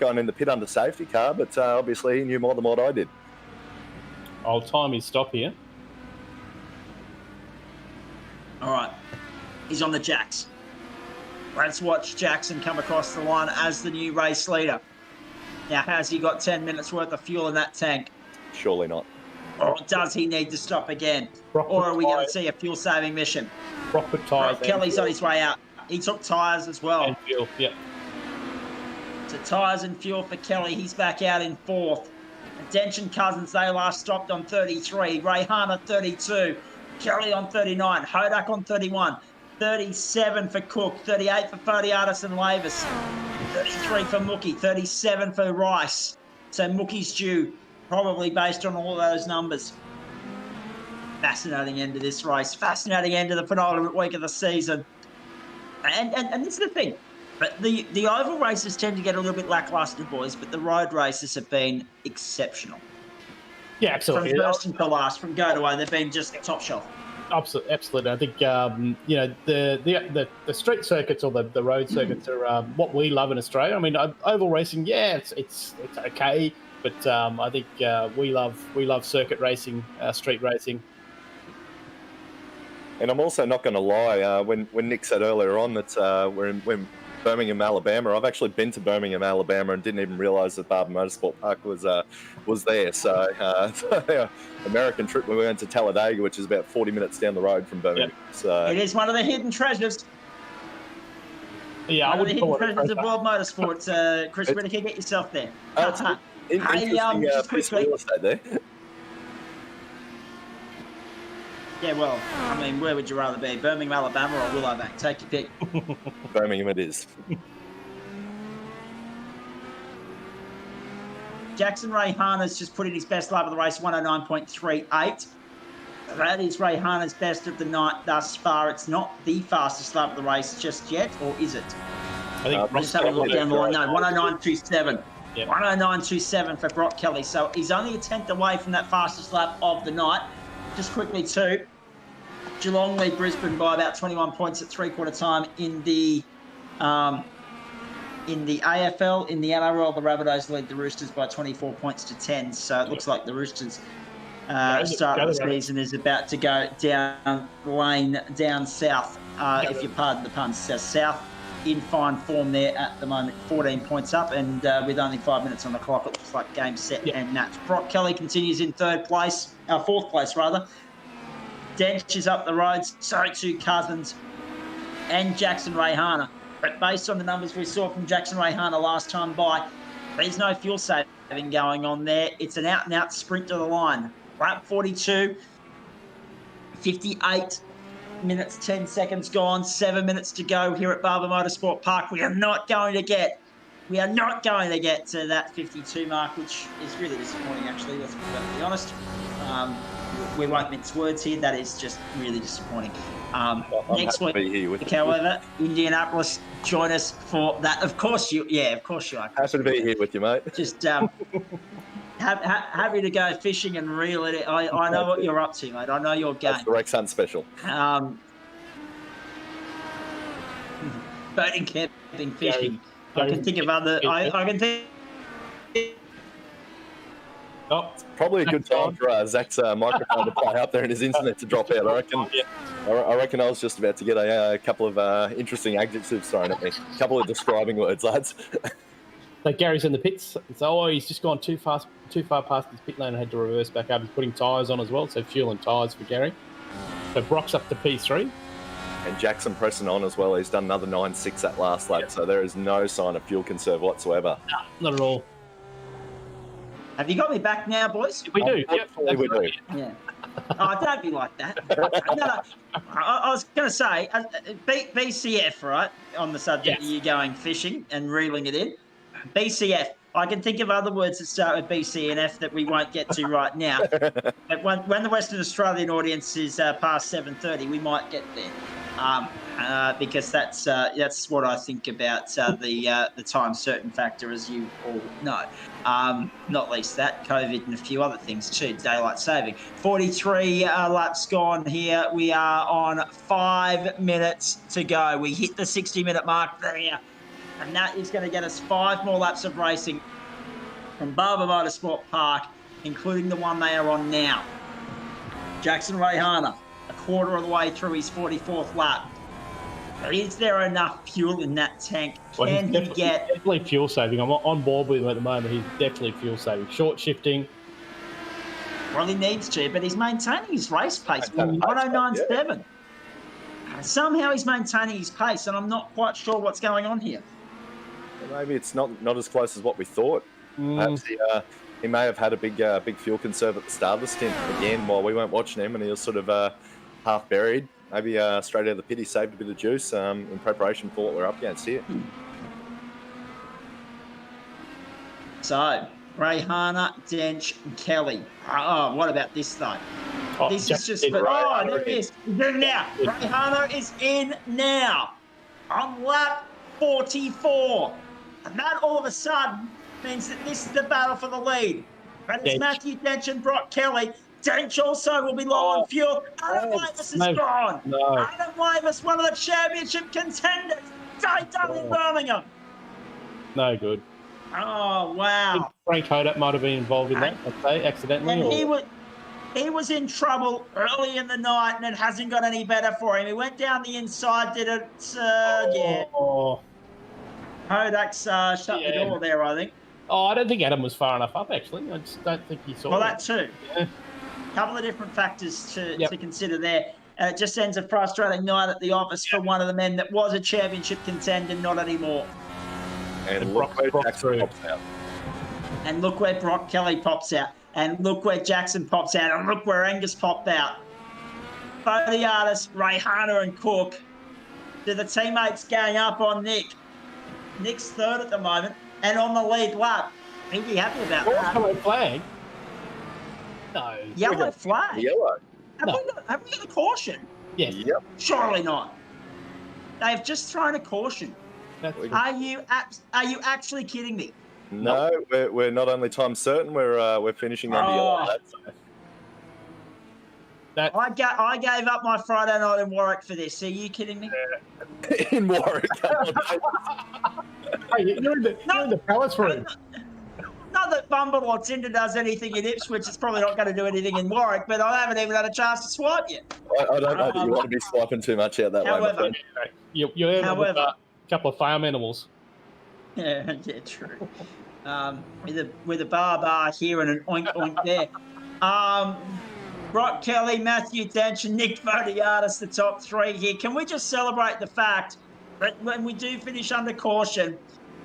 going in the pit under safety car, but obviously he knew more than what I did. I'll time his stop here. All right. He's on the jacks. Let's watch Jackson come across the line as the new race leader. Now, has he got 10 minutes worth of fuel in that tank? Surely not. Or does he need to stop again? Or are we going to see a fuel-saving mission? Brock Kelly's on his way out. He took tyres as well. And fuel, yep. So tyres and fuel for Kelly. He's back out in fourth. Dench Cousins, they last stopped on 33. Rayhana, 32. Kelly on 39. Hodak on 31. 37 for Cook. 38 for Fodiatis and Lavis. 33 for Mookie. 37 for Rice. So Mookie's due, probably based on all those numbers. Fascinating end to this race. Fascinating end to the penultimate week of the season. And this is the thing. But the oval races tend to get a little bit lackluster, boys, but the road races have been exceptional. Yeah, absolutely. From first until last, from go to away, they've been just top shelf. Absolutely. I think the street circuits or the road circuits are what we love in Australia. I mean, oval racing, it's okay, but I think we love circuit racing, street racing. And I'm also not going to lie. When Nick said earlier on that we're in Birmingham, Alabama, I've actually been to Birmingham, Alabama, and didn't even realise that Barber Motorsport Park was there. So, American trip, we went to Talladega, which is about 40 minutes down the road from Birmingham. Yep. So it is one of the hidden treasures. Yeah, I wouldn't call it treasures of world motorsports. Chris Whittaker, get yourself there. Interesting piece of real estate there. Yeah, well, I mean, where would you rather be? Birmingham, Alabama, or Willowbank? Take your pick. Birmingham it is. Jackson Rayhana's just put in his best lap of the race, 109.38. That is Rayhana's best of the night thus far. It's not the fastest lap of the race just yet, or is it? I think just having a look down the line. No, 109.27. Yep. 109.27 for Brock Kelly. So he's only a tenth away from that fastest lap of the night. Just quickly, too, Geelong lead Brisbane by about 21 points at three-quarter time in the AFL. In the NRL, the Rabbitohs lead the Roosters by 24 points to 10. So it looks like the Roosters' start of the season is about to go down lane down south, if you pardon the pun. So south in fine form there at the moment, 14 points up, and with only 5 minutes on the clock, it looks like game, set, and match. Brock Kelly continues in fourth place. Dench is up the roads, so too Cousins and Jackson Rayhana. But based on the numbers we saw from Jackson Rayhana last time by, there's no fuel saving going on there. It's an out-and-out sprint to the line. Lap 42, 58 minutes, 10 seconds gone, 7 minutes to go here at Barber Motorsport Park. We are not going to get to that 52 mark, which is really disappointing, actually. Let's be honest. We won't mince words here. That is just really disappointing. I'm Next happy to be here with week, you. however, Indianapolis, join us for that. Of course you are. Happy to be here with you, mate. Just happy to go fishing and reel it. I know what you're up to, mate. I know your game. That's the Rex Hunt special. Boating, camping, fishing. I can think of other. I can think. Oh, Probably a good time for Zach's microphone to play up there and his internet to drop out. I reckon I was just about to get a couple of interesting adjectives thrown at me. A couple of describing words, lads. so Gary's in the pits. So he's just gone too far past his pit lane and had to reverse back up. He's putting tyres on as well, so fuel and tyres for Gary. So Brock's up to P3. And Jackson pressing on as well. He's done another 9.6 that last lap, so there is no sign of fuel conserve whatsoever. No, not at all. Have you got me back now, boys? We do. Yep, we do. Yeah. Oh, don't be like that. No. I was going to say, BCF, right, on the subject of you going fishing and reeling it in. BCF. I can think of other words that start with BC and F that we won't get to right now. But when the Western Australian audience is past 7:30, we might get there. Because that's what I think about the time certain factor, as you all know. Not least that, COVID and a few other things too, daylight saving. 43 laps gone here. We are on 5 minutes to go. We hit the 60-minute mark there. And that is going to get us 5 more laps of racing from Barber Motorsport Park, including the one they are on now. Jackson Rayhana, a quarter of the way through his 44th lap. Is there enough fuel in that tank? Can he get... Definitely fuel saving. I'm on board with him at the moment. He's definitely fuel saving. Short shifting. Well, he needs to, but he's maintaining his race pace. 109.7. Somehow he's maintaining his pace, and I'm not quite sure what's going on here. Well, maybe it's not as close as what we thought. Perhaps he may have had a big fuel conserve at the start of the stint again while we weren't watching him, and he was sort of half buried. Maybe straight out of the pit he saved a bit of juice in preparation for what we're up against here. So, Rayhana, Dench, and Kelly. Oh, what about this though? This is just... Oh, there he is. He's in now. Rayhana is in now. On lap 44. And that all of a sudden means that this is the battle for the lead. And it's Matthew Dench and Brock Kelly. Dench also will be low on fuel. Adam Lavis is gone. No. Adam Lavis, one of the championship contenders. Done in Birmingham. No good. Oh, wow. Frank Hodak might have been involved in that, I'd say, accidentally. And he was in trouble early in the night, and it hasn't got any better for him. He went down the inside, did it. Hodak's shut the door there, I think. Oh, I don't think Adam was far enough up, actually. I just don't think he saw it. Well, that too. Yeah. Couple of different factors to consider there. It just ends a frustrating night at the office for one of the men that was a championship contender, not anymore. And look where Jackson pops out. And look where Brock Kelly pops out. And look where Jackson pops out. And look where Angus popped out. Both the artists, Rayhana and Cook, to the teammates gang up on Nick. Nick's third at the moment and on the lead lap. He'd be happy about that. Yellow flag? No. Yellow flag? Yellow. Have we got a caution? Yes. Yep. Surely not. They've just thrown a caution. Are you actually kidding me? No, we're not only time certain, we're finishing under yellow. I gave up my Friday night in Warwick for this. Are you kidding me? In Warwick. Hey, you're in the palace room. Not that Bumble or Tinder does anything in Ipswich. It's probably not going to do anything in Warwick, but I haven't even had a chance to swipe yet. I don't know that you want to be swiping too much out that way. You're in with a couple of farm animals. Yeah, true. With a bar here and an oink oink there. Brock Kelly, Matthew Dench, and Nick Vodiatis, the top three here. Can we just celebrate the fact that when we do finish under caution,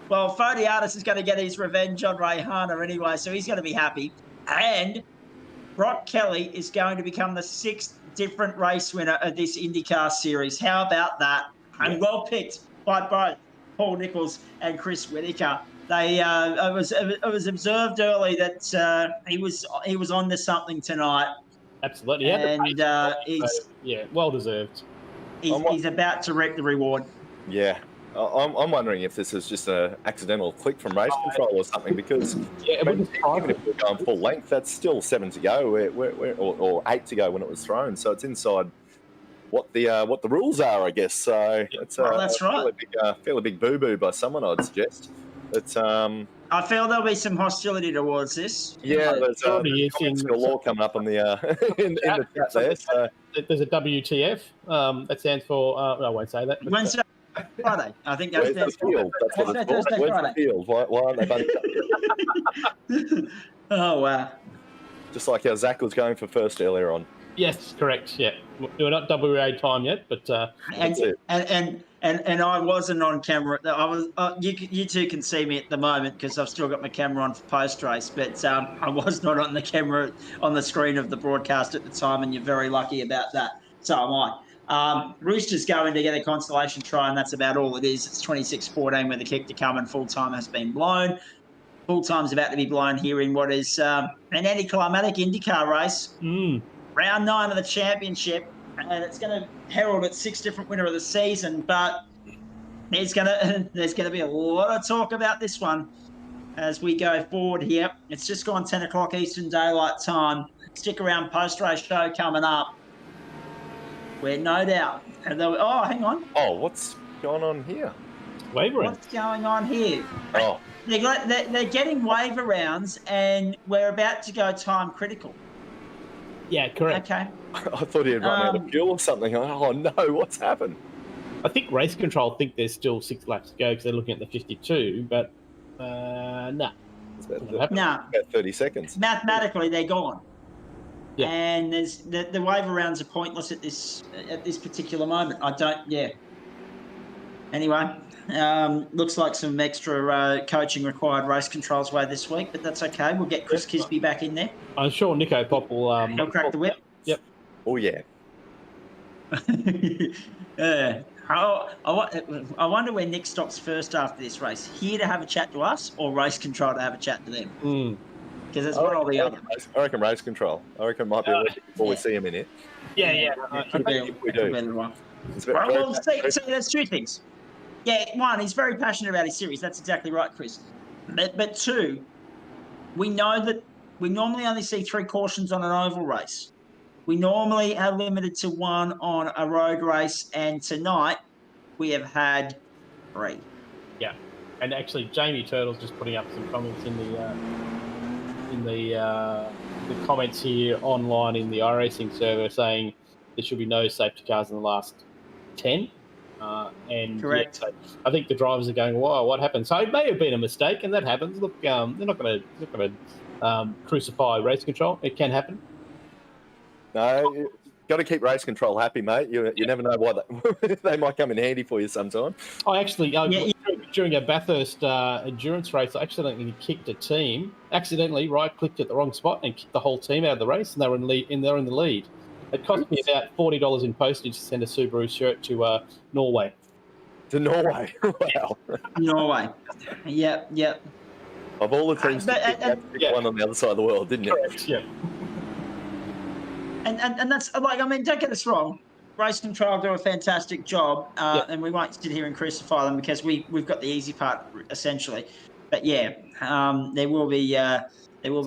well, Vodiatis is going to get his revenge on Rayhana anyway, so he's going to be happy. And Brock Kelly is going to become the 6th different race winner of this IndyCar series. How about that? And well picked by both Paul Nichols and Chris Whitaker. It was observed early that he was on to something tonight. Absolutely, and well deserved. he's about to reap the reward. Yeah. I'm wondering if this is just an accidental click from race control or something, because Yeah, it wouldn't surprise even if we're going full length, that's still 7 to go, or 8 to go when it was thrown. So it's inside what the rules are, I guess. So it's That's right. fairly big boo-boo by someone, I'd suggest. But I feel there'll be some hostility towards this. yeah, there's already is comments in- galore coming up on the in the chat there. So There's a WTF. That stands for. I won't say that. but, Wednesday, Friday. I think that's where's the field? That's what it's called. Thursday, Where's the Friday. field? Why aren't they bunting up? Oh wow. Just like how Zach was going for first earlier on. Yes, correct. Yeah, we're not WA time yet, but And I wasn't on camera. I was. You two can see me at the moment because I've still got my camera on for post race, but I was not on the camera on the screen of the broadcast at the time, and you're very lucky about that. So am I. Roosters going to get a consolation try, and that's about all it is. It's 26-14 with the kick to come, and full time has been blown. Full time's about to be blown here in what is an anticlimactic IndyCar race. Round 9 of the championship, and it's going to herald its 6th different winner of the season. But there's going to be a lot of talk about this one as we go forward here. It's just gone 10 o'clock Eastern Daylight Time. Stick around, post-race show coming up. Where no doubt. Oh, hang on. Oh, what's going on here? wavering. What's going on here? Oh, They're getting waiver rounds, and we're about to go time critical. Yeah, correct. Okay. I thought he had run out of fuel or something. Oh no, what's happened? I think race control think there's still 6 laps to go because they're looking at the 52, but no. It's about, Nah. about 30 seconds. Mathematically, they're gone. Yeah. And there's the waiver rounds are pointless at this particular moment. I don't. Yeah. Anyway, looks like some extra coaching required race controls way this week, but that's okay. We'll get Chris Kisby back in there. I'm sure Nico Pop will. He'll crack the whip. Yep. Oh yeah. I wonder where Nick stops first after this race. Here to have a chat to us, or race control to have a chat to them? Because that's what I'll be on. I reckon race control. I reckon it might be a week before we see him in it. Yeah. We do. Right, well, see, there's two things. Yeah, one, he's very passionate about his series. That's exactly right, Chris. But two, we know that we normally only see 3 cautions on an oval race. We normally are limited to 1 on a road race, and tonight we have had 3. Yeah, and actually, Jamie Turtle's just putting up some comments in the comments here online in the iRacing server saying there should be no safety cars in the last 10. And correct. Yeah, so I think the drivers are going, "Whoa, what happened?" So it may have been a mistake, and that happens. Look, they're not going to crucify race control. It can happen. No, you got to keep race control happy, mate. You never know why they might come in handy for you sometime. I actually, during a Bathurst endurance race, I accidentally kicked a team. Accidentally right-clicked at the wrong spot and kicked the whole team out of the race, and they're in the lead. It cost me about $40 in postage to send a Subaru shirt to Norway. To Norway? Wow. Norway. Yep. Of all the teams, pick one on the other side of the world, didn't Correct, it? Yeah. And that's like, I mean, don't get us wrong. Race control do a fantastic job, and we won't sit here and crucify them because we've got the easy part essentially. But yeah, there will be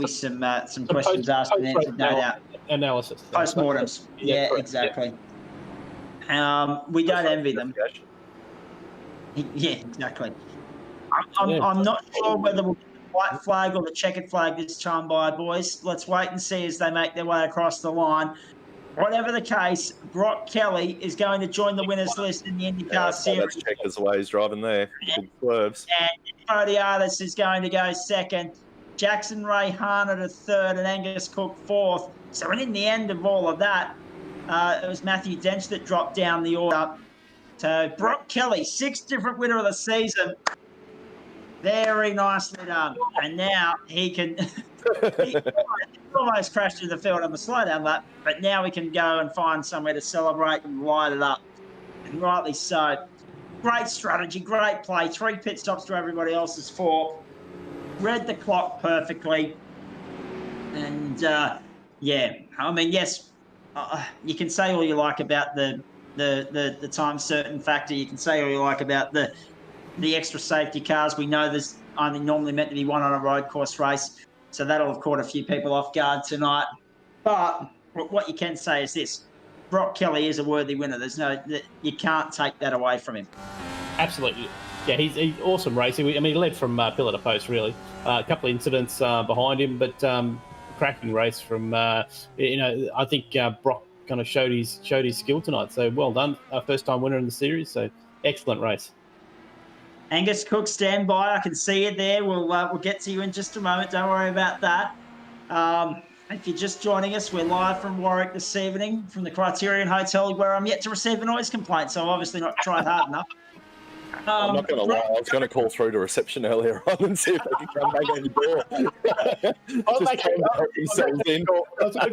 some questions asked and answered, no doubt. Analysis. Postmortems. Yeah, correct, exactly. We don't envy them. Yeah, exactly. I'm not sure whether we'll get the white flag or the checkered flag this time, by boys. Let's wait and see as they make their way across the line. Whatever the case, Brock Kelly is going to join the winners list in the IndyCar series. That's checkers the way he's driving there. Big swerves. And Podiatis is going to go second. Jackson Ray Harnett a third, and Angus Cook fourth. So in the end of all of that, it was Matthew Dench that dropped down the order. So Brock Kelly, 6th different winner of the season. Very nicely done. And now he can... he almost crashed through the field on the slowdown lap, but now we can go and find somewhere to celebrate and light it up. And rightly so. Great strategy, great play. 3 pit stops to everybody else's 4. Read the clock perfectly. And, yeah, I mean, yes, you can say all you like about the the time certain factor. You can say all you like about the extra safety cars. We know there's only normally meant to be one on a road course race, so that'll have caught a few people off guard tonight. But what you can say is this: Brock Kelly is a worthy winner. You can't take that away from him. Absolutely. Yeah, he's awesome racing. I mean, he led from pillar to post, really. A couple of incidents behind him, but cracking race from, I think Brock kind of showed his skill tonight. So well done. Our first time winner in the series. So excellent race. Angus Cook, stand by. I can see you there. We'll get to you in just a moment. Don't worry about that. If you're just joining us, we're live from Warwick this evening from the Criterion Hotel, where I'm yet to receive a noise complaint, so I've obviously not tried hard enough. I'm not going to lie, I was going to call through to reception earlier on and see if they could come back on the door. I was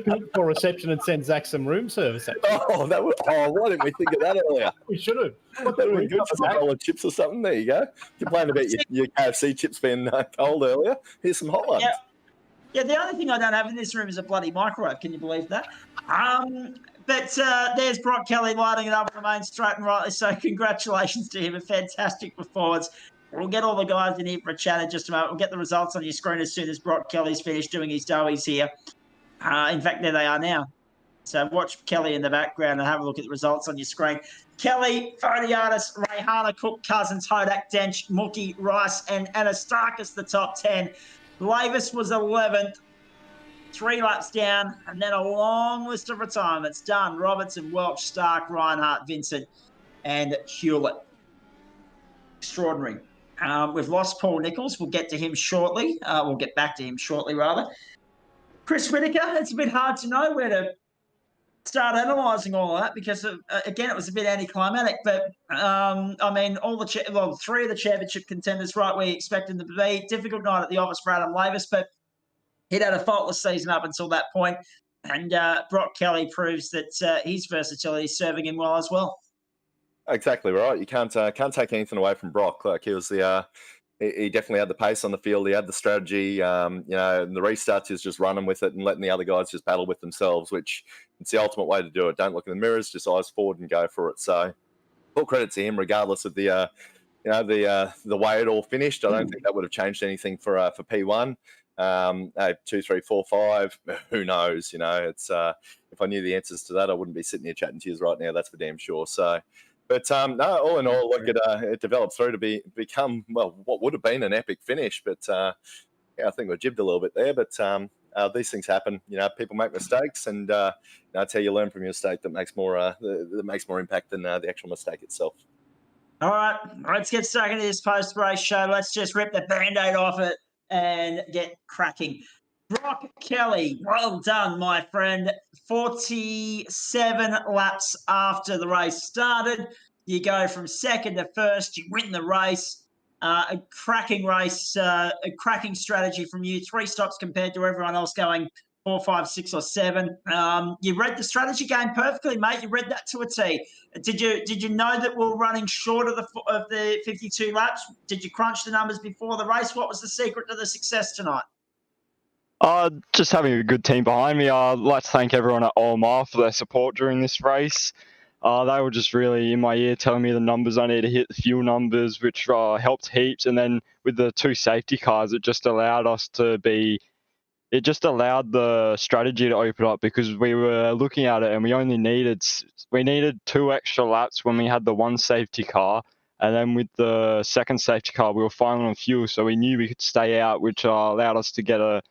going to call reception and send Zach some room service. Why didn't we think of that earlier? We should have. That would be good for some bowl of chips or something. There you go. Complain about your KFC chips being cold earlier. Here's some hot ones. Yeah, the only thing I don't have in this room is a bloody microwave. Can you believe that? But there's Brock Kelly lighting it up on the main straight and rightly so. Congratulations to him. A fantastic performance. We'll get all the guys in here for a chat in just a moment. We'll get the results on your screen as soon as Brock Kelly's finished doing his doughies here. In fact, there they are now. So watch Kelly in the background and have a look at the results on your screen. Kelly, Phodiatis, Rayhana, Cook, Cousins, Hodak, Dench, Mookie, Rice, and Anastakis, the top 10. Lavis was 11th. 3 laps down, and then a long list of retirements. Dunn, Robertson, Welch, Stark, Reinhardt, Vincent, and Hewlett. Extraordinary. We've lost Paul Nichols. We'll get to him shortly. We'll get back to him shortly, rather. Chris Whittaker, it's a bit hard to know where to start analysing all of that because, again, it was a bit anticlimactic. But, I mean, 3 of the championship contenders right where you expect them to be. Difficult night at the office for Adam Lavis, but he'd had a faultless season up until that point, and Brock Kelly proves that his versatility is serving him well as well. Exactly right. You can't take anything away from Brock. Like he was he definitely had the pace on the field. He had the strategy. And the restarts is just running with it and letting the other guys just battle with themselves, which it's the ultimate way to do it. Don't look in the mirrors, just eyes forward and go for it. So, full credit to him, regardless of the way it all finished. I don't think that would have changed anything for P1. 2, 3, 4, 5. Who knows? It's if I knew the answers to that, I wouldn't be sitting here chatting to you right now. That's for damn sure. So, but no, all in all, it developed through to become what would have been an epic finish. But I think we jibbed a little bit there. But these things happen. People make mistakes, and that's how you learn from your mistake. That makes more impact than the actual mistake itself. All right, let's get stuck into this post-race show. Let's just rip the Band-Aid off it and get cracking. Brock Kelly, well done, my friend. 47 laps after the race started. You go from second to first. You win the race. A cracking race, a cracking strategy from you. 3 stops compared to everyone else going 4, 5, 6, or 7. You read the strategy game perfectly, mate. You read that to a T. Did you know that we're running short of the 52 laps? Did you crunch the numbers before the race? What was the secret to the success tonight? Just having a good team behind me. I'd like to thank everyone at All Mile for their support during this race. They were just really in my ear telling me the numbers I need to hit, the fuel numbers, which helped heaps. And then with the 2 safety cars, it just allowed the strategy to open up because we were looking at it and we needed 2 extra laps when we had the 1 safety car. And then with the 2nd safety car, we were finally on fuel. So we knew we could stay out, which allowed us to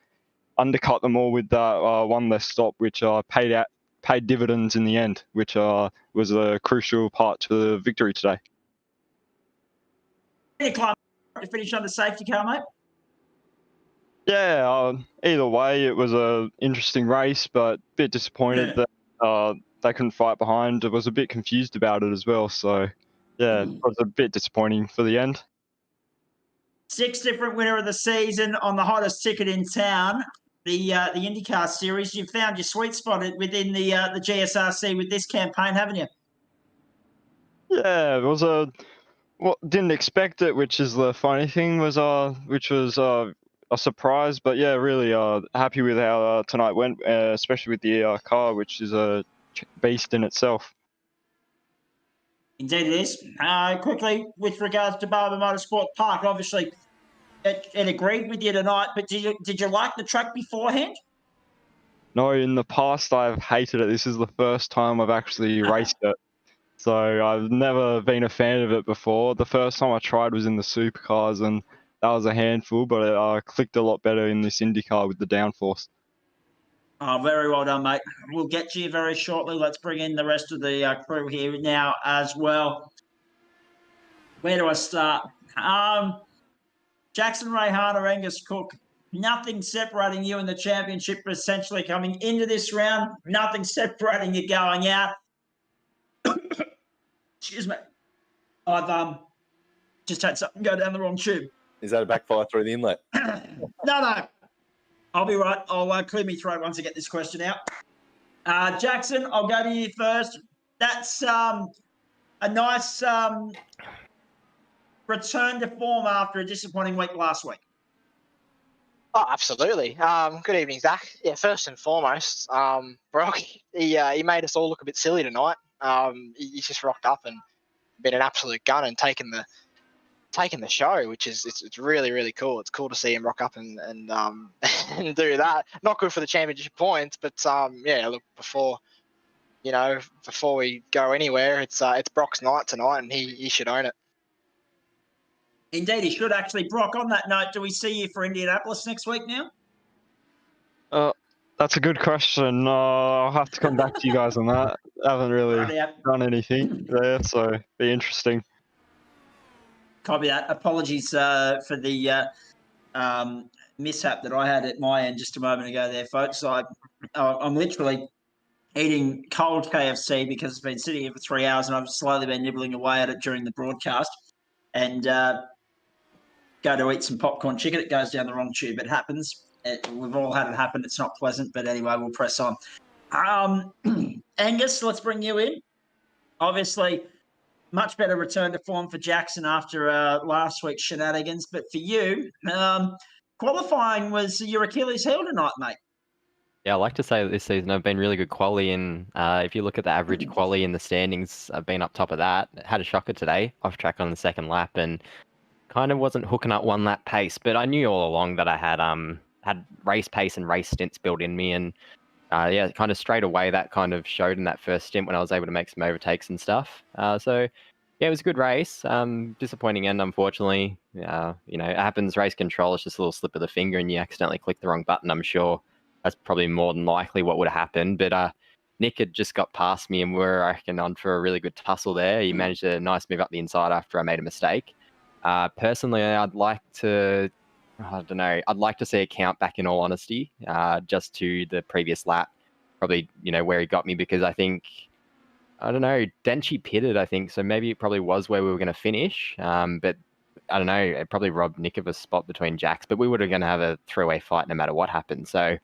undercut them all with that 1 less stop, which paid dividends in the end, which was a crucial part to the victory today. You finish on the safety car, mate? Yeah, either way, it was an interesting race, but a bit disappointed that they couldn't fight behind. I was a bit confused about it as well, so yeah, it was a bit disappointing for the end. 6 different winner of the season on the hottest ticket in town. The IndyCar series. You've found your sweet spot within the GSRC with this campaign, haven't you? Yeah, it was didn't expect it, which is the funny thing, which was a surprise. But yeah, really happy with how tonight went, especially with the car, which is a beast in itself. Indeed it is. Quickly, with regards to Barber Motorsport Park, obviously it agreed with you tonight, but did you like the track beforehand? No, in the past I've hated it. This is the first time I've actually raced it. So I've never been a fan of it before. The first time I tried was in the supercars, and that was a handful, but it clicked a lot better in this IndyCar with the downforce. Oh, very well done, mate. We'll get to you very shortly. Let's bring in the rest of the crew here now as well. Where do I start? Jackson Rayhana, Angus Cook, nothing separating you in the championship, essentially coming into this round. Nothing separating you going out. Excuse me. I've just had something go down the wrong tube. Is that a backfire through the inlet? No. I'll be right. I'll clear me throat once I get this question out. Jackson, I'll go to you first. That's a nice return to form after a disappointing week last week. Oh, absolutely. Good evening, Zach. Yeah, first and foremost, Brock, he made us all look a bit silly tonight. He just rocked up and been an absolute gun and taken the show, which is it's really, really cool. It's cool to see him rock up and and do that. Not good for the championship points, but yeah, look, before we go anywhere, it's Brock's night tonight, and he should own it. Indeed, he should actually. Brock, on that note, do we see you for Indianapolis next week now? That's a good question. I'll have to come back to you guys on that. I haven't really done anything there, so be interesting. Copy that. Apologies for the mishap that I had at my end just a moment ago there, folks. I'm literally eating cold KFC because it's been sitting here for 3 hours and I've slowly been nibbling away at it during the broadcast. And go to eat some popcorn chicken. It goes down the wrong tube. It happens. We've all had it happen. It's not pleasant, but anyway, we'll press on. Angus, let's bring you in. Obviously, much better return to form for Jackson after last week's shenanigans. But for you, qualifying was your Achilles heel tonight, mate. Yeah, I like to say that this season I've been really good quali, and if you look at the average quali in the standings, I've been up top of that. Had a shocker today, off track on the second lap, and kind of wasn't hooking up one lap pace. But I knew all along that I had race pace and race stints built in me, and yeah, kind of straight away that kind of showed in that first stint when I was able to make some overtakes and stuff. So yeah, it was a good race. Disappointing end, unfortunately. It happens. Race control is just a little slip of the finger, and you accidentally click the wrong button. I'm sure that's probably more than likely what would have happened. But Nick had just got past me, and we're, I reckon, on for a really good tussle there. He managed a nice move up the inside after I made a mistake. Personally, I'd like to, I'd like to see a count back, in all honesty, just to the previous lap, probably, where he got me, because I think, Denchi pitted, I think, so maybe it probably was where we were going to finish, but I don't know, it probably robbed Nick of a spot between Jacks, but we were going to have a three-way fight no matter what happened, so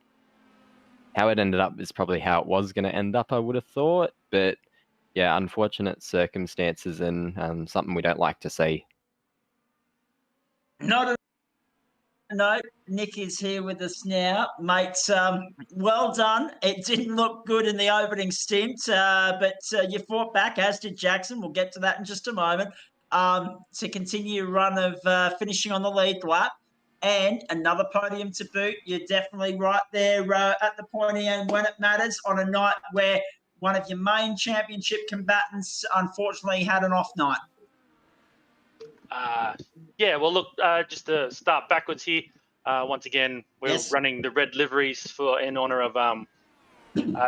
how it ended up is probably how it was going to end up, I would have thought, but yeah, unfortunate circumstances and something we don't like to see. No, Nick is here with us now. Mate, well done. It didn't look good in the opening stint, but you fought back, as did Jackson. We'll get to that in just a moment. To continue your run of finishing on the lead lap and another podium to boot. You're definitely right there at the pointy end when it matters, on a night where one of your main championship combatants unfortunately had an off night. Yeah, well, look, just to start backwards here, once again, we're running the red liveries in honor of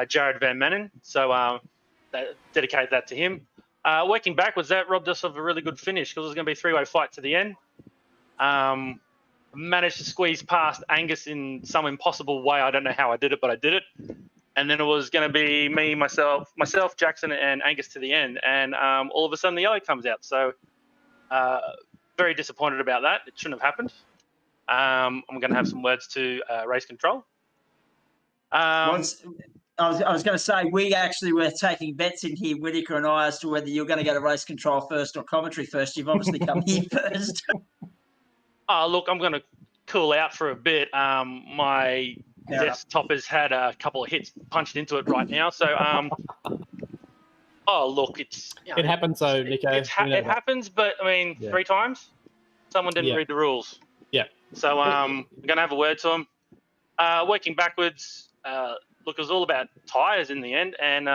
Jared Van Manen, so dedicate that to him. Working backwards, that robbed us of a really good finish because it was going to be a three-way fight to the end. Managed to squeeze past Angus in some impossible way. I don't know how I did it, but I did it. And then it was going to be me, myself, Jackson, and Angus to the end. And all of a sudden, the yellow comes out. So very disappointed about that. It shouldn't have happened. I'm going to have some words to race control. I was going to say, we actually were taking bets in here, Whitaker and I, as to whether you're going to go to race control first or commentary first. You've obviously come here first. Look, I'm going to cool out for a bit. My desktop has had a couple of hits punched into it right now. So Oh, look, it's It happens, though, Nico. it happens, but I mean, Yeah. 3 times, someone didn't read the rules. Yeah. So I'm gonna have a word to him. Working backwards, look, it was all about tires in the end, and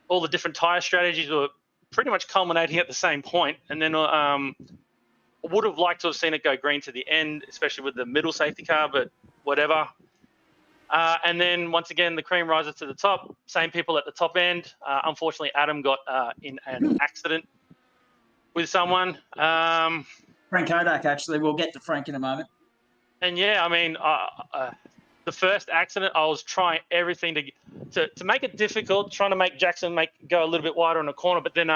all the different tire strategies were pretty much culminating at the same point. And then would have liked to have seen it go green to the end, especially with the middle safety car, but whatever. And then once again, the cream rises to the top. Same people at the top end. Unfortunately, Adam got in an accident with someone. Frank Kodak, actually. We'll get to Frank in a moment. And yeah, I mean, the first accident, I was trying everything to make it difficult, trying to make Jackson go a little bit wider on the corner. But then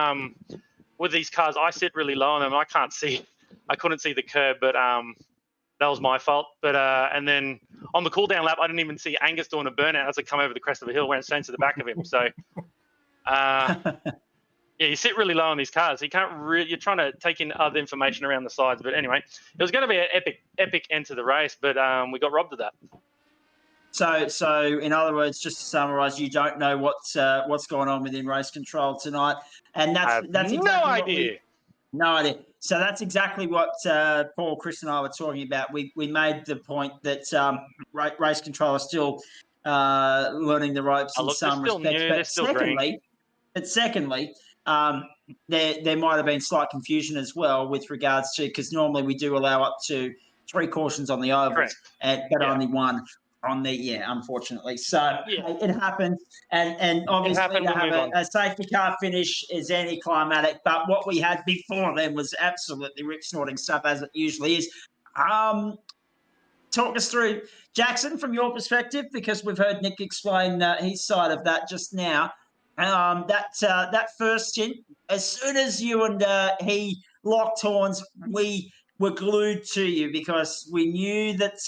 with these cars, I sit really low on them. I couldn't see the curb, but that was my fault. But and then on the cool down lap, I didn't even see Angus doing a burnout as I come over the crest of a hill, went straight to the back of him. So yeah, you sit really low on these cars. You can't really. You're trying to take in other information around the sides. But anyway, it was going to be an epic end to the race, but we got robbed of that. So in other words, just to summarise, you don't know what's going on within race control tonight, and that's exactly no idea. No idea. So that's exactly what Paul, Chris, and I were talking about. We made the point that race control is still learning the ropes in some respects. But secondly, there might have been slight confusion as well with regards to, because normally we do allow up to 3 cautions on the ovals, but only 1 on the unfortunately. So it happens, and obviously to have a safety car finish is anticlimactic. But what we had before then was absolutely rip snorting stuff, as it usually is. Talk us through, Jackson, from your perspective, because we've heard Nick explain his side of that just now. That first stint, as soon as you and he locked horns, we were glued to you because we knew that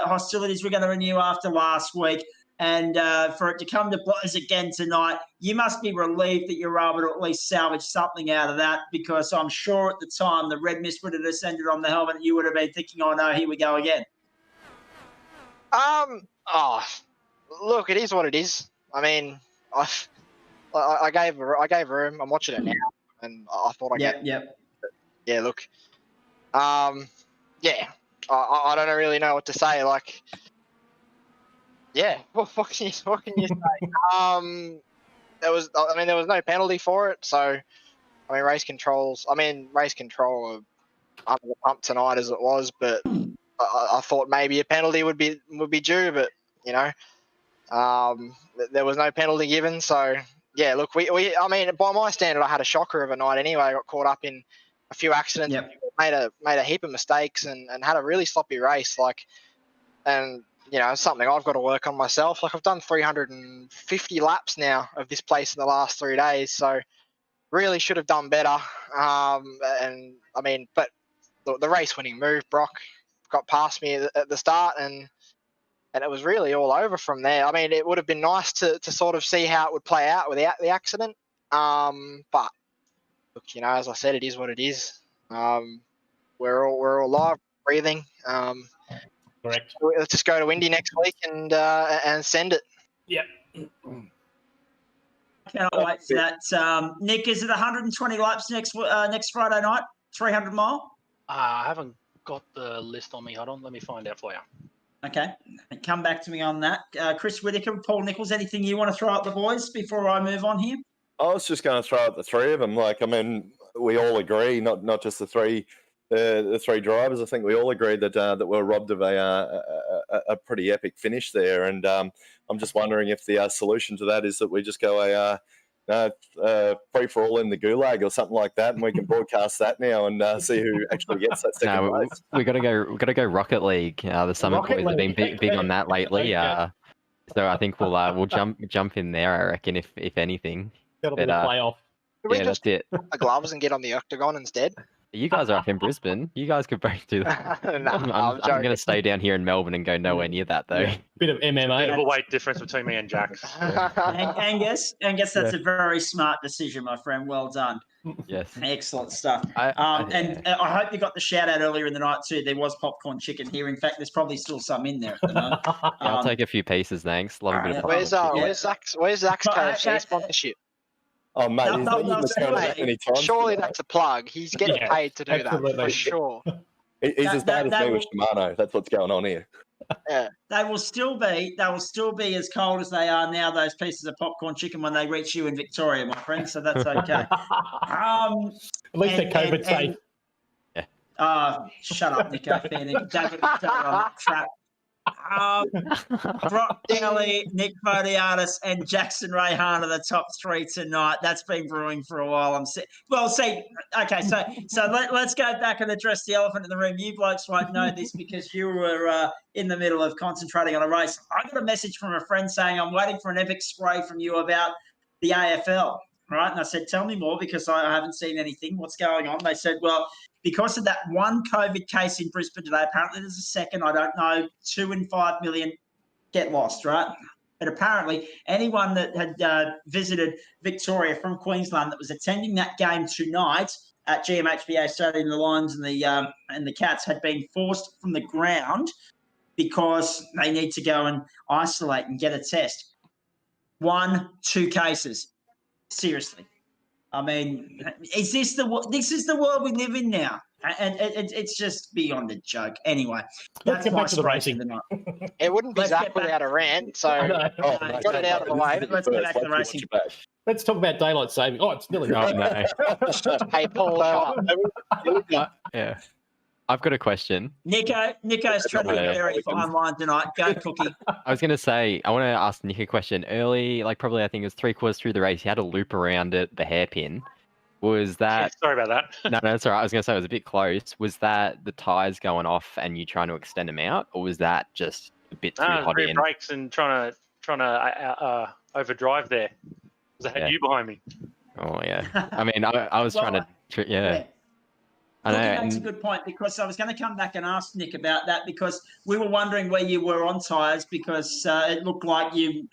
hostilities were going to renew after last week, and for it to come to blows again tonight, you must be relieved that you're able to at least salvage something out of that, because I'm sure at the time the red mist would have descended on the helmet and you would have been thinking, oh no, here we go again. Look, it is what it is. I mean, I gave room. I'm watching it now, and I thought yeah, look, yeah, I don't really know what to say. Like, yeah, what can you say? There was no penalty for it, so I mean, race control are under the pump tonight as it was, but I thought maybe a penalty would be due, but you know, there was no penalty given. So yeah, look, I mean, by my standard, I had a shocker of a night anyway. I got caught up in a few accidents, made a heap of mistakes, and had a really sloppy race. Like, and you know, it's something I've got to work on myself. Like, I've done 350 laps now of this place in the last 3 days, so really should have done better. And I mean, but the race-winning move, Brock got past me at the start, and it was really all over from there. I mean, it would have been nice to sort of see how it would play out without the accident. But look, you know, as I said, it is what it is. We're all alive, breathing. Correct. Let's just go to Indy next week and send it. Yep. Cannot wait for that. Nick, is it 120 laps next Friday night? 300 mile? I haven't got the list on me. Hold on, let me find out for you. Okay, come back to me on that. Chris Whitaker, Paul Nichols, anything you want to throw at the boys before I move on here? I was just going to throw out the 3 of them. Like, I mean, we all agree, not just the three drivers. I think we all agreed that we're robbed of a pretty epic finish there. And I'm just wondering if the solution to that is that we just go free for all in the gulag or something like that, and we can broadcast that now and see who actually gets that second place. We got to go Rocket League. The Summit boys have been big on that lately. So I think we'll jump in there. I reckon if anything. That'll be the playoff. Yeah, that's it. The gloves and get on the octagon instead. You guys are up in Brisbane. You guys could both do that. I'm going to stay down here in Melbourne and go nowhere near that, though. Yeah. Bit of MMA. Bit of a weight difference between me and Jax. Angus, that's a very smart decision, my friend. Well done. Yes. Excellent stuff. And I hope you got the shout out earlier in the night too. There was popcorn chicken here. In fact, there's probably still some in there at the moment. I'll take a few pieces, thanks. Love a bit of popcorn. Where's Zach's KFC sponsorship? Oh, mate, No, he's no, not no, using the camera that many times. Surely today. that's a plug. He's getting Yeah, paid to do that absolutely. for sure. He's as bad as that me will- with Shimano. That's what's going on here. They will still be as cold as they are now. Those pieces of popcorn chicken when they reach you in Victoria, my friend. So that's okay. At least they're COVID safe. Shut up, Nico. Fair Nick. Don't get me started on that crap. Brock Kelly, Nick Podiatis, and Jackson Rayhan are the top three tonight. That's been brewing for a while. Okay, so let's go back and address the elephant in the room. You blokes won't know this because you were in the middle of concentrating on a race. I got a message from a friend saying, I'm waiting for an epic spray from you about the AFL. Right. And I said, tell me more because I haven't seen anything. What's going on? They said, well, because of that one COVID case in Brisbane today, apparently there's a second, I don't know, 2 in 5 million get lost, right? But apparently anyone that had visited Victoria from Queensland that was attending that game tonight at GMHBA Stadium, the Lions and the Cats had been forced from the ground because they need to go and isolate and get a test. 2 cases. Seriously. I mean, this is the world we live in now, and it's just beyond a joke. Anyway, Let's get back to the spray racing. for the night. It wouldn't be Let's Zach get back- without a rant, so got it out of the way. Let's get back to the racing. Let's talk about daylight saving. Oh, it's nearly Oh, no. Hey, Paul, Yeah. I've got a question. Nico's trying to get very fine line tonight. Go, Cookie. I was going to say, I want to ask Nick a question. Early, like probably I think it was 3/4 through the race, he had a loop around it, the hairpin. Was that... Sorry about that. No, that's all right. I was going to say it was a bit close. Was that the tyres going off and you trying to extend them out? Or was that just a bit too hot Rear in? brakes and trying to overdrive there. Because I had you behind me. Oh, yeah. I mean, I was trying to... Yeah. I know. Cookie makes a good point because I was going to come back and ask Nick about that because we were wondering where you were on tyres because it looked like you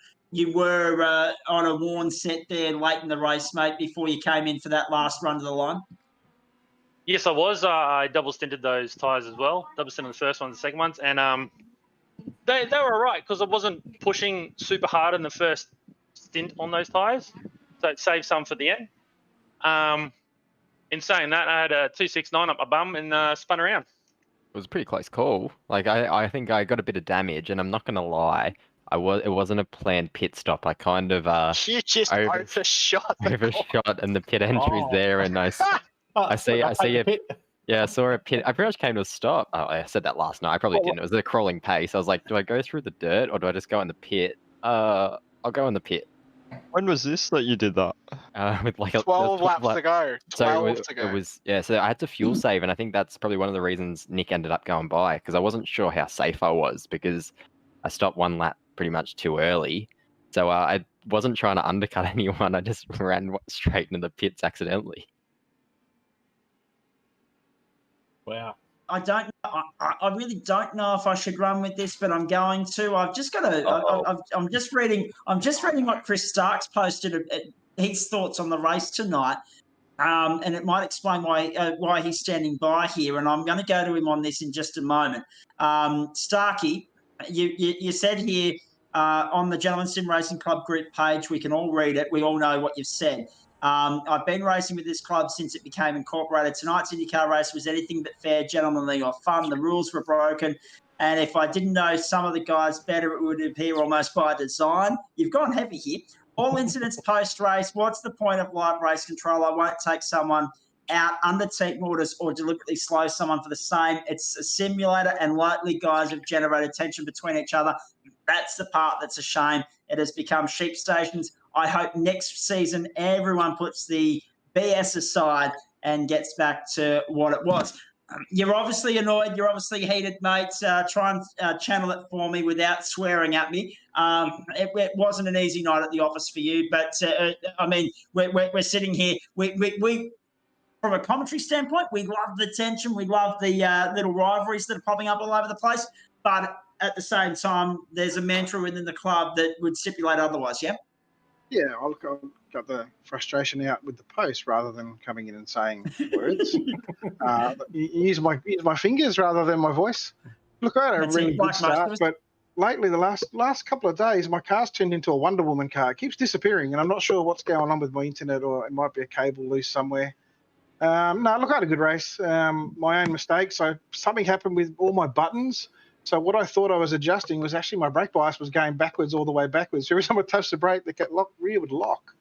were on a worn set there late in the race, mate, before you came in for that last run to the line. Yes, I was. I double stinted those tyres as well. Double stinted the first one, the second ones, and they were all right because I wasn't pushing super hard in the first stint on those tyres, so it saved some for the end. In saying that, I had a 269 up my bum and spun around. It was a pretty close call. Like I think I got a bit of damage, and I'm not gonna lie, it wasn't a planned pit stop. I kind of you just overshot. And the pit entry's there, and I see a pit. Yeah, I saw a pit. I pretty much came to a stop. Oh, I said that last night. I probably didn't. It was at a crawling pace. I was like, do I go through the dirt or do I just go in the pit? I'll go in the pit. When was this that you did that? With like 12 laps to go. 12 to go. It was so I had to fuel save, and I think that's probably one of the reasons Nick ended up going by because I wasn't sure how safe I was because I stopped one lap pretty much too early. So I wasn't trying to undercut anyone. I just ran straight into the pits accidentally. Wow. I don't. I really don't know if I should run with this, but I'm going to. I've just got to. I'm just reading. I'm just reading what Chris Starks posted. His thoughts on the race tonight, and it might explain why he's standing by here. And I'm going to go to him on this in just a moment. Starkey, you said here on the Gentleman Sim Racing Club group page, we can all read it. We all know what you've said. I've been racing with this club since it became incorporated. Tonight's IndyCar race was anything but fair, gentlemanly or fun. The rules were broken. And if I didn't know some of the guys better, it would appear almost by design. You've gone heavy here. All incidents post-race. What's the point of live race control? I won't take someone out under team orders or deliberately slow someone for the same. It's a simulator and likely guys have generated tension between each other. That's the part that's a shame. It has become sheep stations. I hope next season everyone puts the BS aside and gets back to what it was. You're obviously annoyed. You're obviously heated, mates. Try and channel it for me without swearing at me. It wasn't an easy night at the office for you, but I mean, we're sitting here. We from a commentary standpoint, we love the tension. We love the little rivalries that are popping up all over the place. But at the same time, there's a mantra within the club that would stipulate otherwise. Yeah. Yeah, I got the frustration out with the post rather than coming in and saying words. Use my fingers rather than my voice. Look, I had a really good start, but lately, the last couple of days, my car's turned into a Wonder Woman car. It keeps disappearing, and I'm not sure what's going on with my internet, or it might be a cable loose somewhere. No, look, I had a good race. My own mistake. So something happened with all my buttons. So what I thought I was adjusting was actually my brake bias was going backwards, all the way backwards. So every time I touched the brake, the rear would lock.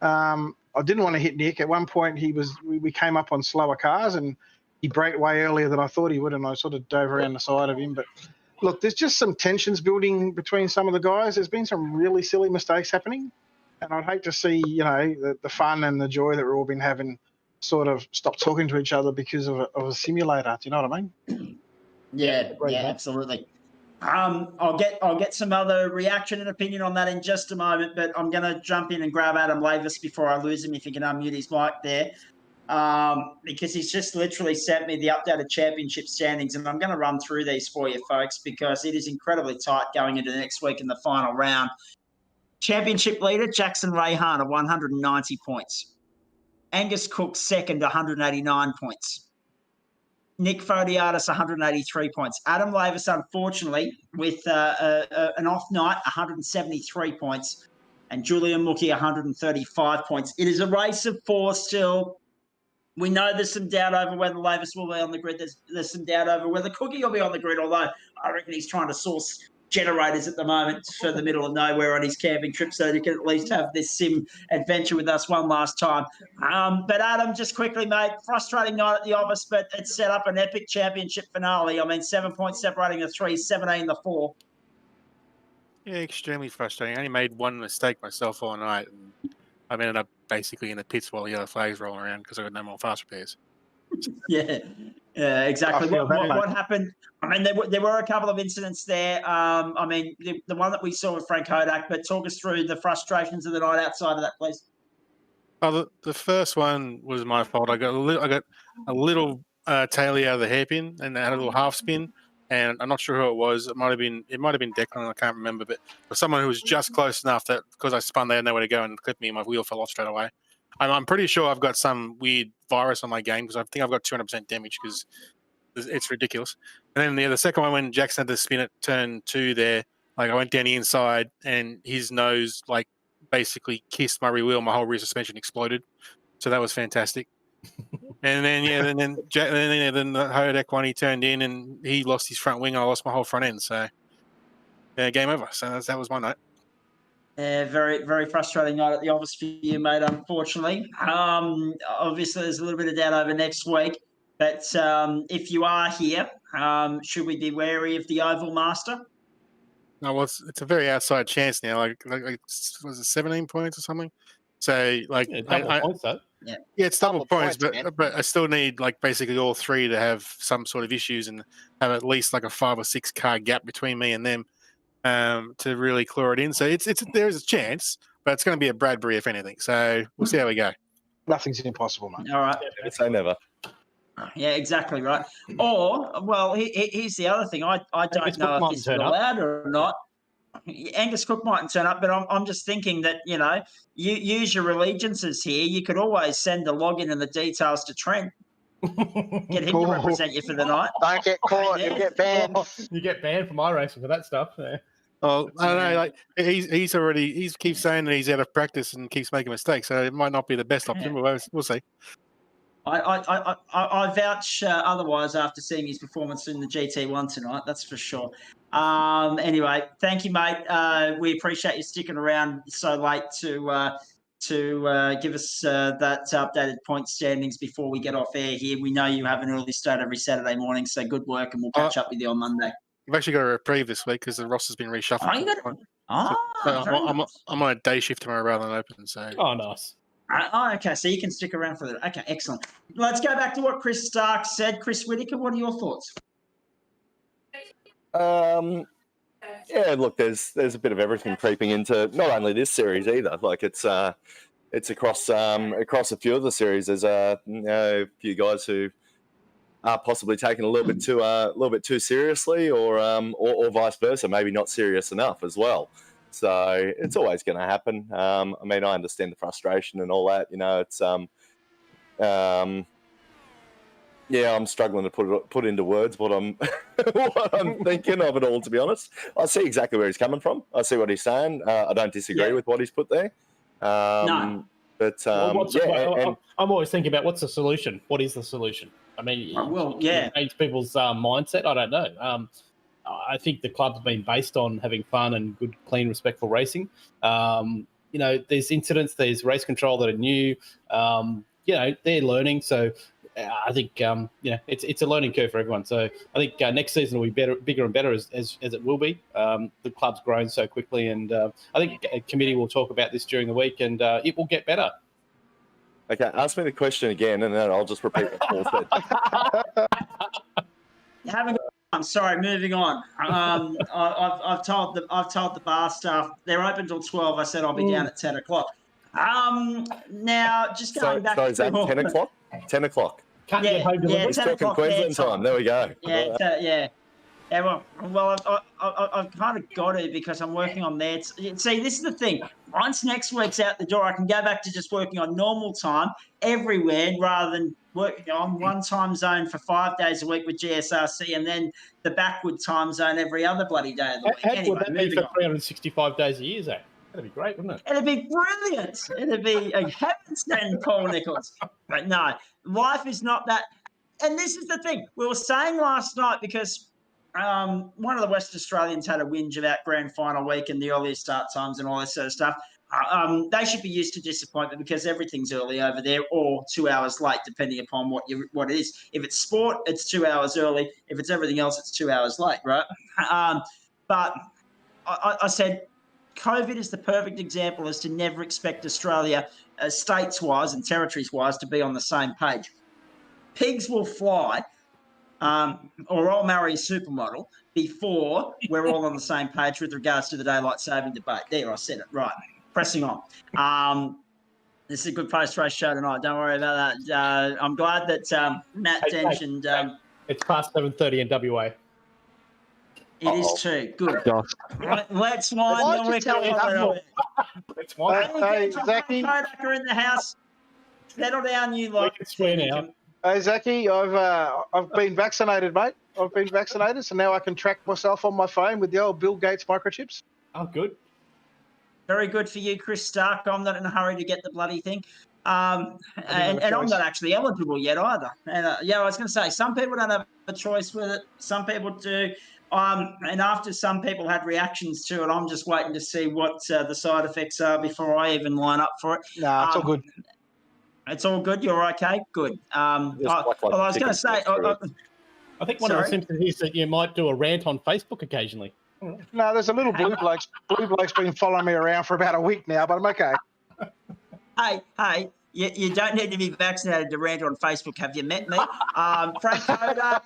I didn't want to hit Nick. At one point, we came up on slower cars, and he braked way earlier than I thought he would, and I sort of dove around the side of him. But look, there's just some tensions building between some of the guys. There's been some really silly mistakes happening, and I'd hate to see, the fun and the joy that we've all been having sort of stop talking to each other because of a simulator. Do you know what I mean? Yeah, absolutely. I'll get some other reaction and opinion on that in just a moment, but I'm going to jump in and grab Adam Lavis before I lose him, if he can unmute his mic there, because he's just literally sent me the updated championship standings, and I'm going to run through these for you, folks, because it is incredibly tight going into next week in the final round. Championship leader, Jackson Rayhan, at 190 points. Angus Cook, second, 189 points. Nick Fodiatis, 183 points. Adam Lavis, unfortunately, with an off night, 173 points. And Julian Mookie, 135 points. It is a race of four still. We know there's some doubt over whether Lavis will be on the grid. There's some doubt over whether Cookie will be on the grid, although I reckon he's trying to source generators at the moment for the middle of nowhere on his camping trip, so he can at least have this sim adventure with us one last time. But Adam, just quickly, mate, frustrating night at the office, but it set up an epic championship finale. I mean, 7 points separating the 3, 17 the 4. Yeah, extremely frustrating. I only made one mistake myself all night, and I ended up basically in the pits while the yellow flags rolling around because I got no more fast repairs. Yeah, exactly. What happened? I mean, there were a couple of incidents there. I mean, the one that we saw with Frank Hodak, but talk us through the frustrations of the night outside of that, please. Oh, the first one was my fault. I got a little taily out of the hairpin, and I had a little half spin, and I'm not sure who it was. It might have been Declan. I can't remember, but for someone who was just close enough that because I spun, they had nowhere to go and clipped me, and my wheel fell off straight away. I'm pretty sure I've got some weird virus on my game because I think I've got 200% damage because it's ridiculous. And then the second one, when Jackson had to spin at turn 2 there, like I went down the inside and his nose like basically kissed my rear wheel. My whole rear suspension exploded. So that was fantastic. And then then the Hodak one, he turned in and he lost his front wing. And I lost my whole front end. So game over. So that was my night. Very, very frustrating night at the office for you, mate, unfortunately. Obviously, there's a little bit of doubt over next week. But if you are here, should we be wary of the Oval Master? No, well, it's a very outside chance now. Like was it 17 points or something? So double points though. Yeah, it's double points, man. but I still need like basically all three to have some sort of issues and have at least like a 5 or 6 car gap between me and them to really claw it in. So there is a chance, but it's going to be a Bradbury if anything. So we'll see how we go. Nothing's impossible, mate. All right. Never say never. Yeah, exactly right. Or, well, here's the other thing. I don't know if this is allowed or not. Angus Cook mightn't turn up, but I'm just thinking that, you use your allegiances here. You could always send the login and the details to Trent. Get him to represent you for the night. Don't get caught. You get banned. You get banned from iRacing for that stuff. Yeah. Oh, I don't know. Like he keeps saying that he's out of practice and keeps making mistakes, so it might not be the best option. But we'll see. I vouch otherwise after seeing his performance in the GT1 tonight. That's for sure. Anyway, thank you, mate. We appreciate you sticking around so late to give us that updated point standings before we get off air here. We know you have an early start every Saturday morning, so good work, and we'll catch up with you on Monday. I've actually got a reprieve this week because the roster's been reshuffled. Oh, you got it? I'm on a day shift tomorrow rather than open. So. Oh, nice. Okay, so you can stick around for that. Okay, excellent. Let's go back to what Chris Stark said. Chris Whitaker, what are your thoughts? Yeah, look, there's a bit of everything creeping into not only this series either. Like it's across a few of the series. There's a few guys who are possibly taken a little bit too seriously, or vice versa, maybe not serious enough as well. So it's always going to happen. I mean, I understand the frustration and all that. It's Yeah, I'm struggling to put into words what I'm what I'm thinking of it all. To be honest, I see exactly where he's coming from. I see what he's saying. I don't disagree with what he's put there. No. But I'm always thinking about what's the solution. What is the solution? I mean, well, can it change people's mindset? I don't know. I think the club's been based on having fun and good, clean, respectful racing. There's incidents, there's race control that are new. They're learning. So I think it's a learning curve for everyone. So I think next season will be bigger and better as it will be. The club's grown so quickly, and I think a committee will talk about this during the week, and it will get better. Okay, ask me the question again, and then I'll just repeat what Paul said. I'm sorry. Moving on. I've told the bar staff they're open till 12. I said I'll be down at 10 o'clock. Now just going back. Sorry, is that 10 o'clock? 10 o'clock. Can't get home delivery. He's talking Queensland time. There we go. Yeah. Yeah, well, I've kind of got to because I'm working on that. See, this is the thing. Once next week's out the door, I can go back to just working on normal time everywhere rather than working on one time zone for 5 days a week with GSRC and then the backward time zone every other bloody day of the week. How would that be for 365 days a year, Zach? That'd be great, wouldn't it? It'd be brilliant. It'd be a heaven's send, Paul Nichols. But no, life is not that. And this is the thing. We were saying last night because one of the West Australians had a whinge about grand final week and the earlier start times and all that sort of stuff. They should be used to disappointment because everything's early over there or 2 hours late, depending upon what it is. If it's sport, it's 2 hours early. If it's everything else, it's 2 hours late, right? But I said COVID is the perfect example as to never expect Australia, states-wise and territories-wise, to be on the same page. Pigs will fly. Or I'll marry a supermodel before we're all on the same page with regards to the daylight saving debate. There, I said it right. Pressing on. This is a good post-race show tonight. Don't worry about that. I'm glad that Matt Dench and it's past 7:30 in WA. It is too good. Let's wind the record. Let's wind. Hey, Zachy. Kodak are in the house. Settle down, you lot. We can swear now. Hey, Zachy, I've been vaccinated, mate. I've been vaccinated, so now I can track myself on my phone with the old Bill Gates microchips. Oh, good. Very good for you, Chris Stark. I'm not in a hurry to get the bloody thing. And I'm not actually eligible yet either. And I was going to say, some people don't have a choice with it. Some people do. And after some people had reactions to it, I'm just waiting to see what the side effects are before I even line up for it. No, it's all good. It's all good. You're okay. Good. I was going to say, I think one of the symptoms is that you might do a rant on Facebook occasionally. No, there's a little blue bloke's been following me around for about a week now, but I'm okay. Hey, you don't need to be vaccinated to rant on Facebook. Have you met me? Frank Kodak,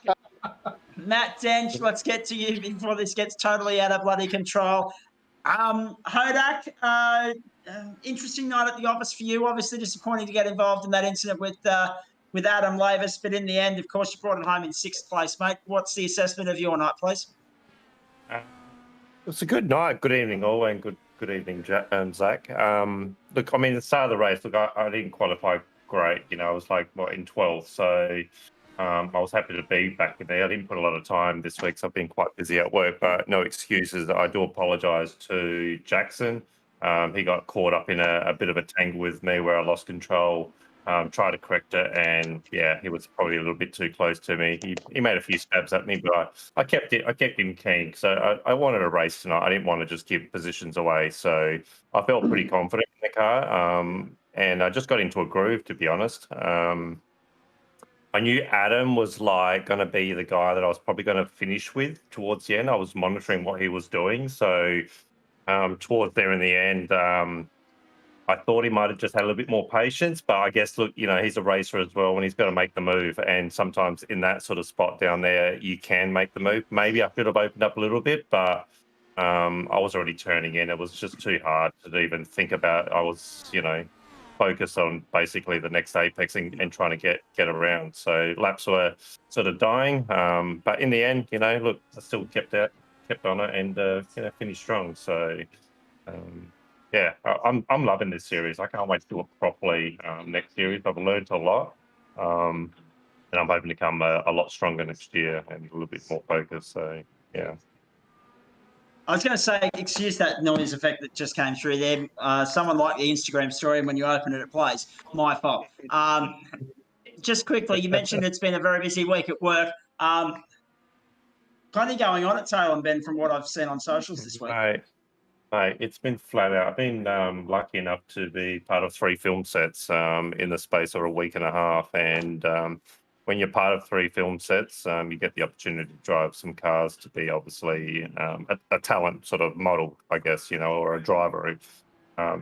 Matt Dench, let's get to you before this gets totally out of bloody control. Hodak, interesting night at the office for you. Obviously disappointing to get involved in that incident with Adam Lavis, but in the end, of course, you brought it home in sixth place, mate. What's the assessment of your night, please? It's a good night. Good evening, all, and good evening, Zach. Look, I mean, the start of the race, look, I didn't qualify great. You know, I was like, in 12th, so I was happy to be back in there. I didn't put a lot of time this week, so I've been quite busy at work, but no excuses. I do apologise to Jackson. He got caught up in a bit of a tangle with me where I lost control. Tried to correct it, and yeah, he was probably a little bit too close to me. He made a few stabs at me, but I kept him keen. So I wanted a race tonight. I didn't want to just give positions away. So I felt pretty confident in the car, and I just got into a groove, to be honest. I knew Adam was like going to be the guy that I was probably going to finish with towards the end. I was monitoring what he was doing, so towards there in the end. I thought he might have just had a little bit more patience, but I guess, look, you know, he's a racer as well and he's got to make the move. And sometimes in that sort of spot down there, you can make the move. Maybe I could have opened up a little bit, but I was already turning in. It was just too hard to even think about. I was, you know, focused on basically the next apex and trying to get around. So laps were sort of dying. But in the end, you know, look, I still kept on it and, you know, finished strong. So, yeah, I'm loving this series. I can't wait to do it properly next series. I've learned a lot. and I'm hoping to come a lot stronger next year and a little bit more focused. So yeah. I was going to say, excuse that noise effect that just came through there. Someone liked the Instagram story, and when you open it, it plays. My fault. Just quickly, you mentioned it's been a very busy week at work. Plenty going on at Tail and Ben from what I've seen on socials this week. Mate, it's been flat out. I've been lucky enough to be part of 3 film sets in the space of a week and a half. And when you're part of 3 film sets, you get the opportunity to drive some cars to be obviously a talent sort of model, I guess, or a driver.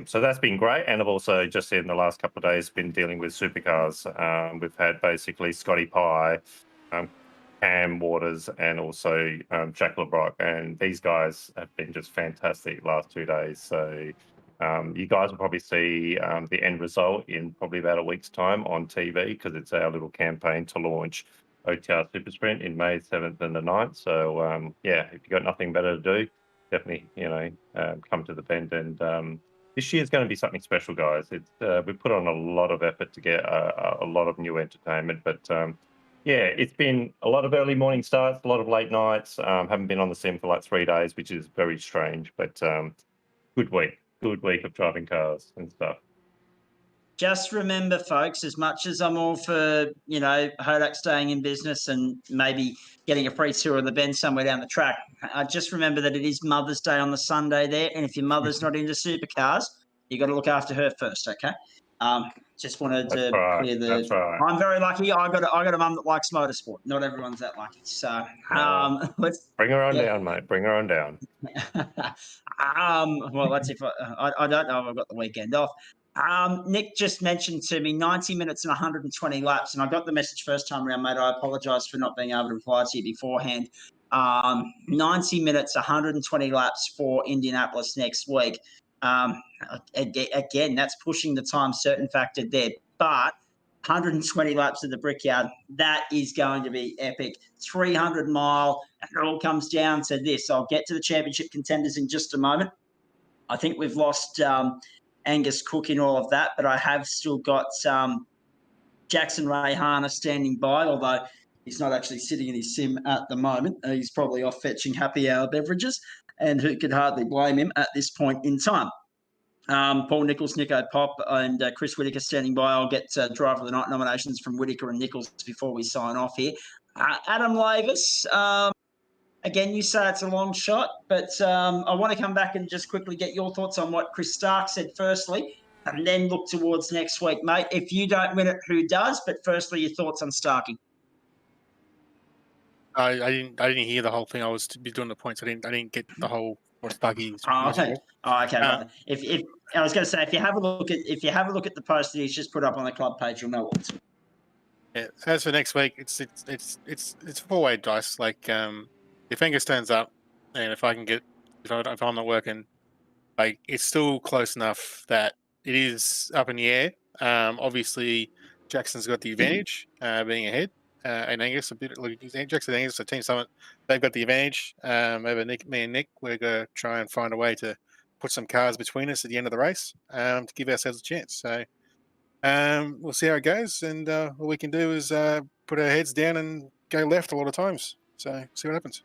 So that's been great. And I've also just in the last couple of days been dealing with supercars. We've had basically Scotty Pye, Cam Waters, and also Jack LeBrock, and these guys have been just fantastic last 2 days. So you guys will probably see the end result in probably about a week's time on TV, because it's our little campaign to launch OTR Super Sprint in May 7th and the 9th. So yeah, if you've got nothing better to do, definitely come to the Bend. And this year is going to be something special, guys. It's we've put on a lot of effort to get a lot of new entertainment, but yeah, it's been a lot of early morning starts, a lot of late nights. Haven't been on the sim for like 3 days, which is very strange, but good week of driving cars and stuff. Just remember, folks, as much as I'm all for, Hodak staying in business and maybe getting a free tour of the Bend somewhere down the track, just remember that it is Mother's Day on the Sunday there, and if your mother's not into supercars, you got to look after her first, okay? Just wanted to clear the. That's right. I'm very lucky. I got a mum that likes motorsport. Not everyone's that lucky. So let's bring her on down, mate. Bring her on down. Well, that's if I don't know if I've got the weekend off. Nick just mentioned to me 90 minutes and 120 laps, and I got the message first time around, mate. I apologise for not being able to reply to you beforehand. 90 minutes, 120 laps for Indianapolis next week. Again, that's pushing the time certain factor there, but 120 laps at the Brickyard, that is going to be epic. 300-mile, and it all comes down to this. I'll get to the championship contenders in just a moment. I think we've lost Angus Cook in all of that, but I have still got Jackson Rayhana standing by, although he's not actually sitting in his sim at the moment. He's probably off fetching happy hour beverages, and who could hardly blame him at this point in time. Paul Nicholls, Nico Pop, and Chris Whittaker standing by. I'll get Driver of the Night nominations from Whittaker and Nicholls before we sign off here. Adam Lavis, again, you say it's a long shot, but I want to come back and just quickly get your thoughts on what Chris Stark said firstly, and then look towards next week, mate. If you don't win it, who does? But firstly, your thoughts on Starking. I didn't hear the whole thing. I was doing the points. I didn't get the whole what Starky. Okay. Right. If I was going to say, if you have a look at the post that he's just put up on the club page, you'll know what it's. Yeah. As for next week, it's 4-way dice. Like if Angus turns up, and if I'm not working, like it's still close enough that it is up in the air. Obviously, Jackson's got the advantage, being ahead, and Angus a bit. Like Jackson and Angus, the Team Summit, they've got the advantage over me and Nick. We're gonna try and find a way to put some cars between us at the end of the race to give ourselves a chance. So we'll see how it goes, and all we can do is put our heads down and go left a lot of times. So see what happens.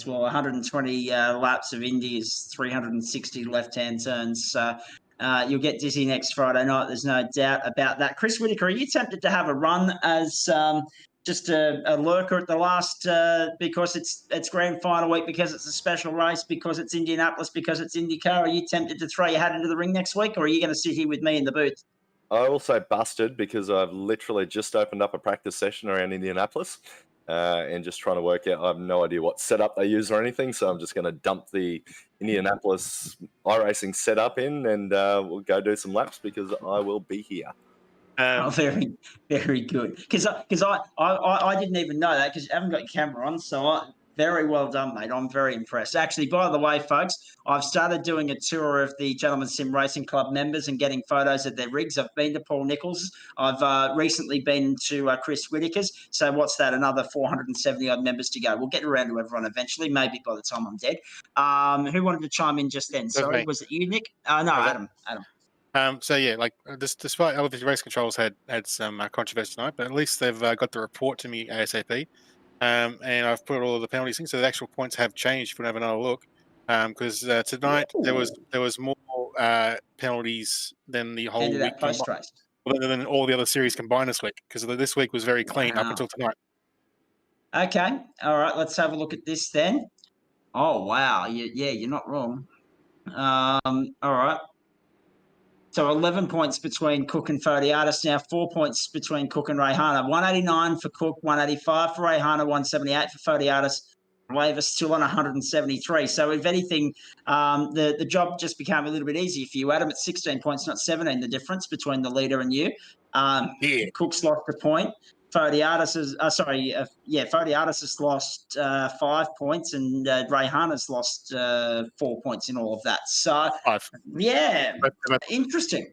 Well, 120 laps of Indy is 360 left-hand turns. You'll get dizzy next Friday night. There's no doubt about that. Chris Whittaker, are you tempted to have a run as just a lurker at the last because it's grand final week, because it's a special race, because it's Indianapolis, because it's IndyCar? Are you tempted to throw your hat into the ring next week, or are you going to sit here with me in the booth? I also busted because I've literally just opened up a practice session around Indianapolis and just trying to work out. I have no idea what setup they use or anything, so I'm just going to dump the Indianapolis iRacing setup in and we'll go do some laps because I will be here. Very, very good. Because I didn't even know that, because you haven't got your camera on. So very well done, mate. I'm very impressed. Actually, by the way, folks, I've started doing a tour of the Gentleman Sim Racing Club members and getting photos of their rigs. I've been to Paul Nicholls. I've recently been to Chris Whittaker's. So what's that? Another 470 odd members to go. We'll get around to everyone eventually, maybe by the time I'm dead. Who wanted to chime in just then? Sorry, was it you, Nick? No, Adam. So yeah, like despite obviously race controls had some controversy tonight, but at least they've got the report to me ASAP. And I've put all of the penalties in, so the actual points have changed. If you want to have another look, because tonight there was more penalties than the whole End of week that post race. than all the other series combined this week. Because this week was very clean up Wow. until tonight. Okay, all right. Let's have a look at this then. Oh wow, yeah, you're not wrong. All right. So 11 points between Cook and Fodiatis now, 4 points between Cook and Rayhana. 189 for Cook, 185 for Rayhana, 178 for Fodiatis. Waivers still on 173. So if anything, the job just became a little bit easier for you, Adam, at 16 points, not 17, the difference between the leader and you. Cook's lost a point. Fodiatis has lost 5 points, and Rayhana's lost 4 points in all of that. So, yeah, interesting.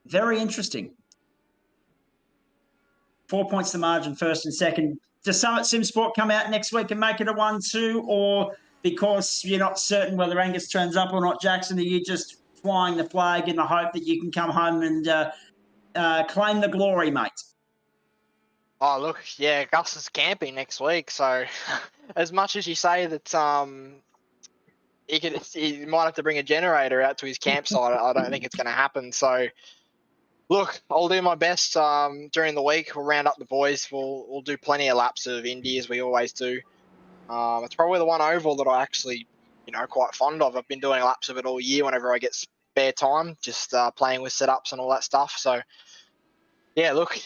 Very interesting. 4 points the margin, first and second. Does Summit Sim Sport come out next week and make it a 1-2, or because you're not certain whether Angus turns up or not, Jackson, are you just flying the flag in the hope that you can come home and claim the glory, mate? Oh, look, yeah, Gus is camping next week, so as much as you say that he might have to bring a generator out to his campsite, I don't think it's going to happen. So, look, I'll do my best during the week. We'll round up the boys. We'll do plenty of laps of Indy, as we always do. It's probably the one oval that I actually, quite fond of. I've been doing laps of it all year whenever I get spare time, just playing with setups and all that stuff. So, yeah, look,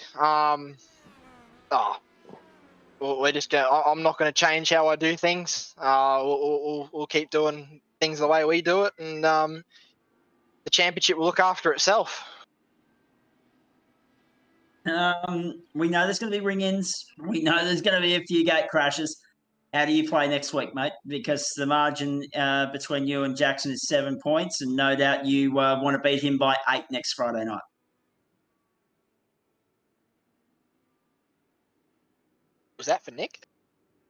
we're just going. I'm not going to change how I do things. We'll keep doing things the way we do it, and the championship will look after itself. We know there's going to be ring-ins. We know there's going to be a few gate crashes. How do you play next week, mate? Because the margin between you and Jackson is 7 points, and no doubt you want to beat him by 8 next Friday night. Was that for Nick?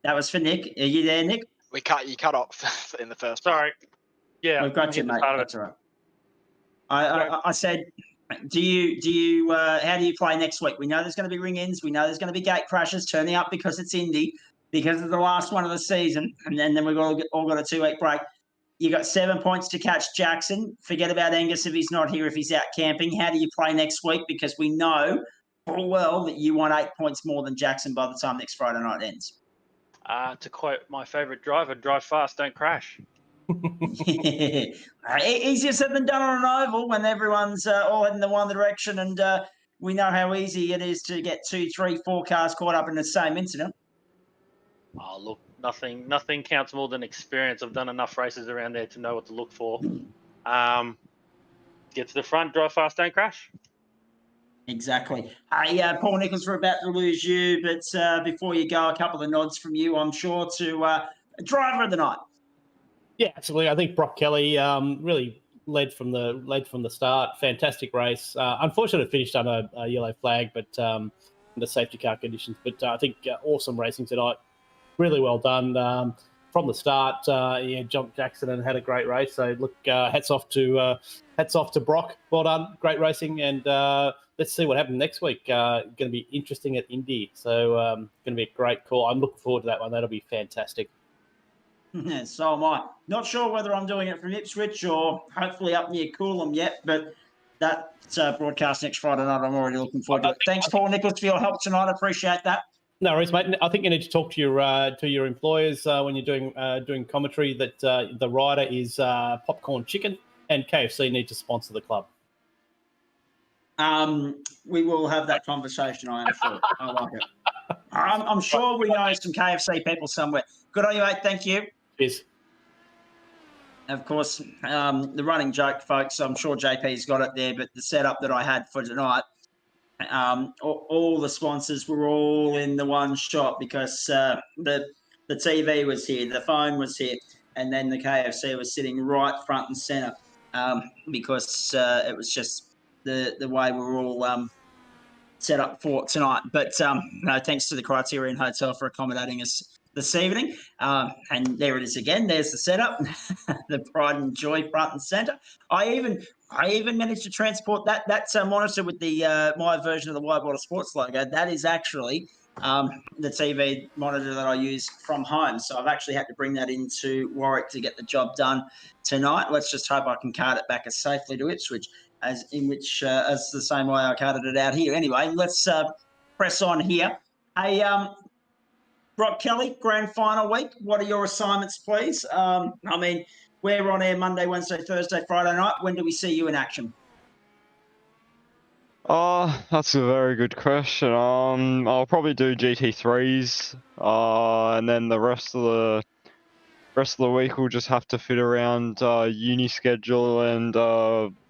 That was for Nick. Are you there, Nick? You cut off in the first part. Sorry. Yeah, We've got you, mate. That's all right. I said, do you how do you play next week? We know there's going to be ring-ins. We know there's going to be gate crashes turning up because it's Indy, because it's the last one of the season, and then we've all got a 2-week break. You got 7 points to catch Jackson. Forget about Angus if he's not here, if he's out camping. How do you play next week? Because we know full well that you want 8 points more than Jackson by the time next Friday night ends. To quote my favourite driver, drive fast, don't crash. Easier said than done on an oval when everyone's all heading the one direction, and we know how easy it is to get 2, 3, 4 cars caught up in the same incident. Oh, look, nothing counts more than experience. I've done enough races around there to know what to look for. Get to the front, drive fast, don't crash. Exactly. Hey, Paul Nichols, we're about to lose you, but before you go, a couple of nods from you, I'm sure, to driver of the night. Yeah, absolutely. I think Brock Kelly really led from the start. Fantastic race. Unfortunately, finished under a yellow flag, but under safety car conditions. But I think awesome racing tonight. Really well done from the start. Jumped Jackson and had a great race. So look, hats off to Brock. Well done, great racing, and let's see what happens next week. Going to be interesting at Indy. So going to be a great call. I'm looking forward to that one. That'll be fantastic. So am I. Not sure whether I'm doing it from Ipswich or hopefully up near Coolum yet, but that's broadcast next Friday night. I'm already looking forward to it. Thanks, Paul Nichols, for your help tonight. I appreciate that. No worries, mate. I think you need to talk to your employers when you're doing commentary that the rider is popcorn chicken, and KFC need to sponsor the club. We will have that conversation, I am sure. I like it. I'm sure we know some KFC people somewhere. Good on you, mate. Thank you. Cheers. Of course, the running joke, folks, I'm sure JP's got it there, but the setup that I had for tonight, all the sponsors were all in the one shot because the TV was here, the phone was here, and then the KFC was sitting right front and centre because it was just the way we were all set up for tonight. But no, thanks to the Criterion Hotel for accommodating us this evening. And there it is again. There's the setup, the pride and joy front and center. I even managed to transport that monitor with the my version of the Wide Water Sports logo. That is actually the TV monitor that I use from home. So I've actually had to bring that into Warwick to get the job done tonight. Let's just hope I can cart it back as safely to Ipswich as the same way I carted it out here. Anyway, let's press on here. Hey, Brock Kelly, grand final week. What are your assignments, please? I mean, we're on air Monday, Wednesday, Thursday, Friday night. When do we see you in action? Oh, that's a very good question. I'll probably do GT3s, and then the rest of the week will just have to fit around uni schedule and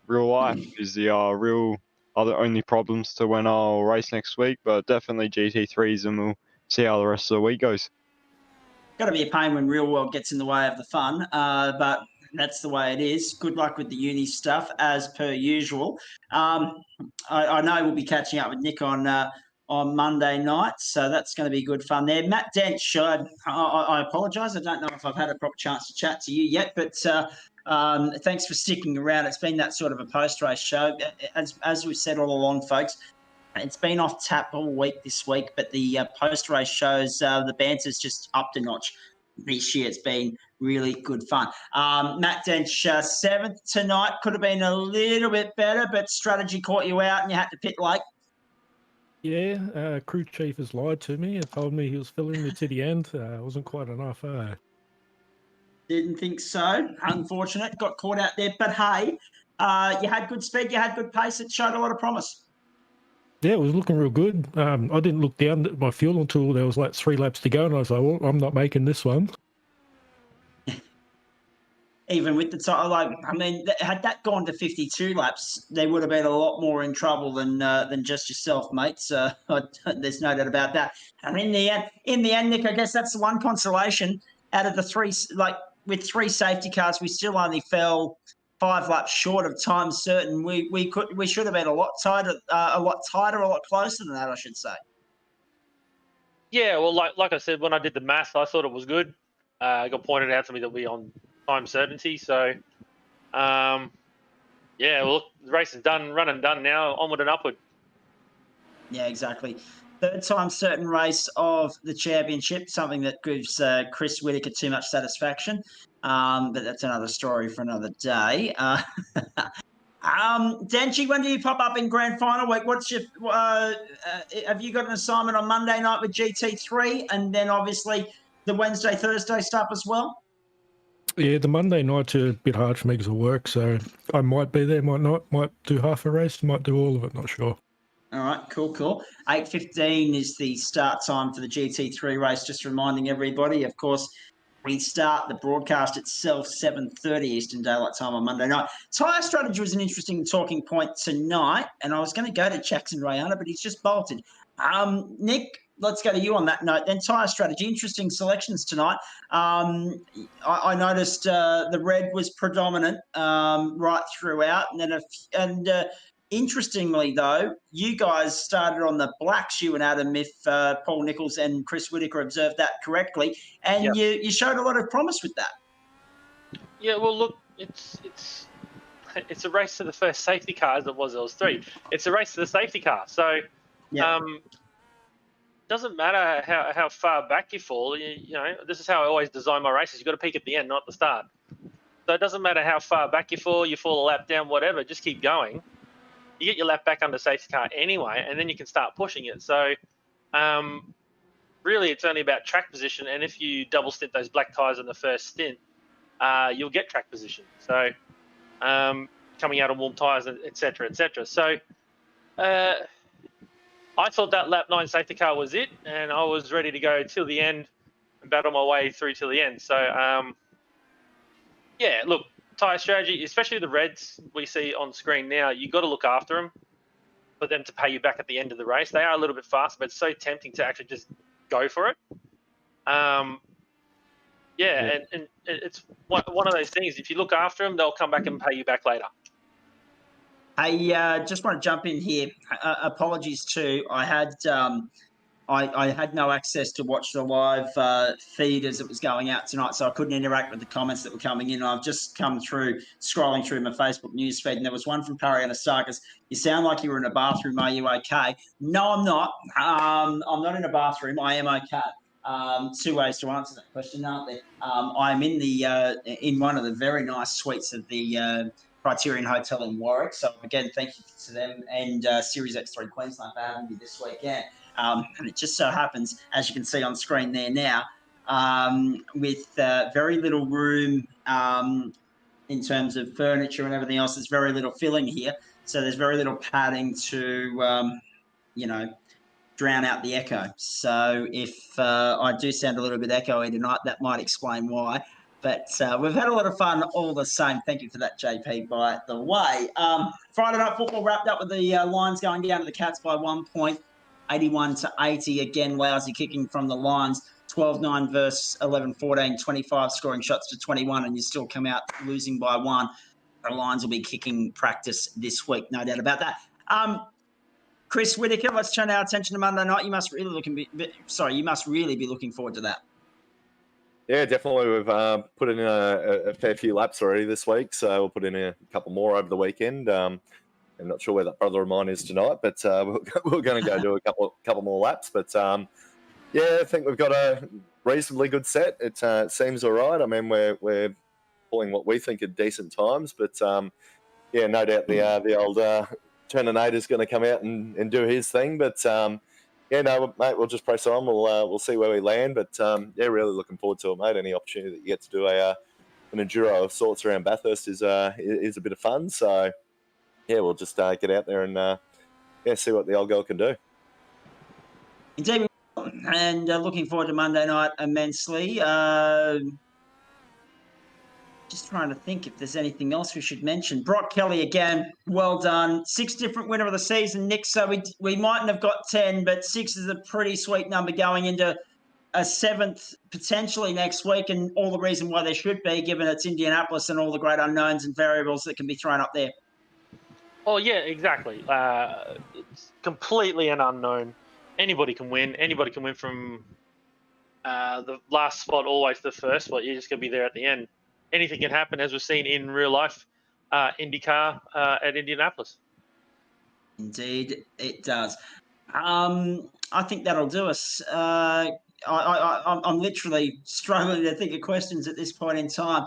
real life is the the only problems to when I'll race next week. But definitely GT3s, and we'll see how the rest of the week goes. Got to be a pain when real world gets in the way of the fun, but that's the way it is. Good luck with the uni stuff, as per usual. I know we'll be catching up with Nick on Monday night, so that's going to be good fun there. Matt Dench, I apologise. I don't know if I've had a proper chance to chat to you yet, but thanks for sticking around. It's been that sort of a post-race show. As we've said all along, folks, it's been off tap all week this week, but the post-race shows, the banter's just upped a notch this year. It's been really good fun. Matt Dench, 7th tonight. Could have been a little bit better, but strategy caught you out and you had to pit late. Yeah, crew chief has lied to me and told me he was filling me to the end. It wasn't quite enough, Didn't think so. Unfortunate. Got caught out there. But hey, you had good speed. You had good pace. It showed a lot of promise. Yeah, it was looking real good. I didn't look down at my fuel until there was like 3 laps to go, and I was like, well, I'm not making this one. Even with the time, I mean, had that gone to 52 laps, they would have been a lot more in trouble than just yourself, mate. So there's no doubt about that. And in the end, Nick, I guess that's the one consolation out of the 3. With 3 safety cars, we still only fell 5 laps short of time certain. We should have been a lot tighter, a lot closer than that, I should say. Yeah, well, like I said, when I did the maths, I thought it was good. It got pointed out to me that we're on time certainty. So, yeah, well, the race is done, run and done now. Onward and upward. Yeah, exactly. 3rd time certain race of the championship, something that gives Chris Whittaker too much satisfaction. But that's another story for another day. Denchi, when do you pop up in grand final week? What's your? Have you got an assignment on Monday night with GT3, and then obviously the Wednesday, Thursday stuff as well? Yeah, the Monday night's a bit hard for me because of work, so I might be there, might not, might do half a race, might do all of it, not sure. All right, cool. 8:15 is the start time for the GT3 race. Just reminding everybody, of course, we start the broadcast itself 7:30 Eastern Daylight Time on Monday night. Tyre strategy was an interesting talking point tonight, and I was going to go to Jackson Rayana, but he's just bolted. Nick, let's go to you on that note. Then tyre strategy, interesting selections tonight. I noticed the red was predominant right throughout, and interestingly, though, you guys started on the blacks, you and Adam, if Paul Nichols and Chris Whittaker observed that correctly, and you showed a lot of promise with that. Yeah, well, look, it's a race to the first safety car as it was 3. It's a race to the safety car, so doesn't matter how far back you fall. You know, this is how I always design my races. You've got to peak at the end, not the start. So it doesn't matter how far back you fall a lap down, whatever. Just keep going. You get your lap back under safety car anyway, and then you can start pushing it. So really it's only about track position, and if you double stint those black tyres in the first stint, you'll get track position. So coming out on warm tyres, etc., etc. So I thought that lap 9 safety car was it, and I was ready to go till the end and battle my way through till the end. So yeah, look, tyre strategy, especially the reds we see on screen now, you've got to look after them for them to pay you back at the end of the race. They are a little bit faster, but it's so tempting to actually just go for it. And it's one of those things. If you look after them, they'll come back and pay you back later. Hey, just want to jump in here. Apologies too. I had no access to watch the live feed as it was going out tonight, so I couldn't interact with the comments that were coming in. I've just come through, scrolling through my Facebook news feed, and there was one from Parry Anastakis. You sound like you were in a bathroom. Are you okay? No, I'm not. I'm not in a bathroom. I am okay. Two ways to answer that question, aren't there? I'm in in one of the very nice suites of the Criterion Hotel in Warwick. So again, thank you to them and Series X3 Queensland for having me this weekend. And it just so happens, as you can see on screen there now, with very little room in terms of furniture and everything else, there's very little filling here. So there's very little padding to, drown out the echo. So if I do sound a little bit echoey tonight, that might explain why. But we've had a lot of fun all the same. Thank you for that, JP, by the way. Friday Night Football wrapped up with the Lions going down to the Cats by 1 point, 81-80. Again, lousy kicking from the Lions. 12-9 versus 11-14, 25 scoring shots to 21, and you still come out losing by 1. The Lions will be kicking practice this week, no doubt about that. Chris Whittaker, let's turn our attention to Monday night. You must really be looking forward to that. Yeah, definitely. We've put in a fair few laps already this week, so we'll put in a couple more over the weekend. I'm not sure where that brother of mine is tonight, but we're going to go do a couple more laps. But yeah, I think we've got a reasonably good set. It seems all right. I mean, we're pulling what we think are decent times, but yeah, no doubt the old Terminator's going to come out and do his thing. But yeah, no, mate, we'll just press on. We'll see where we land. But yeah, really looking forward to it, mate. Any opportunity that you get to do an enduro of sorts around Bathurst is a bit of fun. So yeah, we'll just get out there and yeah, see what the old girl can do. Indeed, and looking forward to Monday night immensely. Just trying to think if there's anything else we should mention. Brock Kelly, again, well done. 6 different winner of the season, Nick. So we mightn't have got 10, but 6 is a pretty sweet number going into a 7th potentially next week, and all the reason why there should be, given it's Indianapolis and all the great unknowns and variables that can be thrown up there. Oh, yeah, exactly. It's completely an unknown. Anybody can win. Anybody can win from the last spot always to the first spot. You're just going to be there at the end. Anything can happen, as we've seen in real life, IndyCar at Indianapolis. Indeed, it does. I think that'll do us. I'm literally struggling to think of questions at this point in time.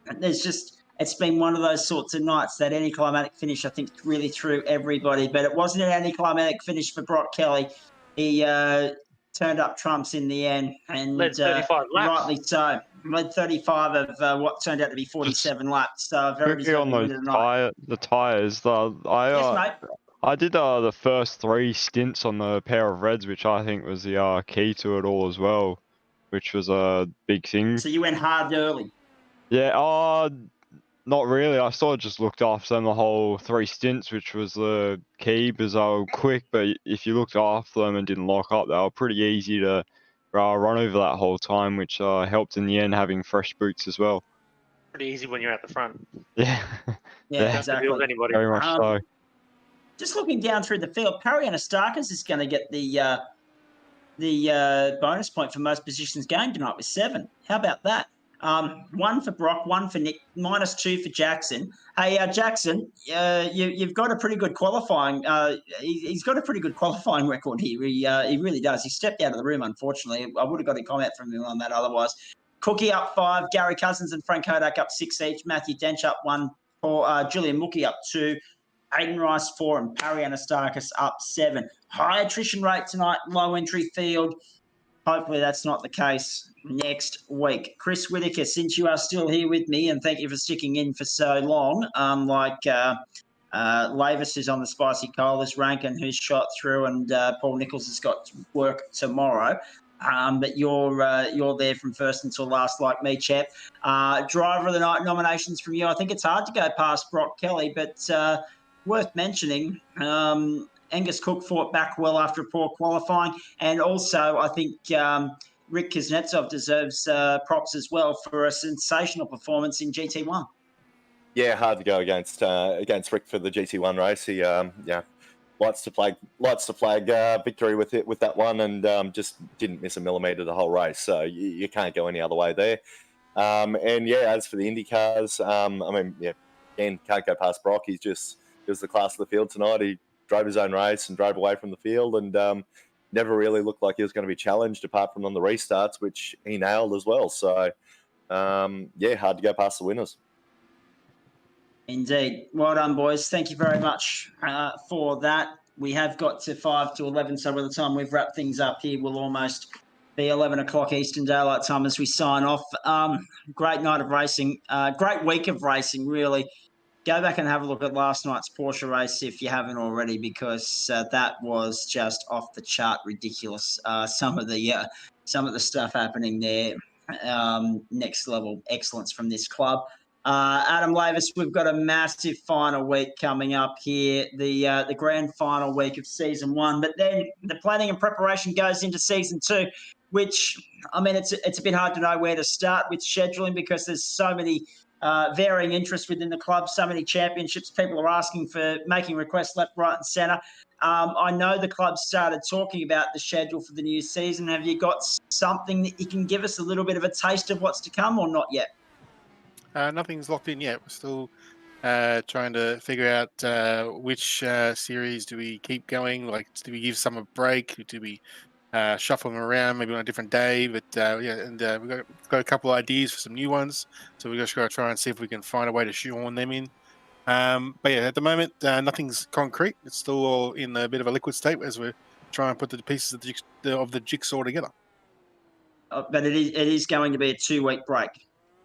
It's been one of those sorts of nights, that anticlimactic finish, I think, really threw everybody. But it wasn't an anticlimactic finish for Brock Kelly. He turned up trumps in the end, and led 35 laps. Rightly so. Led 35 of what turned out to be 47 laps. So very Quickly on those the tyres. Yes, mate. I did the first 3 stints on the pair of reds, which I think was the key to it all as well, which was a big thing. So you went hard early. Yeah, not really. I sort of just looked after them the whole 3 stints, which was the key, because they were quick, but if you looked after them and didn't lock up, they were pretty easy to run over that whole time, which helped in the end having fresh boots as well. Pretty easy when you're at the front. Yeah. Yeah, exactly. Anybody. Very much so. Just looking down through the field, Parry Anastakis is going to get the bonus point for most positions gained tonight with 7. How about that? 1 for Brock, 1 for Nick, -2 for Jackson. Hey, Jackson, you've got a pretty good qualifying. He's got a pretty good qualifying record here. He really does. He stepped out of the room, unfortunately. I would have got a comment from him on that otherwise. Cookie up 5, Gary Cousins and Frank Kodak up 6 each. Matthew Dench up 1, Julian Mookie up 2. Aiden Rice 4 and Parry Anastakis up 7. High attrition rate tonight, low entry field. Hopefully that's not the case next week. Chris Whittaker, since you are still here with me, and thank you for sticking in for so long, Lavis is on the spicy colas, Rankin who's shot through, and Paul Nichols has got work tomorrow. But you're there from first until last, like me, Chap. Driver of the night nominations from you. I think it's hard to go past Brock Kelly, but worth mentioning, Angus Cook fought back well after a poor qualifying, and also I think Rick Kuznetsov deserves props as well for a sensational performance in GT1. Yeah, hard to go against Rick for the GT1 race. He likes to flag victory with that one, and just didn't miss a millimetre the whole race. So you can't go any other way there. And yeah, as for the Indycars, again, can't go past Brock. He was the class of the field tonight. He drove his own race and drove away from the field, and never really looked like he was going to be challenged apart from on the restarts, which he nailed as well. So yeah, hard to go past the winners. Indeed. Well done, boys. Thank you very much for that. We have got to 5 to 11, so by the time we've wrapped things up here, we'll almost be 11 o'clock Eastern Daylight Time as we sign off. Great night of racing. Great week of racing, really. Go back and have a look at last night's Porsche race if you haven't already, because that was just off the chart ridiculous. Some of the stuff happening there, next level excellence from this club. Adam Lavis, we've got a massive final week coming up here, the grand final week of season 1. But then the planning and preparation goes into season 2, which, I mean, it's a bit hard to know where to start with scheduling because there's so many varying interests within the club, so many championships. People are asking for making requests left, right, and centre. I know the club started talking about the schedule for the new season. Have you got something that you can give us a little bit of a taste of what's to come, or not yet? Nothing's locked in yet. We're still trying to figure out which series do we keep going. Like, do we give some a break? Do we shuffle them around, maybe on a different day? But we've got a couple of ideas for some new ones. So we've just got to try and see if we can find a way to shoehorn them in. But yeah, at the moment, nothing's concrete. It's still all in a bit of a liquid state as we're trying to put the pieces of the jigsaw together. But it is going to be a 2-week break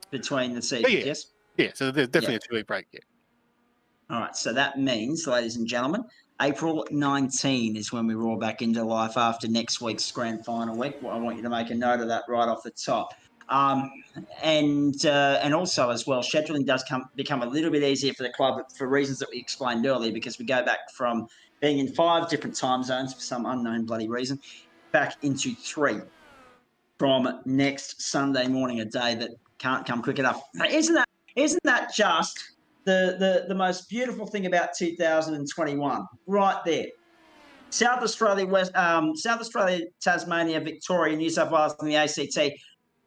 between the seasons, yes? Yeah, so there's definitely a 2-week break, yeah. All right, so that means, ladies and gentlemen, April 19 is when we roar back into life after next week's grand final week. I want you to make a note of that right off the top. And also as well, scheduling does become a little bit easier for the club for reasons that we explained earlier, because we go back from being in 5 different time zones for some unknown bloody reason, back into 3 from next Sunday morning, a day that can't come quick enough. Isn't that just the most beautiful thing about 2021? Right there. South Australia, Tasmania, Victoria, New South Wales and the ACT,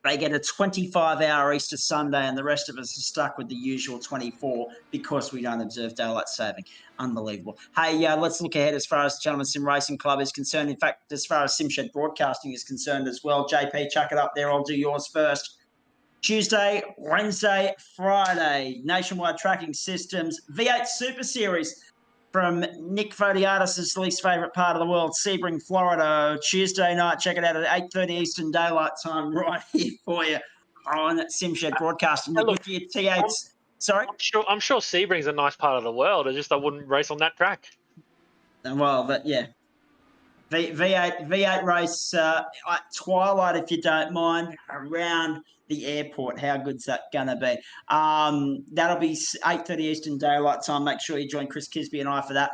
they get a 25-hour Easter Sunday, and the rest of us are stuck with the usual 24 because we don't observe daylight saving. Unbelievable. Hey, let's look ahead as far as the Gentleman Sim Racing Club is concerned. In fact, as far as SimShed Broadcasting is concerned as well. JP, chuck it up there. I'll do yours first. Tuesday, Wednesday, Friday, Nationwide Tracking Systems, V8 Super Series from Nick Fodiatis' least favourite part of the world, Sebring, Florida. Tuesday night, check it out at 8:30 Eastern Daylight Time right here for you on SimShed Broadcasting. Hey, look, with your T8s. Sorry? I'm sure Sebring's a nice part of the world. It's just I wouldn't race on that track. Well, but yeah. V8 race at twilight, if you don't mind, around the airport. How good's that going to be? That'll be 8:30 Eastern Daylight Time. Make sure you join Chris Kisby and I for that.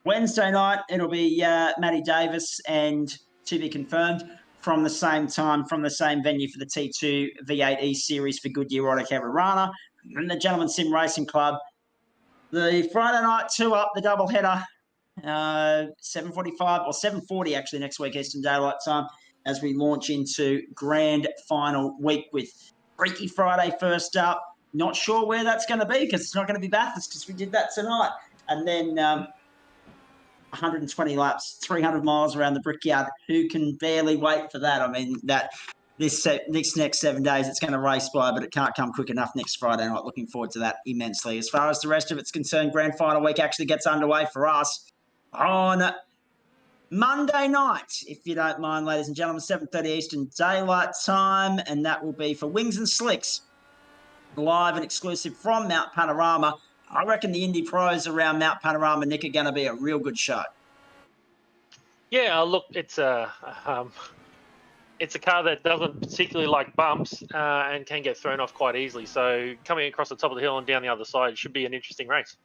Wednesday night, it'll be Matty Davis and to be confirmed from the same time, from the same venue for the T2 V8 E Series for Goodyear Auto Cavarana and the Gentleman Sim Racing Club. The Friday night, 2 up, the doubleheader. 7:45 or 7:40 actually next week Eastern Daylight Time as we launch into grand final week with Freaky Friday first up. Not sure where that's going to be because it's not going to be Bathurst because we did that tonight. And then 120 laps, 300 miles around the Brickyard. Who can barely wait for that? I mean, this next 7 days, it's going to race by, but it can't come quick enough next Friday night. Looking forward to that immensely. As far as the rest of it's concerned, grand final week actually gets underway for us on Monday night, if you don't mind, ladies and gentlemen, 7:30 Eastern Daylight Time, and that will be for Wings and Slicks, live and exclusive from Mount Panorama. I reckon the Indy Pros around Mount Panorama, Nick, are going to be a real good show. Yeah, look, it's a car that doesn't particularly like bumps and can get thrown off quite easily. So coming across the top of the hill and down the other side should be an interesting race.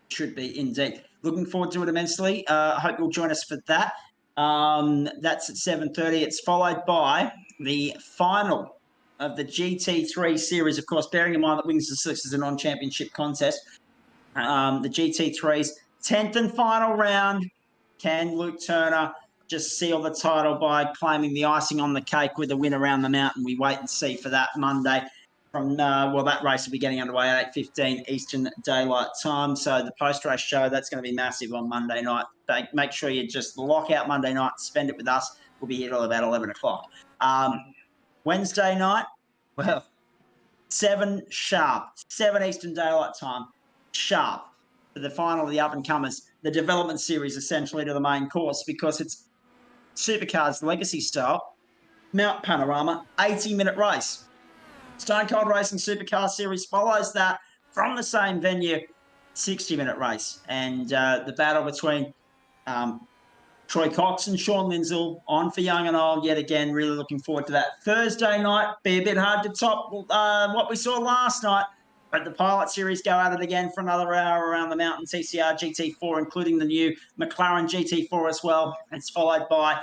Should be indeed. Looking forward to it immensely. I hope you'll join us for that. That's at 7:30. It's followed by the final of the GT3 series, of course, bearing in mind that Wings and Slicks is a non-championship contest. The GT3's 10th and final round. Can Luke Turner just seal the title by claiming the icing on the cake with a win around the mountain? We wait and see for that Monday. From that race will be getting underway at 8:15 Eastern Daylight Time. So the post-race show, that's going to be massive on Monday night. Make sure you just lock out Monday night, spend it with us. We'll be here till about 11 o'clock. Wednesday night, well, 7 sharp, 7 Eastern Daylight Time, sharp, for the final of the up-and-comers, the development series essentially to the main course, because it's Supercars Legacy style, Mount Panorama, 80-minute race. Stone Cold Racing Supercar Series follows that from the same venue, 60-minute race. And the battle between Troy Cox and Sean Lindsell on for young and old yet again. Really looking forward to that. Thursday night, be a bit hard to top what we saw last night. But the Pilot Series go at it again for another hour around the mountain. TCR GT4, including the new McLaren GT4 as well. It's followed by,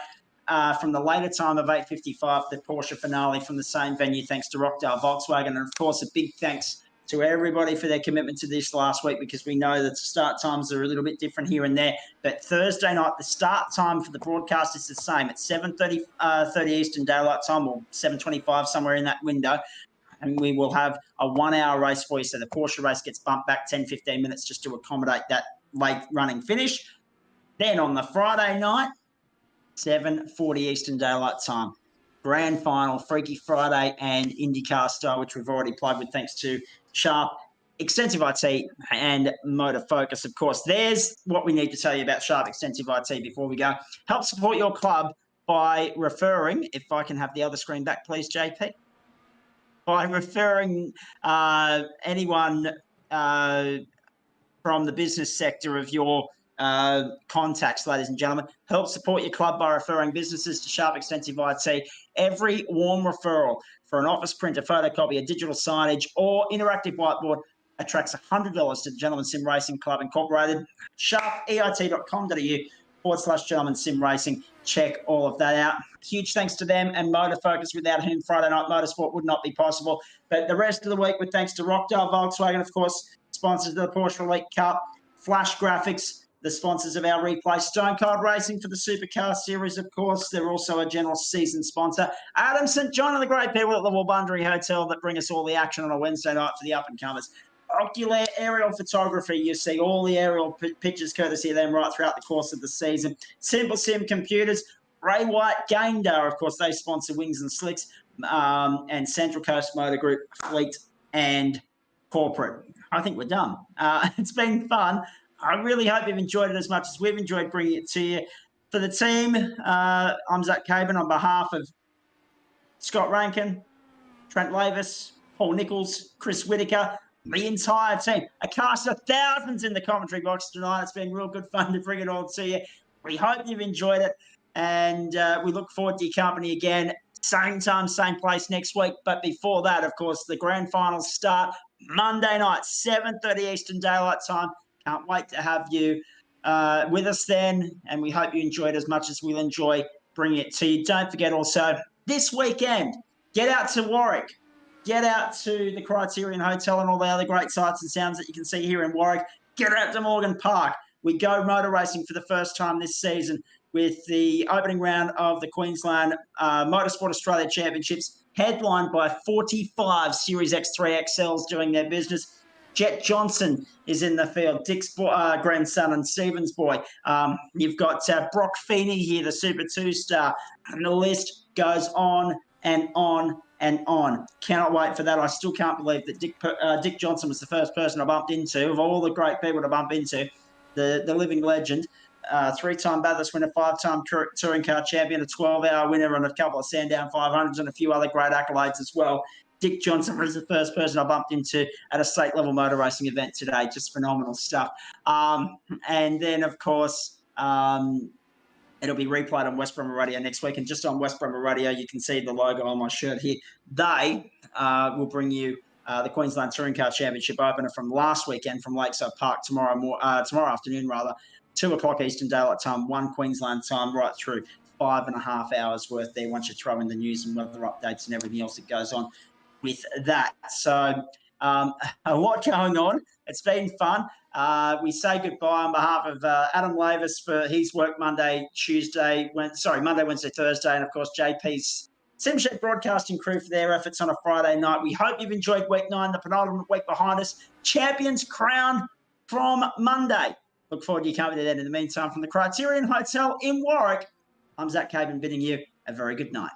from the later time of 8:55, the Porsche finale from the same venue, thanks to Rockdale Volkswagen. And, of course, a big thanks to everybody for their commitment to this last week, because we know that start times are a little bit different here and there. But Thursday night, the start time for the broadcast is the same. It's 7:30 Eastern Daylight Time, or 7:25, somewhere in that window. And we will have a 1-hour race for you. So the Porsche race gets bumped back 10, 15 minutes just to accommodate that late running finish. Then on the Friday night, 7:40 Eastern Daylight Time, grand final, Freaky Friday and Indycar style, which we've already plugged with thanks to Sharp Extensive I.T and Motorfocus. Of course, there's what we need to tell you about Sharp Extensive I.T before we go. Help support your club by referring, if I can have the other screen back, please, JP. By referring anyone from the business sector of your contacts, ladies and gentlemen. Help support your club by referring businesses to Sharp Extensive I.T. Every warm referral for an office printer, photocopy, a digital signage, or interactive whiteboard attracts $100 to the Gentleman Sim Racing Club Incorporated. sharpeit.com.au/Gentleman Sim Racing. Check all of that out. Huge thanks to them and Motorfocus, without whom Friday Night Motorsport would not be possible. But the rest of the week, with thanks to Rockdale Volkswagen, of course, sponsors of the Porsche Elite Cup, Flash Graphics, the sponsors of our replay, Stone Cold Racing for the Supercar Series, of course. They're also a general season sponsor. Adam St. John and the great people at the Wabundary Hotel that bring us all the action on a Wednesday night for the up-and-comers. Ocular Aerial Photography. You see all the aerial pictures courtesy of them right throughout the course of the season. Simple Sim Computers. Ray White Gaindar, of course, they sponsor Wings and Slicks, and Central Coast Motor Group, Fleet and Corporate. I think we're done. It's been fun. I really hope you've enjoyed it as much as we've enjoyed bringing it to you. For the team, I'm Zach Caban on behalf of Scott Rankin, Trent Lavis, Paul Nichols, Chris Whitaker, the entire team. A cast of thousands in the commentary box tonight. It's been real good fun to bring it all to you. We hope you've enjoyed it, and we look forward to your company again. Same time, same place next week. But before that, of course, the grand finals start Monday night, 7:30 Eastern Daylight Time. Can't wait to have you with us then, and we hope you enjoyed as much as we'll enjoy bringing it to you. Don't forget also, this weekend, get out to Warwick. Get out to the Criterion Hotel and all the other great sights and sounds that you can see here in Warwick. Get out to Morgan Park. We go motor racing for the first time this season with the opening round of the Queensland Motorsport Australia Championships, headlined by 45 Series X3 XLs doing their business. Jet Johnson is in the field, Dick's grandson and Stephen's boy. You've got Brock Feeney here, the Super 2 star, and the list goes on and on and on. Cannot wait for that. I still can't believe that Dick Johnson was the first person I bumped into, of all the great people to bump into, the living legend. 3-time Bathurst winner, 5-time touring car champion, a 12-hour winner and a couple of Sandown 500s and a few other great accolades as well. Dick Johnson was the first person I bumped into at a state-level motor racing event today. Just phenomenal stuff. And then, of course, it'll be replayed on West Bromwich Radio next week. And just on West Bromwich Radio, you can see the logo on my shirt here. They will bring you the Queensland Touring Car Championship opener from last weekend from Lakeside Park tomorrow afternoon, 2 o'clock Eastern Daylight Time, 1 Queensland time, right through 5.5 hours worth there once you throw in the news and weather updates and everything else that goes on with that. So a lot going on. It's been fun. We say goodbye on behalf of Adam Lavis for his work Monday, Wednesday, Thursday, and of course JP's SimShed broadcasting crew for their efforts on a Friday night. We hope you've enjoyed week 9, the penultimate week behind us. Champions crowned from Monday. Look forward to you coming to that. In the meantime, from the Criterion Hotel in Warwick, I'm Zach Caven bidding you a very good night.